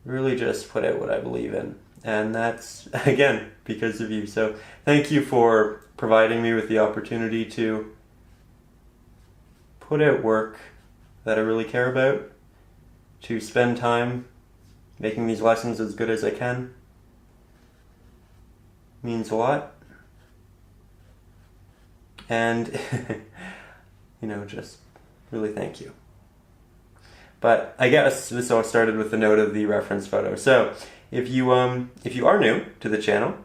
really just put out what I believe in. And that's, again, because of you. So thank you for providing me with the opportunity to put out work that I really care about, to spend time making these lessons as good as I can. Means a lot. And, just really thank you. But I guess this all started with the note of the reference photo. So if you are new to the channel,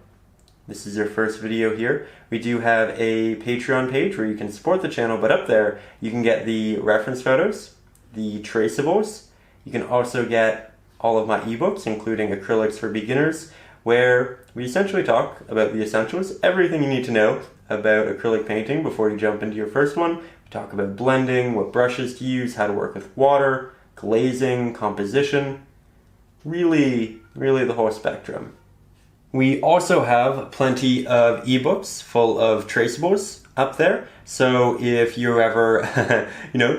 this is your first video here, we do have a Patreon page where you can support the channel, but up there you can get the reference photos, the traceables. You can also get all of my ebooks, including Acrylics for Beginners, where we essentially talk about the essentials, everything you need to know about acrylic painting before you jump into your first one. We talk about blending, what brushes to use, how to work with water, glazing, composition, really the whole spectrum. We also have plenty of ebooks full of traceables up there, so if you're ever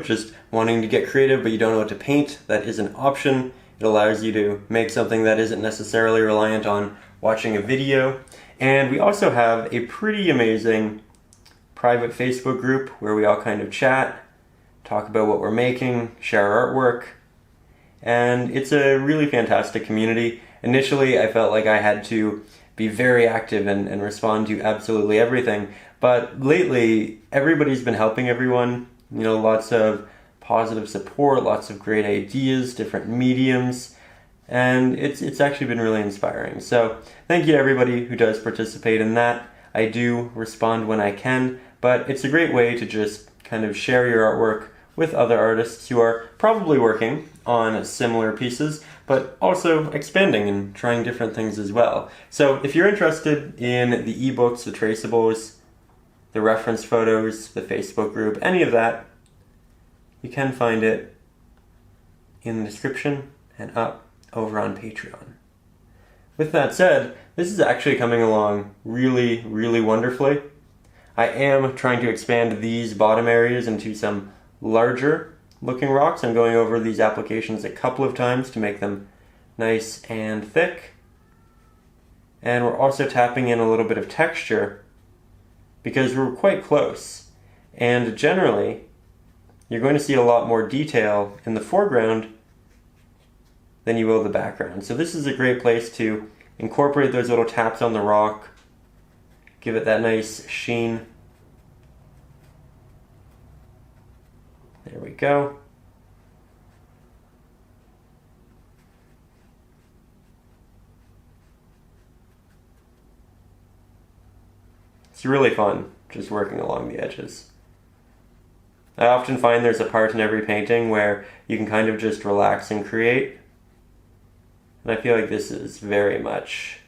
just wanting to get creative but you don't know what to paint, that is an option. It allows you to make something that isn't necessarily reliant on watching a video. And we also have a pretty amazing private Facebook group where we all kind of chat, talk about what we're making, share our artwork, and it's a really fantastic community. Initially, I felt like I had to be very active and respond to absolutely everything, but lately, everybody's been helping everyone. Lots of positive support, lots of great ideas, different mediums, and it's actually been really inspiring. So thank you to everybody who does participate in that. I do respond when I can, but it's a great way to just kind of share your artwork with other artists who are probably working on similar pieces, but also expanding and trying different things as well. So if you're interested in the ebooks, the traceables, the reference photos, the Facebook group, any of that, you can find it in the description and up over on Patreon. With that said, this is actually coming along really wonderfully. I am trying to expand these bottom areas into some larger looking rocks. I'm going over these applications a couple of times to make them nice and thick. And we're also tapping in a little bit of texture because we're quite close. And generally, you're going to see a lot more detail in the foreground than you will the background. So this is a great place to incorporate those little taps on the rock, give it that nice sheen. There we go. It's really fun just working along the edges. I often find there's a part in every painting where you can kind of just relax and create. And I feel like this is very much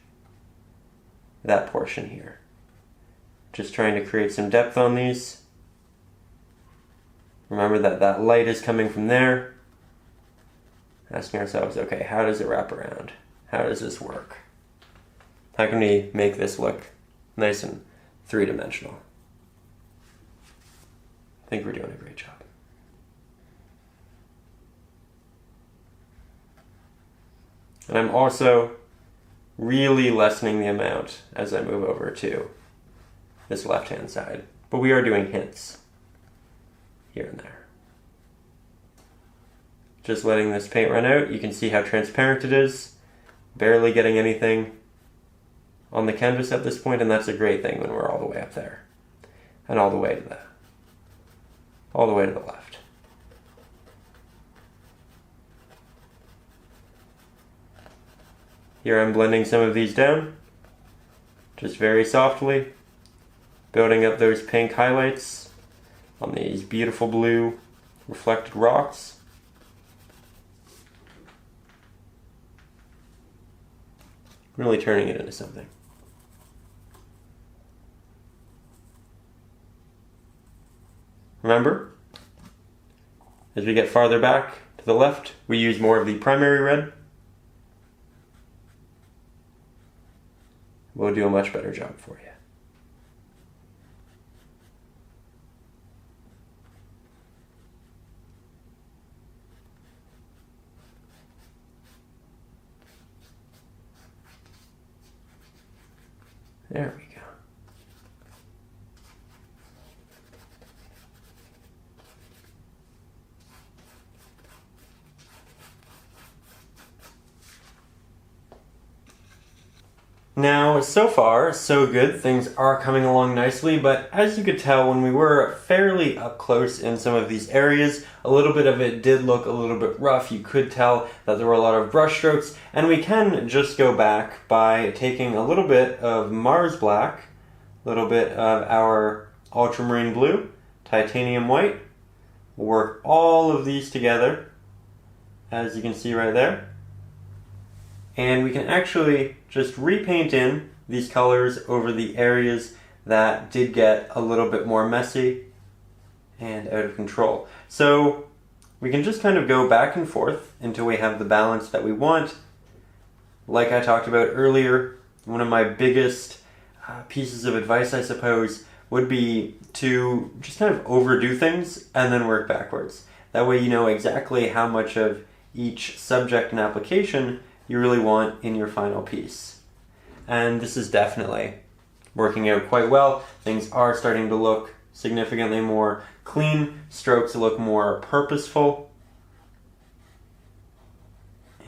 that portion here. Just trying to create some depth on these. Remember that that light is coming from there. Asking ourselves, okay, how does it wrap around? How does this work? How can we make this look nice and three-dimensional? I think we're doing a great job. And I'm also really lessening the amount as I move over to this left-hand side. But we are doing hints here and there. Just letting this paint run out. You can see how transparent it is. Barely getting anything on the canvas at this point, and that's a great thing when we're all the way up there. And all the way to the left. Here I'm blending some of these down, just very softly, building up those pink highlights on these beautiful blue reflected rocks. Really turning it into something. Remember, as we get farther back to the left, we use more of the primary red. We'll do a much better job for you. There we go. Now, so far, so good. Things are coming along nicely, but as you could tell when we were fairly up close in some of these areas, a little bit of it did look a little bit rough. You could tell that there were a lot of brush strokes, and we can just go back by taking a little bit of Mars Black, a little bit of our Ultramarine Blue, Titanium White. We'll work all of these together, as you can see right there. And we can actually just repaint in these colors over the areas that did get a little bit more messy and out of control. So we can just kind of go back and forth until we have the balance that we want. Like I talked about earlier, one of my biggest pieces of advice, I suppose, would be to just kind of overdo things and then work backwards. That way you know exactly how much of each subject and application you really want in your final piece. And this is definitely working out quite well. Things are starting to look significantly more clean. Strokes look more purposeful.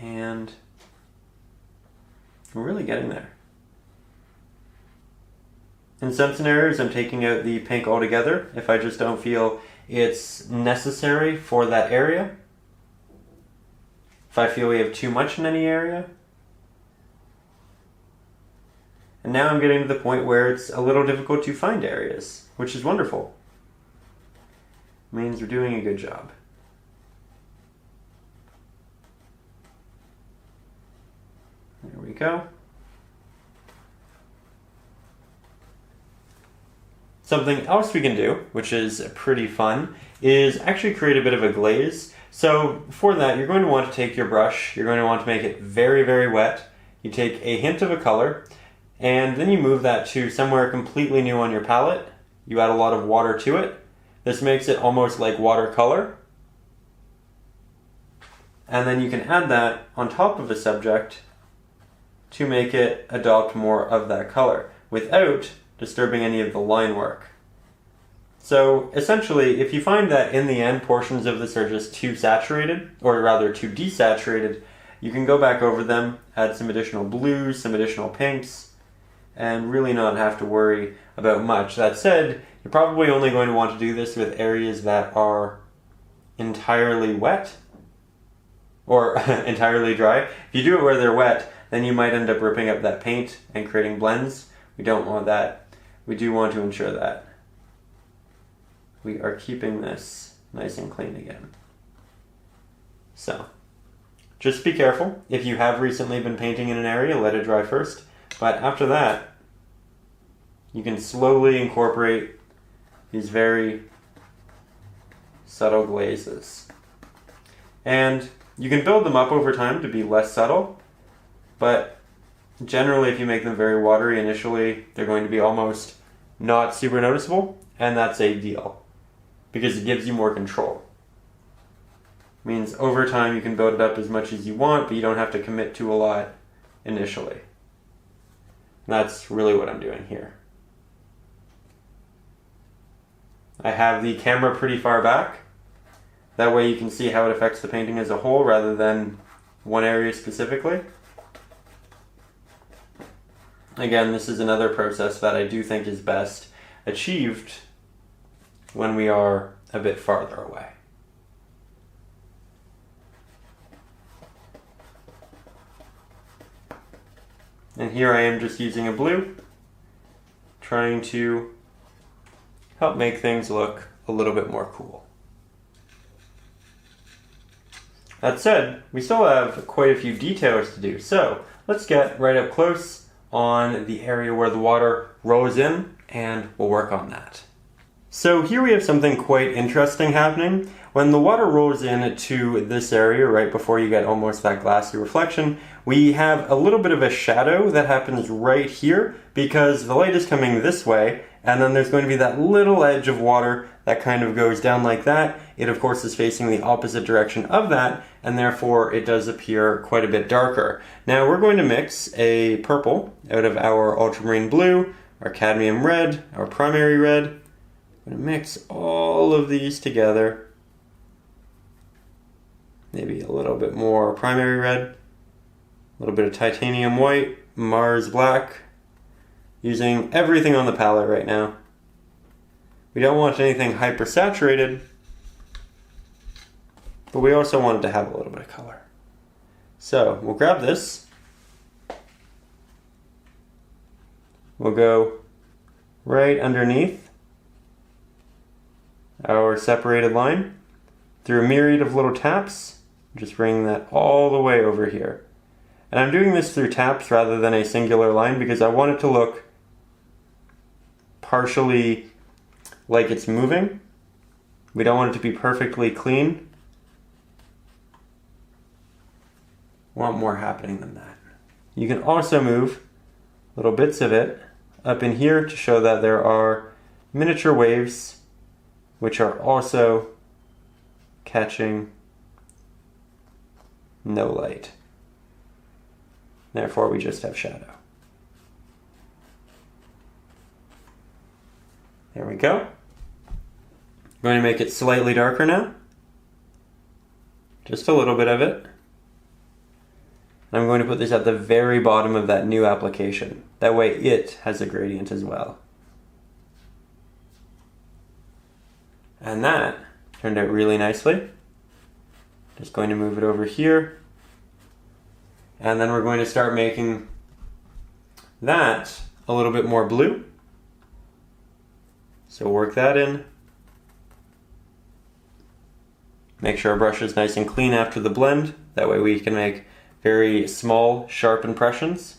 And we're really getting there. In some scenarios, I'm taking out the pink altogether if I just don't feel it's necessary for that area. If I feel we have too much in any area. And now I'm getting to the point where it's a little difficult to find areas, which is wonderful. It means we're doing a good job. There we go. Something else we can do, which is pretty fun, is actually create a bit of a glaze. So for that, you're going to want to take your brush, you're going to want to make it very, very wet. You take a hint of a color, and then you move that to somewhere completely new on your palette. You add a lot of water to it. This makes it almost like watercolor. And then you can add that on top of a subject to make it adopt more of that color without disturbing any of the line work. So essentially, if you find that in the end portions of this are just too saturated, or rather too desaturated, you can go back over them, add some additional blues, some additional pinks, and really not have to worry about much. That said, you're probably only going to want to do this with areas that are entirely wet, or entirely dry. If you do it where they're wet, then you might end up ripping up that paint and creating blends. We don't want that. We do want to ensure that we are keeping this nice and clean again. So, just be careful. If you have recently been painting in an area, let it dry first. But after that, you can slowly incorporate these very subtle glazes. And you can build them up over time to be less subtle, but generally if you make them very watery initially, they're going to be almost not super noticeable, and that's ideal because it gives you more control. It means over time you can build it up as much as you want, but you don't have to commit to a lot initially. And that's really what I'm doing here. I have the camera pretty far back. That way you can see how it affects the painting as a whole rather than one area specifically. Again, this is another process that I do think is best achieved when we are a bit farther away. And here I am just using a blue, trying to help make things look a little bit more cool. That said, we still have quite a few details to do, so let's get right up close on the area where the water rolls in, and we'll work on that. So here we have something quite interesting happening. When the water rolls into this area right before you get almost that glassy reflection, we have a little bit of a shadow that happens right here because the light is coming this way, and then there's going to be that little edge of water that kind of goes down like that. It of course is facing the opposite direction of that, and therefore it does appear quite a bit darker. Now we're going to mix a purple out of our ultramarine blue, our cadmium red, our primary red. I'm going to mix all of these together. Maybe a little bit more primary red, a little bit of titanium white, Mars black, using everything on the palette right now. We don't want anything hyper-saturated, but we also want it to have a little bit of color. So we'll grab this. We'll go right underneath our separated line through a myriad of little taps, just bring that all the way over here. And I'm doing this through taps rather than a singular line because I want it to look partially like it's moving. We don't want it to be perfectly clean. We want more happening than that. You can also move little bits of it up in here to show that there are miniature waves which are also catching no light. Therefore, we just have shadow. There we go. I'm going to make it slightly darker now. Just a little bit of it. I'm going to put this at the very bottom of that new application. That way it has a gradient as well. And that turned out really nicely. Just going to move it over here. And then we're going to start making that a little bit more blue. So work that in. Make sure our brush is nice and clean after the blend. That way we can make very small, sharp impressions.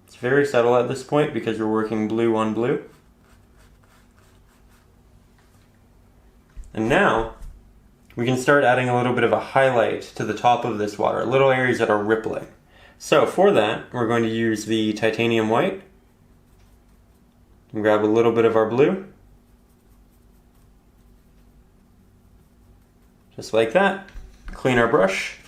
It's very subtle at this point because we're working blue on blue. And now we can start adding a little bit of a highlight to the top of this water, little areas that are rippling. So for that, we're going to use the titanium white and grab a little bit of our blue. Just like that. Clean our brush.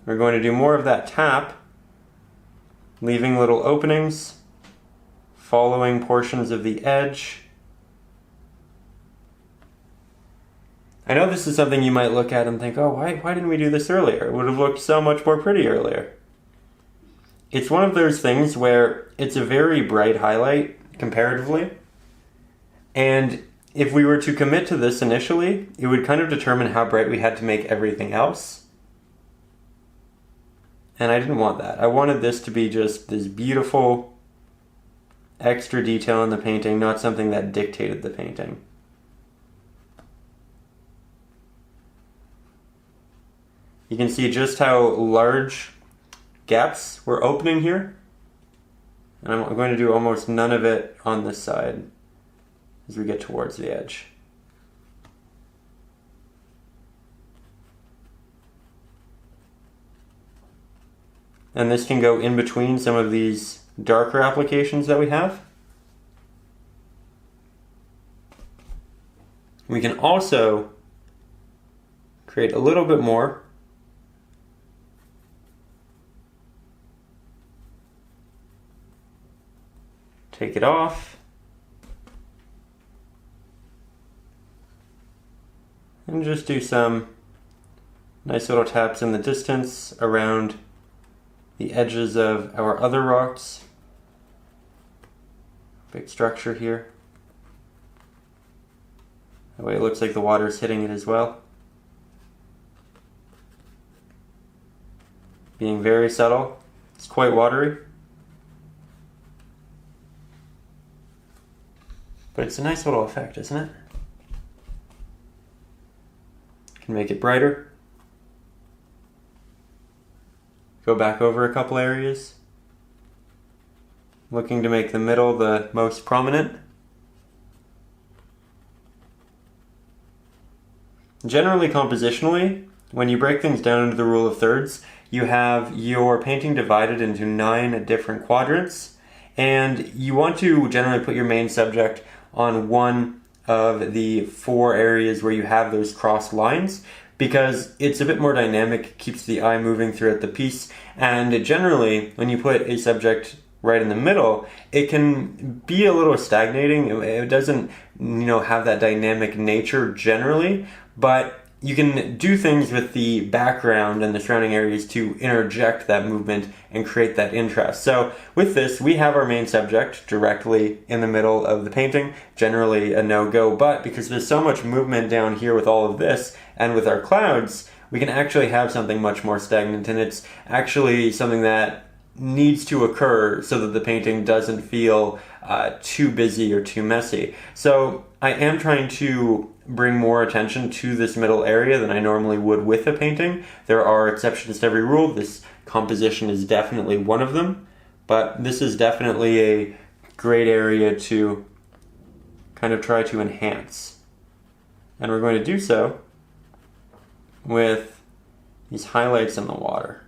we're going to do more of that tap, leaving little openings, following portions of the edge. I know this is something you might look at and think, oh, why didn't we do this earlier? It would have looked so much more pretty earlier. It's one of those things where it's a very bright highlight comparatively, and if we were to commit to this initially, it would kind of determine how bright we had to make everything else. And I didn't want that. I wanted this to be just this beautiful extra detail in the painting, not something that dictated the painting. You can see just how large gaps we're opening here. And I'm going to do almost none of it on this side as we get towards the edge. And this can go in between some of these darker applications that we have. We can also create a little bit more. Take it off. And just do some nice little taps in the distance around the edges of our other rocks. Big structure here. That way it looks like the water is hitting it as well. Being very subtle. It's quite watery. But it's a nice little effect, isn't it? Can make it brighter. Go back over a couple areas. Looking to make the middle the most prominent. Generally, compositionally, when you break things down into the rule of thirds, you have your painting divided into 9 different quadrants, and you want to generally put your main subject on one of the 4 areas where you have those crossed lines, because it's a bit more dynamic, keeps the eye moving throughout the piece, and generally, when you put a subject right in the middle, it can be a little stagnating. It doesn't, have that dynamic nature generally, but you can do things with the background and the surrounding areas to interject that movement and create that interest. So with this, we have our main subject directly in the middle of the painting, generally a no-go, but because there's so much movement down here with all of this and with our clouds, we can actually have something much more stagnant, and it's actually something that needs to occur so that the painting doesn't feel too busy or too messy. So I am trying to bring more attention to this middle area than I normally would with a painting. There are exceptions to every rule. This composition is definitely one of them, but this is definitely a great area to kind of try to enhance. And we're going to do so with these highlights in the water.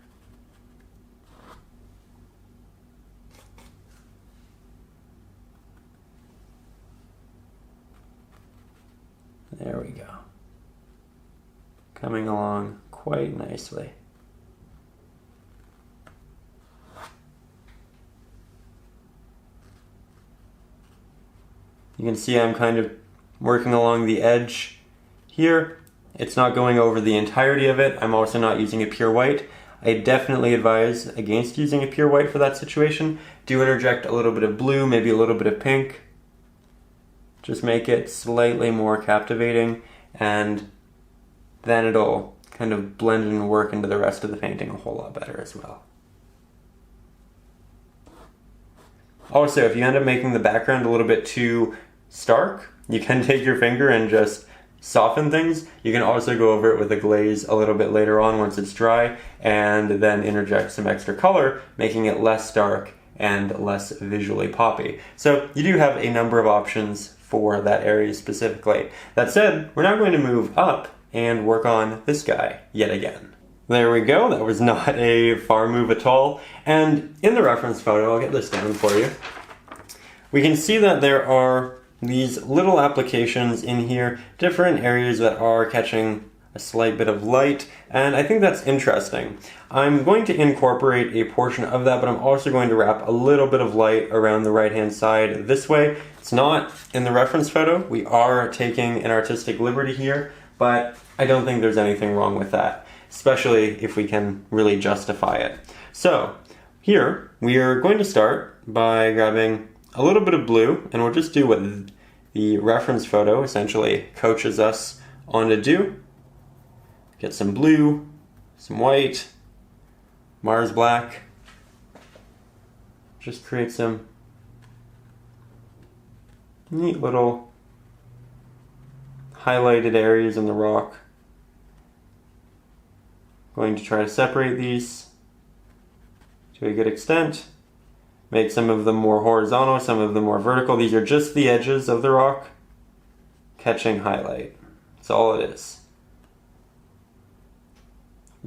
There we go. Coming along quite nicely. You can see I'm kind of working along the edge here. It's not going over the entirety of it. I'm also not using a pure white. I definitely advise against using a pure white for that situation. Do interject a little bit of blue, maybe a little bit of pink. Just make it slightly more captivating, and then it'll kind of blend and work into the rest of the painting a whole lot better as well. Also, if you end up making the background a little bit too stark, you can take your finger and just soften things. You can also go over it with a glaze a little bit later on once it's dry, and then interject some extra color, making it less stark and less visually poppy. So you do have a number of options for that area specifically. That said, we're now going to move up and work on this guy yet again. There we go, that was not a far move at all. And in the reference photo, I'll get this down for you, we can see that there are these little applications in here, different areas that are catching a slight bit of light, and I think that's interesting. I'm going to incorporate a portion of that, but I'm also going to wrap a little bit of light around the right-hand side this way. It's not in the reference photo. We are taking an artistic liberty here, but I don't think there's anything wrong with that, especially if we can really justify it. So here, we are going to start by grabbing a little bit of blue, and we'll just do what the reference photo essentially coaches us on to do. Get some blue, some white, Mars black. Just create some neat little highlighted areas in the rock. Going to try to separate these to a good extent. Make some of them more horizontal, some of them more vertical. These are just the edges of the rock catching highlight. That's all it is.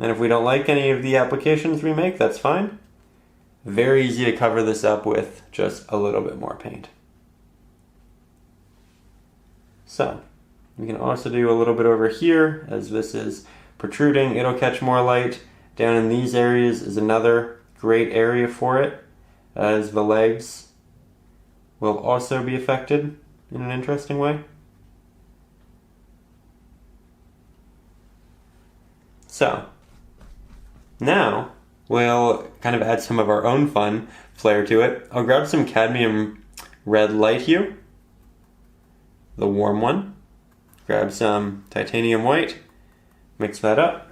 And if we don't like any of the applications we make, that's fine. Very easy to cover this up with just a little bit more paint. So, we can also do a little bit over here, as this is protruding, it'll catch more light. Down in these areas is another great area for it, as the legs will also be affected in an interesting way. So, now we'll kind of add some of our own fun flair to it. I'll grab some cadmium red light hue, the warm one. Grab some titanium white, mix that up.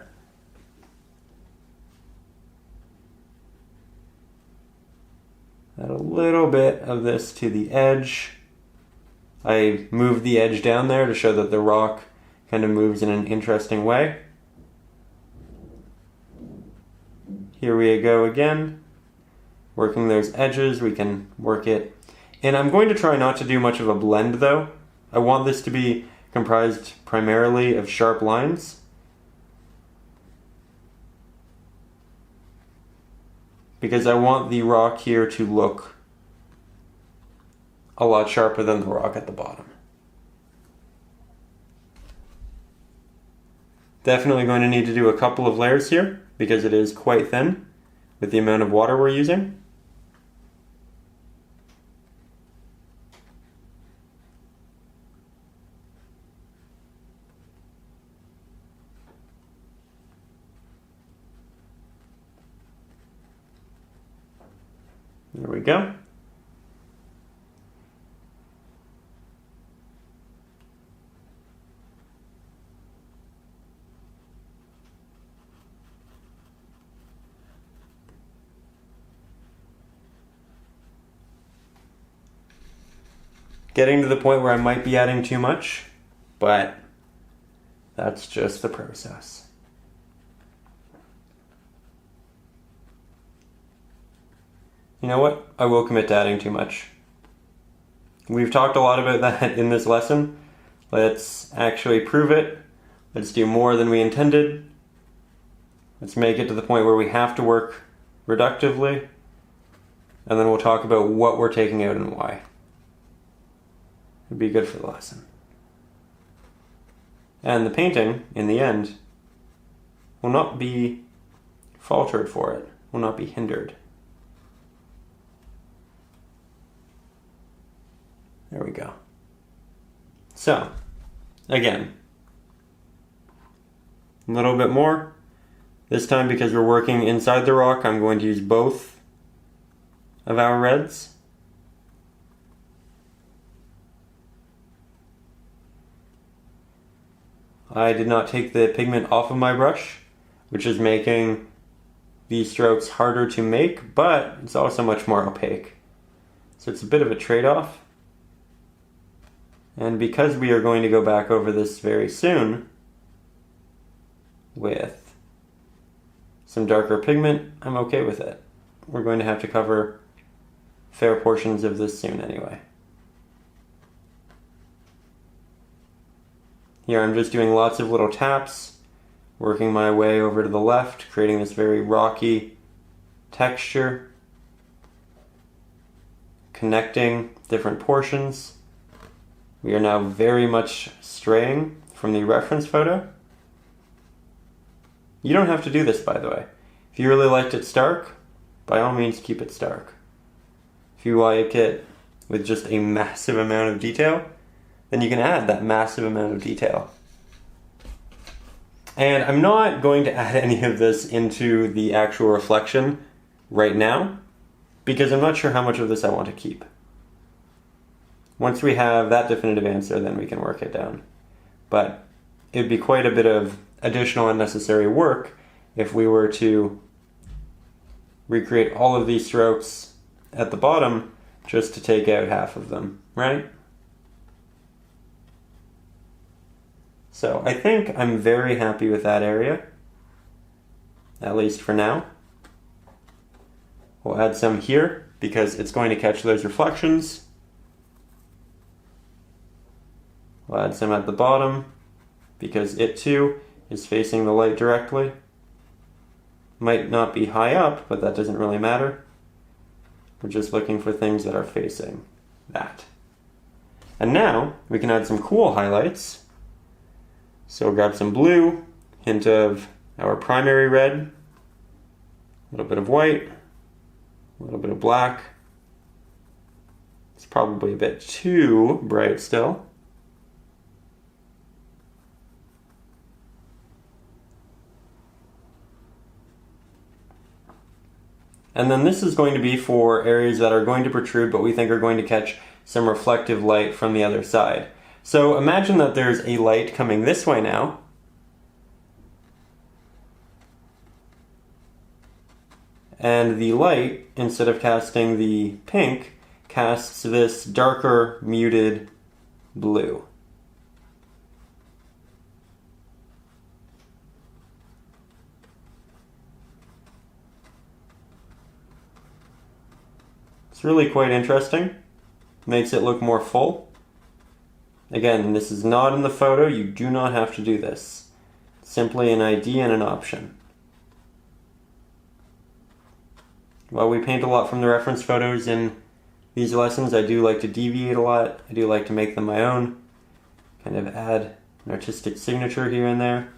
Add a little bit of this to the edge. I moved the edge down there to show that the rock kind of moves in an interesting way. Here we go again, working those edges. We can work it, and I'm going to try not to do much of a blend though. I want this to be comprised primarily of sharp lines, because I want the rock here to look a lot sharper than the rock at the bottom. Definitely going to need to do a couple of layers here, because it is quite thin with the amount of water we're using. There we go. Getting to the point where I might be adding too much, but that's just the process. You know what? I will commit to adding too much. We've talked a lot about that in this lesson. Let's actually prove it. Let's do more than we intended. Let's make it to the point where we have to work reductively. And then we'll talk about what we're taking out and why. It'd be good for the lesson. And the painting, in the end, will not be faltered for it, will not be hindered. There we go. So, again, a little bit more. This time, because we're working inside the rock, I'm going to use both of our reds. I did not take the pigment off of my brush, which is making these strokes harder to make, but it's also much more opaque. So it's a bit of a trade-off. And because we are going to go back over this very soon with some darker pigment, I'm okay with it. We're going to have to cover fair portions of this soon anyway. Here I'm just doing lots of little taps, working my way over to the left, creating this very rocky texture, connecting different portions. We are now very much straying from the reference photo, You don't have to do this, by the way. If you really liked it stark, by all means keep it stark. If you like it with just a massive amount of detail, then you can add that massive amount of detail. And I'm not going to add any of this into the actual reflection right now, because I'm not sure how much of this I want to keep. Once we have that definitive answer, then we can work it down. But it would be quite a bit of additional unnecessary work if we were to recreate all of these strokes at the bottom just to take out half of them, right? So I think I'm very happy with that area, at least for now. We'll add some here because it's going to catch those reflections. We'll add some at the bottom because it too is facing the light directly. Might not be high up, but that doesn't really matter. We're just looking for things that are facing that. And now we can add some cool highlights. So we'll grab some blue, hint of our primary red, a little bit of white, a little bit of black. It's probably a bit too bright still. And then this is going to be for areas that are going to protrude, but we think are going to catch some reflective light from the other side. So imagine that there's a light coming this way now. And the light, instead of casting the pink, casts this darker, muted blue. It's really quite interesting. Makes it look more full. Again, this is not in the photo. You do not have to do this. It's simply an idea and an option. While we paint a lot from the reference photos in these lessons, I do like to deviate a lot. I do like to make them my own. Kind of add an artistic signature here and there.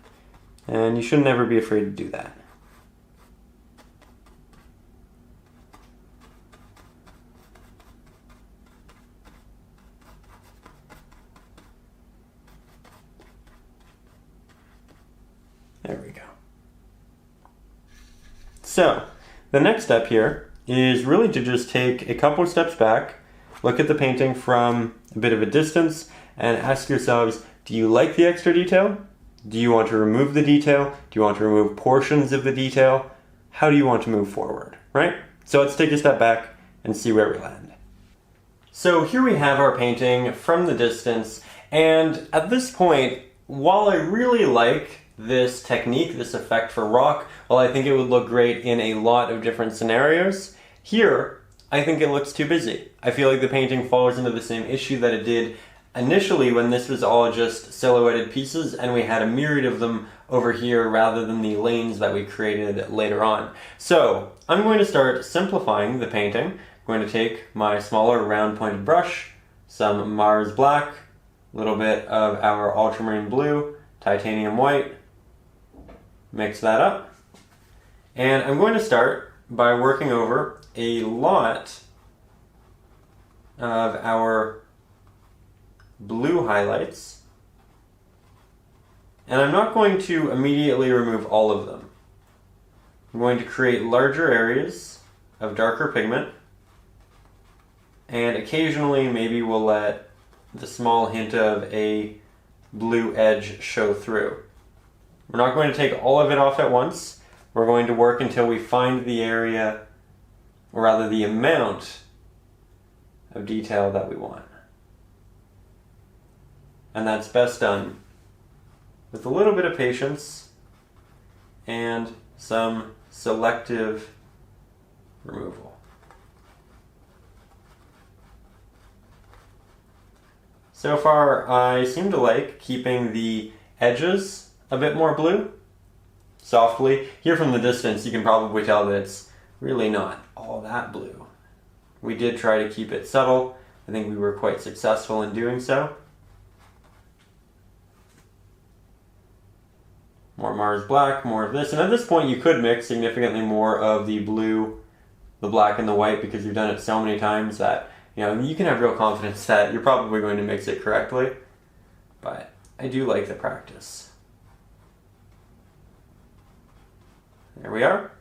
And you should never be afraid to do that. There we go. So, the next step here is really to just take a couple of steps back, look at the painting from a bit of a distance, and ask yourselves, do you like the extra detail? Do you want to remove the detail? Do you want to remove portions of the detail? How do you want to move forward, right? So let's take a step back and see where we land. So here we have our painting from the distance, and at this point, while I really like this technique, this effect for rock, while I think it would look great in a lot of different scenarios, here, I think it looks too busy. I feel like the painting falls into the same issue that it did initially when this was all just silhouetted pieces and we had a myriad of them over here rather than the lanes that we created later on. So, I'm going to start simplifying the painting. I'm going to take my smaller round pointed brush, some Mars black, a little bit of our ultramarine blue, titanium white, mix that up, and I'm going to start by working over a lot of our blue highlights, and I'm not going to immediately remove all of them. I'm going to create larger areas of darker pigment, and occasionally maybe we'll let the small hint of a blue edge show through. We're not going to take all of it off at once. We're going to work until we find the area, or rather the amount of detail that we want. And that's best done with a little bit of patience and some selective removal. So far, I seem to like keeping the edges a bit more blue, softly. Here from the distance, you can probably tell that it's really not all that blue. We did try to keep it subtle. I think we were quite successful in doing so. More Mars black, more of this. And at this point you could mix significantly more of the blue, the black, and the white because you've done it so many times that, you know, you can have real confidence that you're probably going to mix it correctly. But I do like the practice. There we are.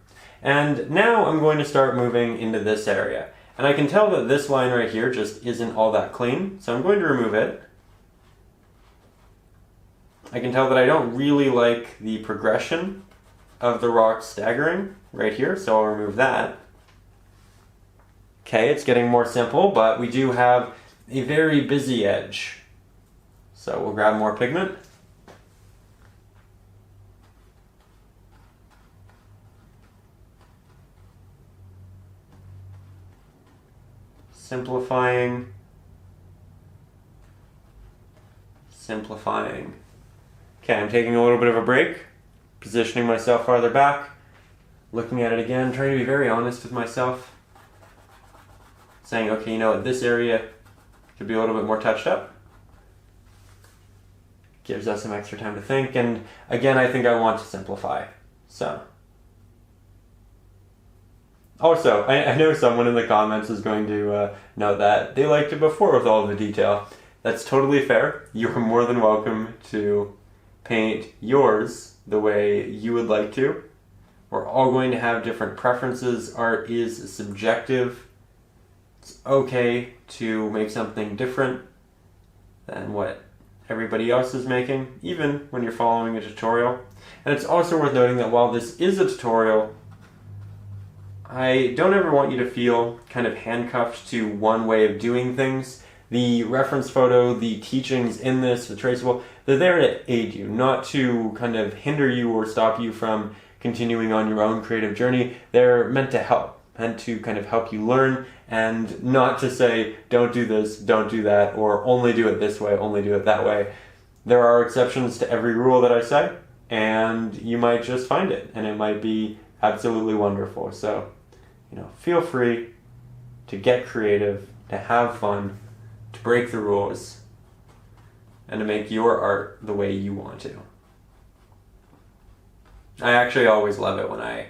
And now I'm going to start moving into this area. And I can tell that this line right here just isn't all that clean, so I'm going to remove it. I can tell that I don't really like the progression of the rock staggering right here, so I'll remove that. Okay, it's getting more simple, but we do have a very busy edge. So we'll grab more pigment. Simplifying. Simplifying. Okay, I'm taking a little bit of a break, positioning myself farther back, looking at it again, trying to be very honest with myself, saying, okay, you know what, this area could be a little bit more touched up. Gives us some extra time to think, and again, I think I want to simplify. So, also, I know someone in the comments is going to know that they liked it before with all of the detail. That's totally fair. You're more than welcome to paint yours the way you would like to. We're all going to have different preferences. Art is subjective. It's okay to make something different than what everybody else is making, even when you're following a tutorial. And it's also worth noting that while this is a tutorial, I don't ever want you to feel kind of handcuffed to one way of doing things. The reference photo, the teachings in this, the traceable, they're there to aid you, not to kind of hinder you or stop you from continuing on your own creative journey. They're meant to help, meant to kind of help you learn, and not to say, don't do this, don't do that, or only do it this way, only do it that way. There are exceptions to every rule that I say, and you might just find it, and it might be absolutely wonderful. So, you know, feel free to get creative, to have fun, to break the rules, and to make your art the way you want to. I actually always love it when I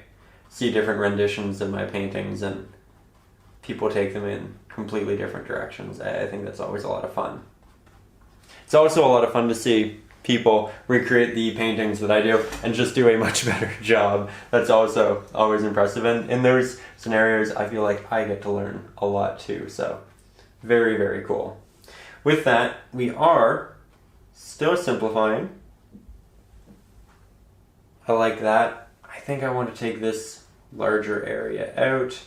see different renditions of my paintings and people take them in completely different directions. I think that's always a lot of fun. It's also a lot of fun to see people recreate the paintings that I do and just do a much better job. That's also always impressive. And in those scenarios, I feel like I get to learn a lot too. So very, very cool. With that, we are still simplifying. I like that. I think I want to take this larger area out,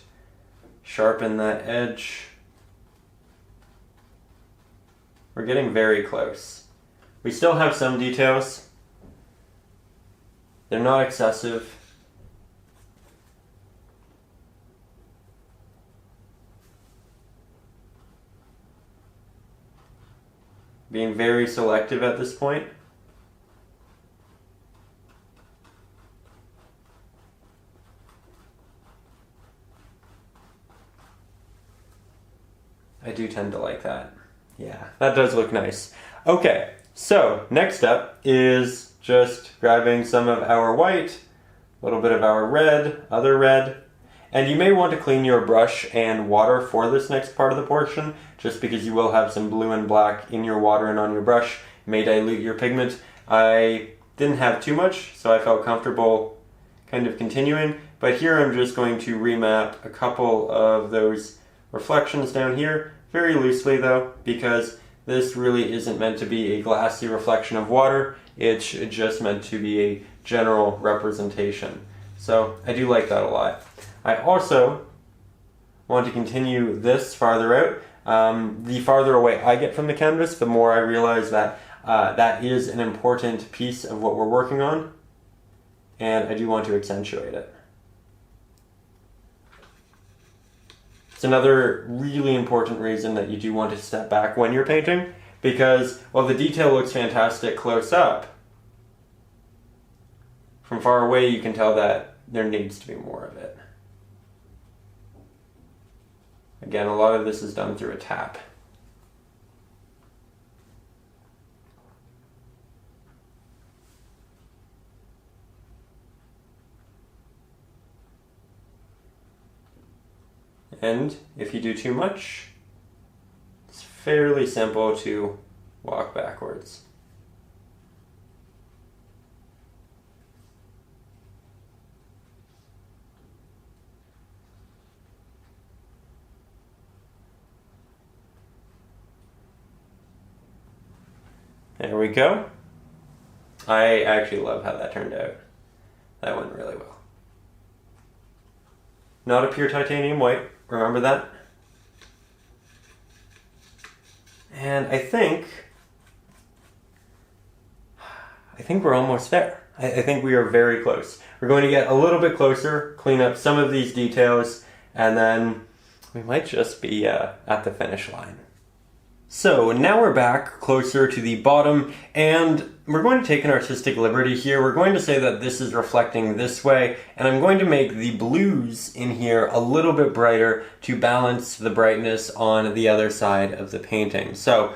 sharpen that edge. We're getting very close. We still have some details. They're not excessive. Being very selective at this point. I do tend to like that. Yeah, that does look nice. Okay, so next up is just grabbing some of our white, a little bit of our red, other red, and you may want to clean your brush and water for this next part of the portion, just because you will have some blue and black in your water and on your brush. It may dilute your pigment. I didn't have too much, so I felt comfortable kind of continuing, but here I'm just going to remap a couple of those reflections down here, very loosely though, because this really isn't meant to be a glassy reflection of water. It's just meant to be a general representation. So I do like that a lot. I also want to continue this farther out. The farther away I get from the canvas, the more I realize that that is an important piece of what we're working on, and I do want to accentuate it. It's another really important reason that you do want to step back when you're painting, because while the detail looks fantastic close up, from far away you can tell that there needs to be more of it. Again, a lot of this is done through a tap. And if you do too much, it's fairly simple to walk backwards. There we go. I actually love how that turned out. That went really well. Not a pure titanium white, remember that? And I think we're almost there. I think we are very close. We're going to get a little bit closer, clean up some of these details, and then we might just be at the finish line. So now we're back closer to the bottom, and we're going to take an artistic liberty here. We're going to say that this is reflecting this way, and I'm going to make the blues in here a little bit brighter to balance the brightness on the other side of the painting. So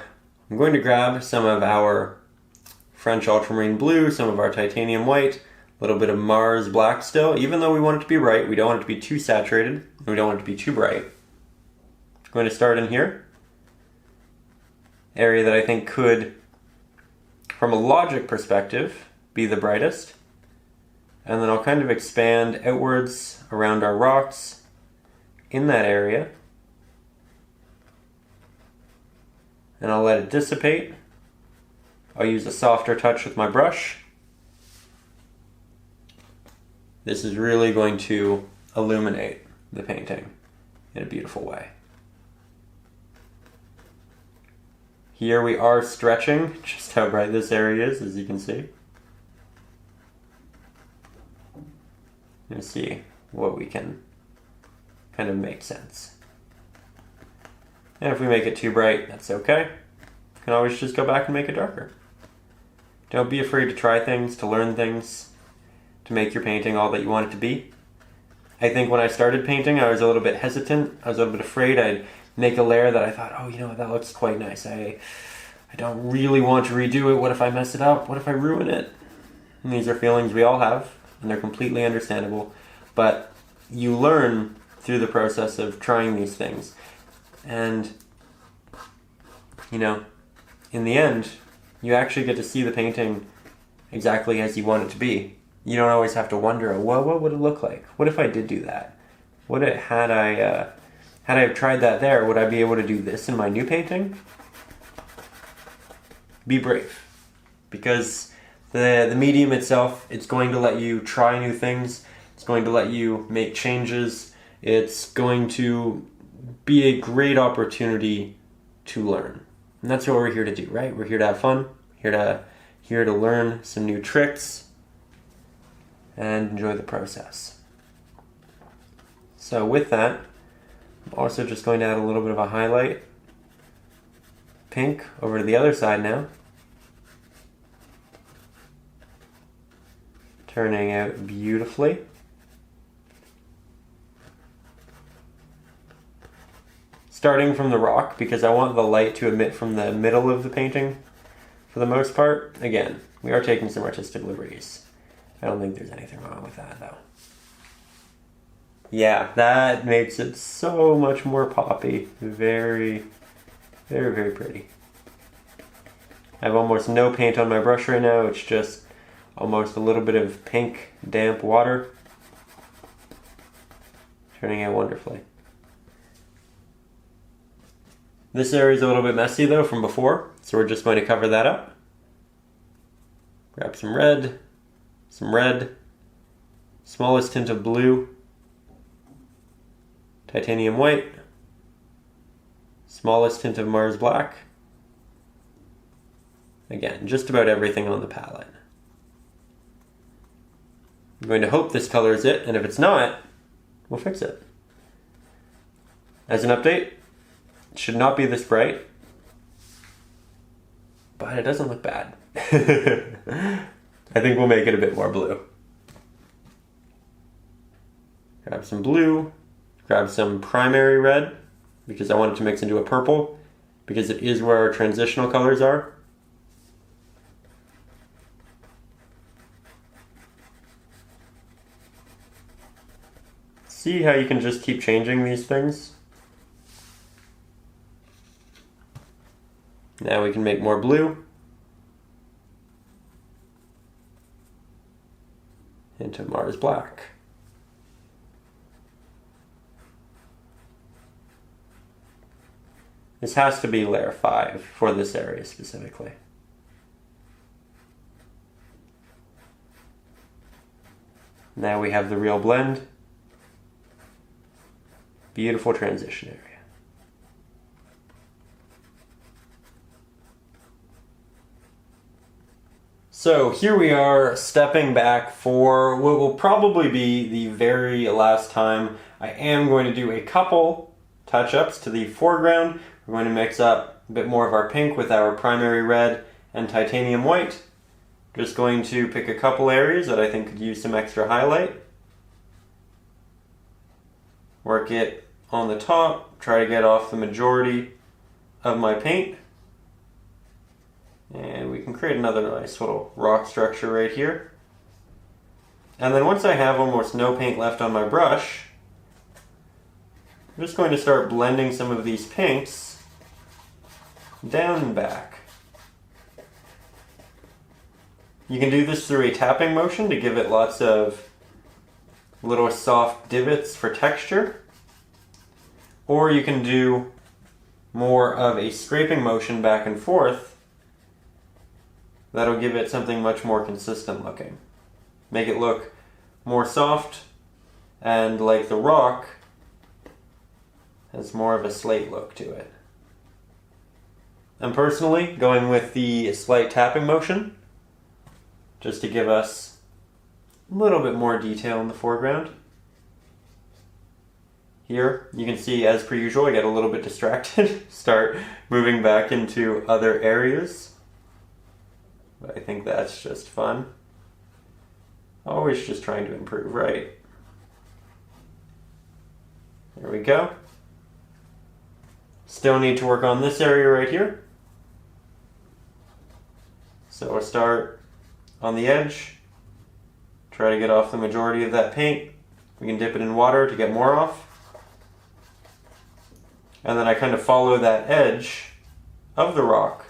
I'm going to grab some of our French ultramarine blue, some of our titanium white, a little bit of Mars black still. Even though we want it to be bright, we don't want it to be too saturated, we don't want it to be too bright. I'm going to start in here. Area that I think could, from a logic perspective, be the brightest. And then I'll kind of expand outwards around our rocks in that area. And I'll let it dissipate. I'll use a softer touch with my brush. This is really going to illuminate the painting in a beautiful way. Here we are stretching just how bright this area is, as you can see. And see what we can kind of make sense. And if we make it too bright, that's okay. You can always just go back and make it darker. Don't be afraid to try things, to learn things, to make your painting all that you want it to be. I think when I started painting, I was a little bit hesitant. I was a little bit afraid I'd make a layer that I thought, oh, you know what, that looks quite nice. I don't really want to redo it. What if I mess it up? What if I ruin it? And these are feelings we all have, and they're completely understandable. But you learn through the process of trying these things. And, you know, in the end, you actually get to see the painting exactly as you want it to be. You don't always have to wonder, well, what would it look like? What if I did do that? Had I tried that there, would I be able to do this in my new painting? Be brave. Because the medium itself, it's going to let you try new things. It's going to let you make changes. It's going to be a great opportunity to learn. And that's what we're here to do, right? We're here to have fun. Here to learn some new tricks and enjoy the process. So with that, I'm also just going to add a little bit of a highlight pink over to the other side now. Turning out beautifully. Starting from the rock, because I want the light to emit from the middle of the painting for the most part. Again, we are taking some artistic liberties. I don't think there's anything wrong with that though. Yeah, that makes it so much more poppy. Very, very, very pretty. I have almost no paint on my brush right now. It's just almost a little bit of pink, damp water. Turning out wonderfully. This area is a little bit messy though from before, so we're just going to cover that up. Grab some red, smallest tint of blue, titanium white, smallest tint of Mars black. Again, just about everything on the palette. I'm going to hope this colors it, and if it's not, we'll fix it. As an update, it should not be this bright, but it doesn't look bad. I think we'll make it a bit more blue. Grab some blue, grab some primary red, because I want it to mix into a purple, because it is where our transitional colors are. See how you can just keep changing these things? Now we can make more blue into Mars black. This has to be layer 5 for this area specifically. Now we have the real blend. Beautiful transition area. So here we are stepping back for what will probably be the very last time. I am going to do a couple touch-ups to the foreground. We're going to mix up a bit more of our pink with our primary red and titanium white. Just going to pick a couple areas that I think could use some extra highlight. Work it on the top, try to get off the majority of my paint. And we can create another nice little rock structure right here. And then once I have almost no paint left on my brush, I'm just going to start blending some of these pinks down and back. You can do this through a tapping motion to give it lots of little soft divots for texture. Or you can do more of a scraping motion back and forth. That'll give it something much more consistent looking. Make it look more soft and like the rock has more of a slate look to it. I'm personally going with the slight tapping motion just to give us a little bit more detail in the foreground. Here you can see, as per usual, I get a little bit distracted, start moving back into other areas. But I think that's just fun. Always just trying to improve, right? There we go. Still need to work on this area right here. So we'll start on the edge, try to get off the majority of that paint. We can dip it in water to get more off. And then I kind of follow that edge of the rock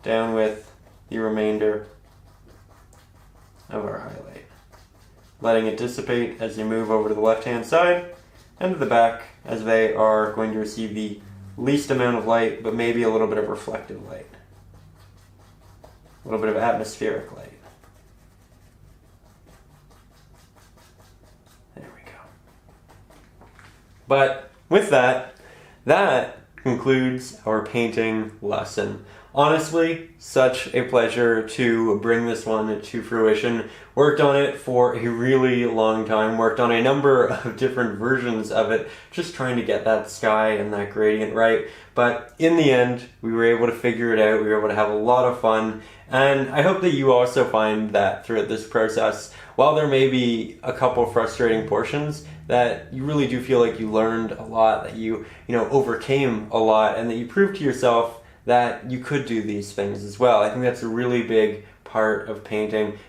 down with the remainder of our highlight. Letting it dissipate as you move over to the left-hand side and to the back, as they are going to receive the least amount of light, but maybe a little bit of reflective light. A little bit of atmospheric light. There we go. But with that, that concludes our painting lesson. Honestly, such a pleasure to bring this one to fruition. Worked on it for a really long time, worked on a number of different versions of it, just trying to get that sky and that gradient right. But in the end, we were able to figure it out, we were able to have a lot of fun, and I hope that you also find that throughout this process, while there may be a couple frustrating portions, that you really do feel like you learned a lot, that you overcame a lot, and that you proved to yourself that you could do these things as well. I think that's a really big part of painting,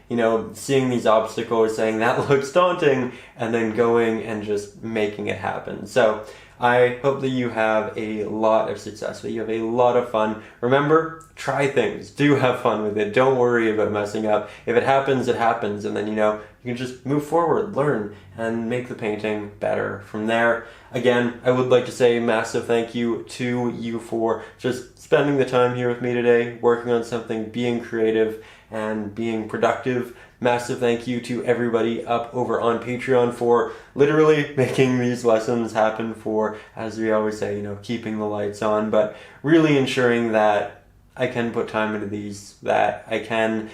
seeing these obstacles, saying that looks daunting, and then going and just making it happen. So I hope that you have a lot of success, that you have a lot of fun. Remember, try things, do have fun with it, don't worry about messing up. If it happens, it happens, and then you can just move forward, learn, and make the painting better from there. Again, I would like to say a massive thank you to you for just spending the time here with me today, working on something, being creative, and being productive. Massive thank you to everybody up over on Patreon for literally making these lessons happen, for, as we always say, keeping the lights on, but really ensuring that I can put time into these, that I can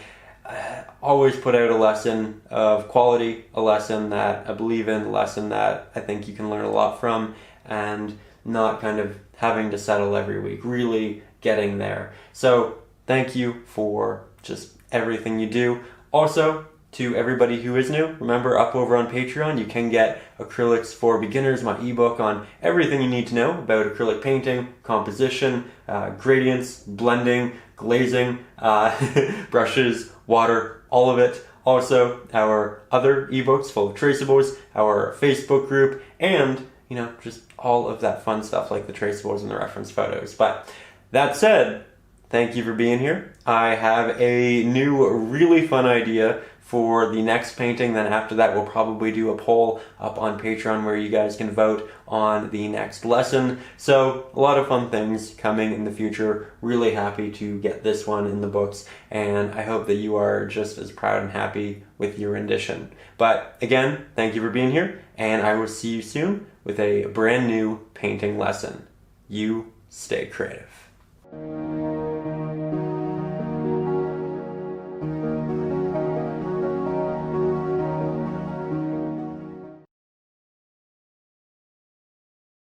always put out a lesson of quality, a lesson that I believe in, a lesson that I think you can learn a lot from, and not kind of having to settle every week, really getting there. So thank you for just everything you do. Also, to everybody who is new, remember, up over on Patreon, you can get Acrylics for Beginners, my ebook on everything you need to know about acrylic painting, composition, gradients, blending, glazing, brushes, water, all of it. Also, our other ebooks full of traceables, our Facebook group, and, just all of that fun stuff like the traceables and the reference photos. But That said, thank you for being here. I have a new really fun idea for the next painting. Then after that, we'll probably do a poll up on Patreon where you guys can vote on the next lesson. So a lot of fun things coming in the future. Really happy to get this one in the books, and I hope that you are just as proud and happy with your rendition. But again, thank you for being here, and I will see you soon with a brand new painting lesson. You stay creative.